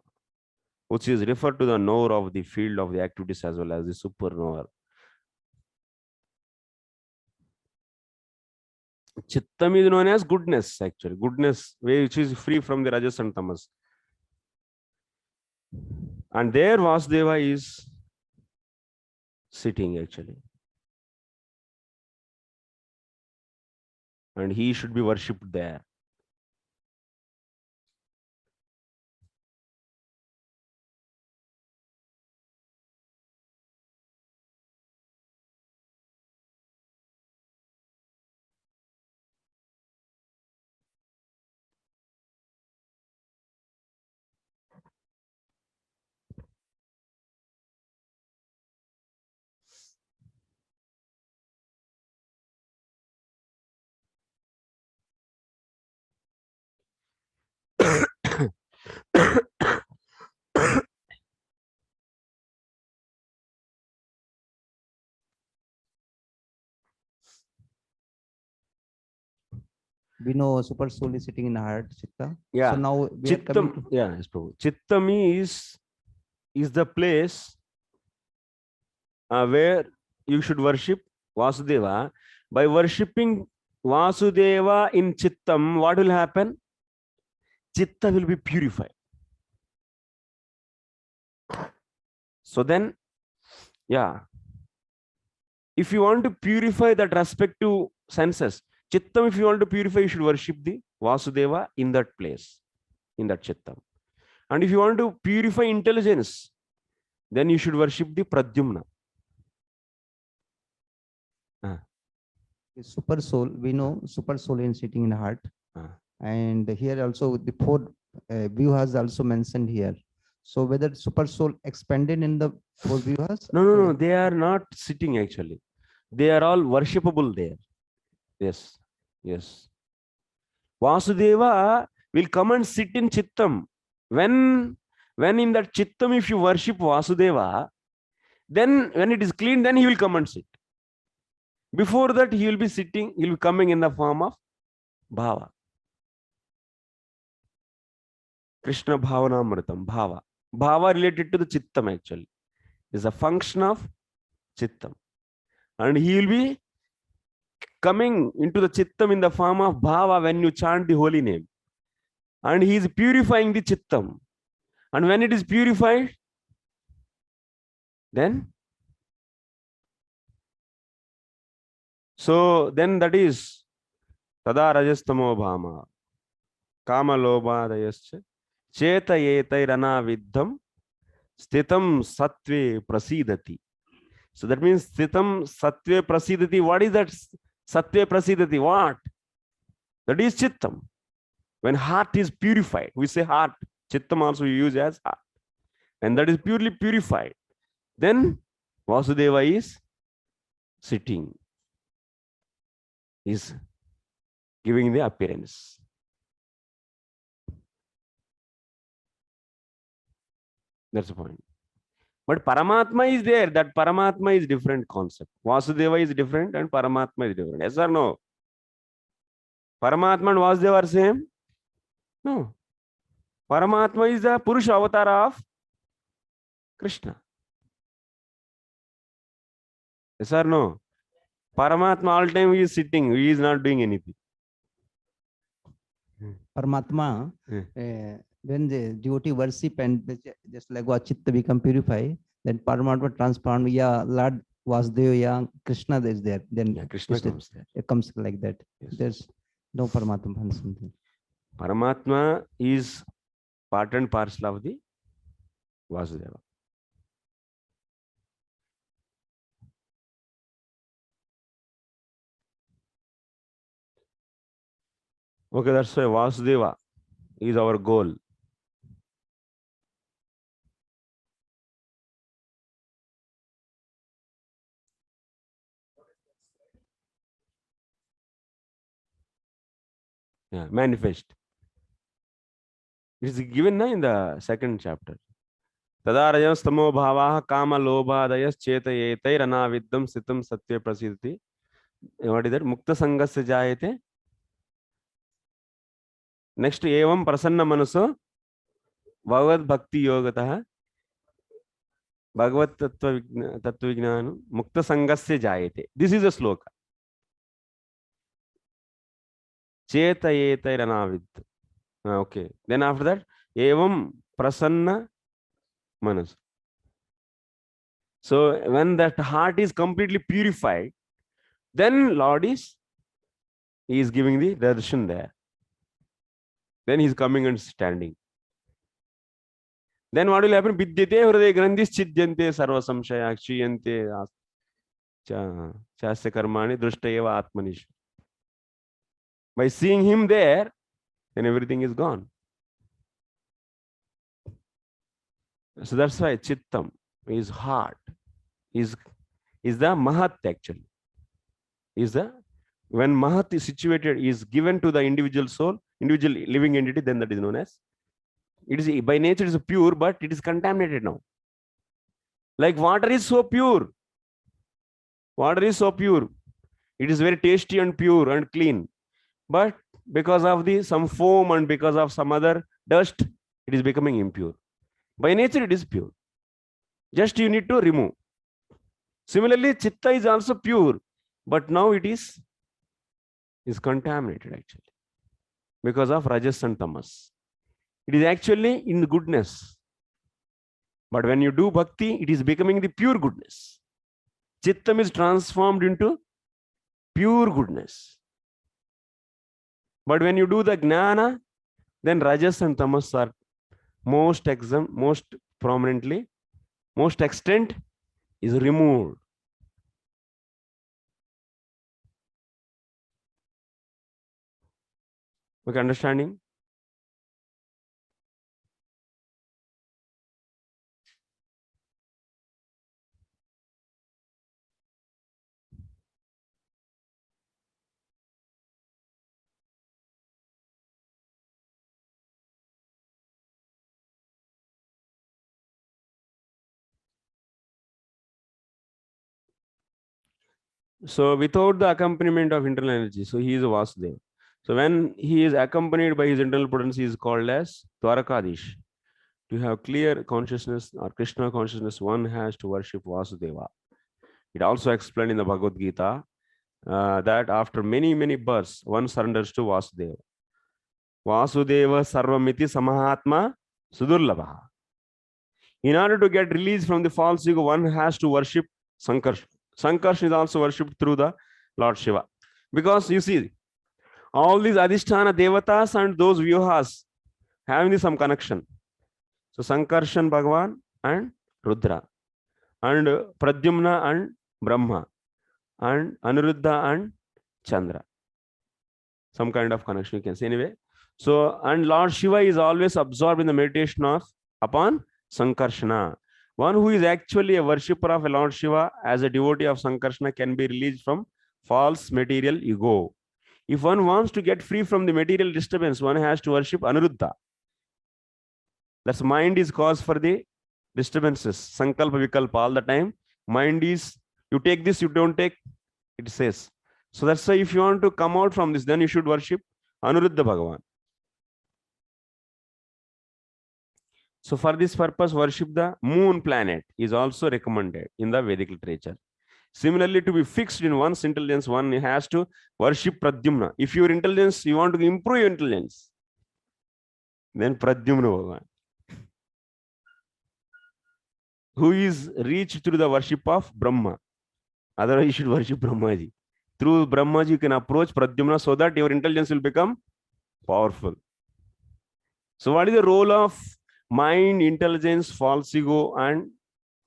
which is referred to the knower of the field of the activities as well as the super knower. Chittam is known as goodness, actually. Goodness, which is free from the Rajas and Tamas. And there Vasudeva is sitting, actually. And he should be worshipped there. We know super soul is sitting in heart, Chitta. Yeah. So now we are coming to... Yeah, yes, Prabhu. Chittam is the place where you should worship Vasudeva. By worshipping Vasudeva in Chittam, what will happen? Chitta will be purified. So then, yeah, if you want to purify that respective senses, Chittam, if you want to purify, you should worship the Vasudeva in that place, in that Chittam. And if you want to purify intelligence, then you should worship the Pradyumna. Super soul, we know super soul is sitting in heart. And here also the four vyuhas also mentioned here. So whether super soul expanded in the four vyuhas? No, they are not sitting, actually. They are all worshipable there. Yes, yes. Vasudeva will come and sit in Chittam. When in that Chittam, if you worship Vasudeva, then when it is clean, then he will come and sit. Before that, he will be sitting, he will be coming in the form of Bhava. Krishna Bhavanamritam, Bhava. Bhava related to the Chittam, actually. Is a function of Chittam. And he will be coming into the Chittam in the form of Bhava when you chant the holy name. And he is purifying the Chittam. And when it is purified, then that is Tada Rajastamo Bhama Kama Lobhadayascha Cheta Yetairana Viddham Stitam Satve Prasidati. So that means Sthitam Satve Prasidati. What is that Satve Prasidati? What? That is Chittam. When heart is purified, we say heart. Chittam also we use as heart. And that is purely purified. Then Vasudeva is sitting. Is giving the appearance. That's the point. But Paramatma is there. That Paramatma is different concept. Vasudeva is different and Paramatma is different. Yes or no? Paramatma and Vasudeva are same? No. Paramatma is the Purusha avatar of Krishna. Yes or no? Paramatma all time he is sitting. He is not doing anything. Paramatma, when the devotee worship and just like what Chitta become purified, then Paramatma transform, yeah, Lord Vasudeva, yeah, Krishna is there. Then Yeah, Krishna comes there. It comes like that. Yes. There's no Paramatma. Paramatma is part and parcel of the Vasudeva. Okay, that's why Vasudeva is our goal. Yeah, manifest. It is given in the second chapter. Tadarayam stamo bhavaha kama lobhadayas chetayetay ranaviddam sitam satya prasidati. What is that? Mukta sangasya jayate. Next, evam prasanna manaso bhagavad bhakti yogatah bhagavad tattva vijnana mukta sangasya jayate. This is a sloka. Chetayetay ranavidd. Okay. Then after that, evam prasanna manas. So when that heart is completely purified, then Lord is giving the darshan there. Then he is coming and standing. Then what will happen? Vidyate hriday grandhis chidyante sarva samshaya kshiyante chasya karmani drushtayeva atmanish. By seeing him there, then everything is gone. So that's why Chittam is heart, is the Mahat actually. When Mahat is situated, is given to the individual soul, individual living entity, then that is known as, it is by nature is pure, but it is contaminated now. Like water is so pure. Water is so pure. It is very tasty and pure and clean. But because of some foam and because of some other dust, it is becoming impure. By nature, it is pure. Just you need to remove. Similarly, Chitta is also pure, but now it is contaminated actually because of Rajas and Tamas. It is actually in goodness. But when you do bhakti, it is becoming the pure goodness. Chittam is transformed into pure goodness. But when you do the jnana, then Rajas and Tamas are most prominently, most extent is removed. Okay, understanding? So without the accompaniment of internal energy, so he is a Vasudeva. So when he is accompanied by his internal potency, he is called as Dwarakadish. To have clear consciousness or Krishna consciousness, one has to worship Vasudeva. It also explained in the Bhagavad Gita that after many births, one surrenders to Vasudeva. Vasudeva sarvamiti samahatma sudurlabha. In order to get released from the false ego, one has to worship Sankarshan. Sankarshan is also worshipped through the Lord Shiva. Because you see, all these Adhisthana Devatas and those Vyuhas having some connection. So Sankarshan Bhagavan and Rudra. and Pradyumna and Brahma, and Aniruddha and Chandra. Some kind of connection you can say anyway. So, and Lord Shiva is always absorbed in the meditation of upon Sankarshana. One who is actually a worshipper of a Lord Shiva as a devotee of Sankarshana can be released from false material ego. If one wants to get free from the material disturbance, one has to worship Aniruddha. That's mind is cause for the disturbances. Sankalpa Vikalpa all the time. Mind is, you take this, you don't take, it says. So that's why if you want to come out from this, then you should worship Aniruddha Bhagavan. So for this purpose, worship the moon planet is also recommended in the Vedic literature. Similarly, to be fixed in one's intelligence, one has to worship Pradyumna. If your intelligence, you want to improve your intelligence, then Pradyumna Bhagavan, who is reached through the worship of Brahma. Otherwise, you should worship Brahmaji. Through Brahmaji, you can approach Pradyumna so that your intelligence will become powerful. So what is the role of mind, intelligence, false ego, and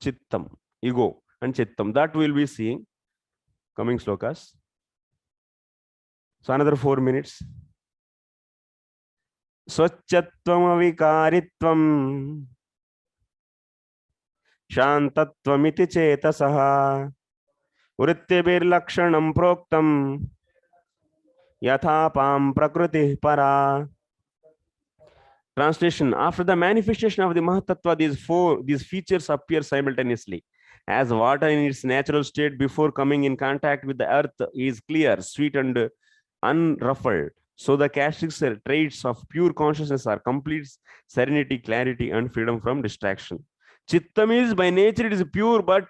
chittam? Ego and chittam. That we'll be seeing coming slokas. So another 4 minutes. Swachatvam avikaritvam shantatvam chetasaha vrittibirlakshanam proktam yathapam prakriti para. Translation: after the manifestation of the Mahatattva, these features appear simultaneously. As water in its natural state before coming in contact with the earth is clear, sweet, and unruffled, so the characteristic traits of pure consciousness are complete serenity, clarity, and freedom from distraction. Chittam is by nature it is pure, but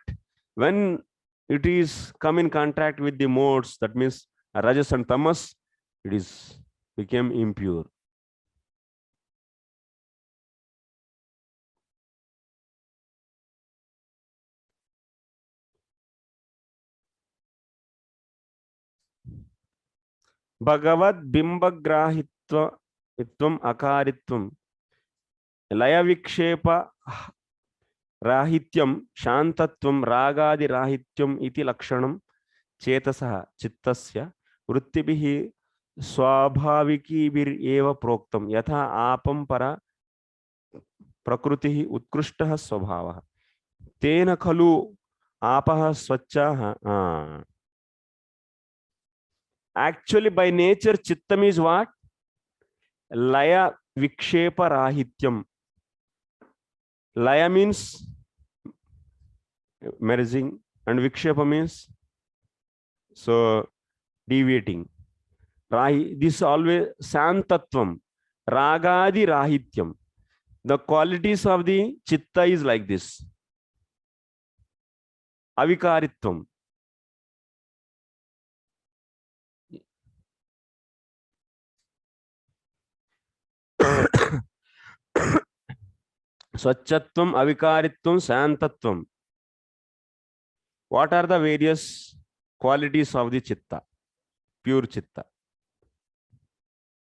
when it is come in contact with the modes, that means Rajas and Tamas, it is became impure. Bhagavad Bimbagrahitvam Akaritvam Laya Vikshepa Rahityam Shantatvam Ragadi Rahityam Iti Lakshanam Chetasaha Chittasya Vruttibihi Swabhavikibir Eva Proktam Yatha Apam Para Prakrutihi Utkrishtaha Swabhavaha Tena Khalu Apaha Swachaha. Actually, by nature, chittam is what? Laya vikshepa rahityam. Laya means merging, and vikshepa means so deviating. This always santatvam, ragadi rahityam. The qualities of the chitta is like this. Avikaritvam. Swachatvam, Avikaritvam, Santatvam. What are the various qualities of the chitta? Pure chitta.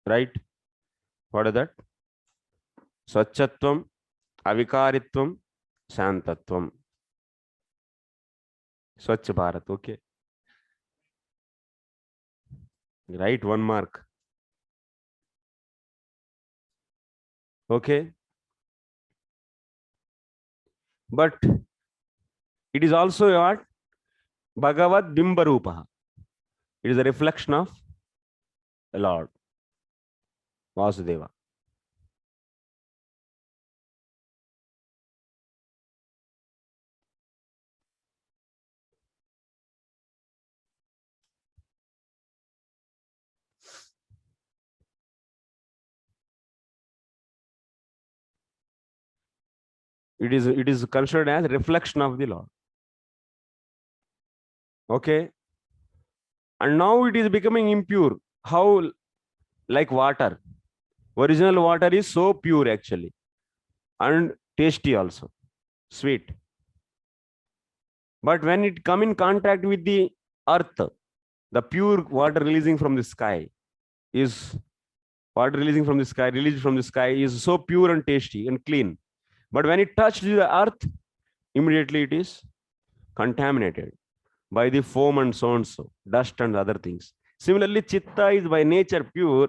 Right? What are that? Swachatvam, Avikaritvam, Santatvam. Swachh Bharat, okay. Right, 1 mark. Okay. But it is also what? Bhagavad Bimbarupaha. It is a reflection of the Lord Vasudeva. It is considered as a reflection of the Lord. Okay. And now it is becoming impure. How? Like water. Original water is so pure actually. And tasty also. Sweet. But when it come in contact with the earth, the pure water releasing from the sky is released from the sky is so pure and tasty and clean. But when it touched the earth, immediately it is contaminated by the foam and so and so, dust and other things. Similarly, chitta is by nature pure,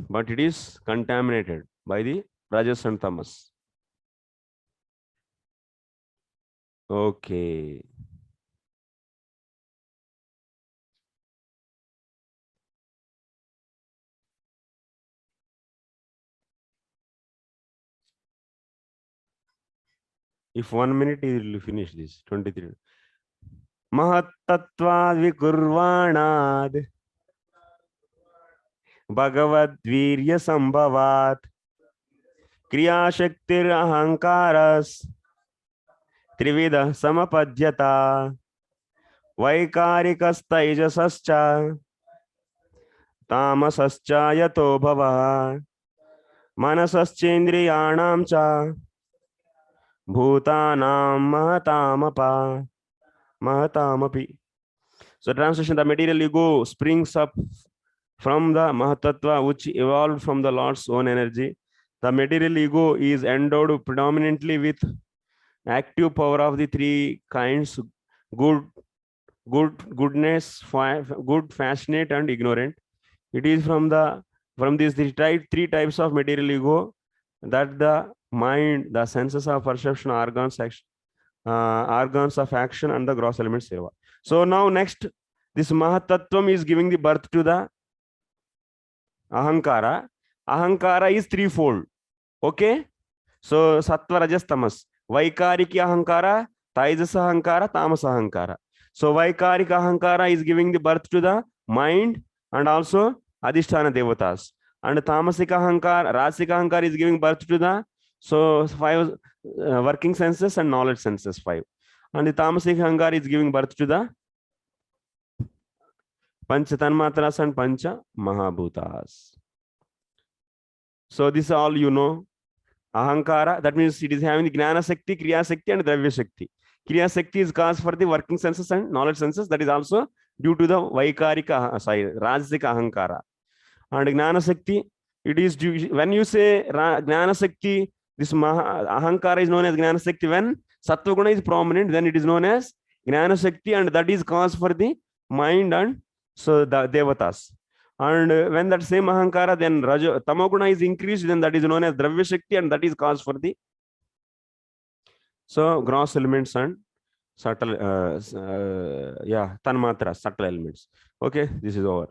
but it is contaminated by the rajas and tamas. Okay. If 1 minute, you will finish this. 23. Mahatatvad vikurvanad Bhagavad-virya sambhavat Kriya shaktir ahankaras Trivida samapadyata Vaikarikastaijasascha Tamasascha yato bhava Manasaschendriyanam cha Bhutanam mahatamapi. So translation, the material ego springs up from the Mahatattva, which evolved from the Lord's own energy. The material ego is endowed predominantly with active power of the three kinds: goodness, good, fascinate, and ignorant. It is from these three types of material ego that the mind, the senses of perception, organs of action, and the gross elements seva. So now next, this Mahatattvam is giving the birth to the Ahankara. Ahankara is threefold. Okay? So Sattva, Rajas, Tamas. Vaikariki Ahankara, Taijasa Ahankara, Tamas Ahankara. So Vaikarika Ahankara is giving the birth to the mind and also Adhisthana Devatas. And Tamasika Ahankara, Rasika Ahankara is giving birth to the 5 working senses and knowledge senses 5. And the Tamasika Ahankara is giving birth to the Pancha Tanmatras and Pancha Mahabhutas. So this is all you know. Ahankara, that means it is having the Gnana Shakti, Kriya Shakti, and Dravya Shakti. Kriya Shakti is cause for the working senses and knowledge senses. That is also due to the Vaikarika, Rajasika Ahankara. And Gnana Shakti, it is due, when you say Gnana Shakti, this Ahankara is known as Gnana Shakti. When Sattva Guna is prominent, then it is known as Gnana Shakti, and that is cause for the mind and so the Devatas. And when that same Ahankara, then Tamoguna is increased, then that is known as Dravya Shakti, and that is cause for the gross elements and subtle, Tanmatra, subtle elements. Okay, this is over.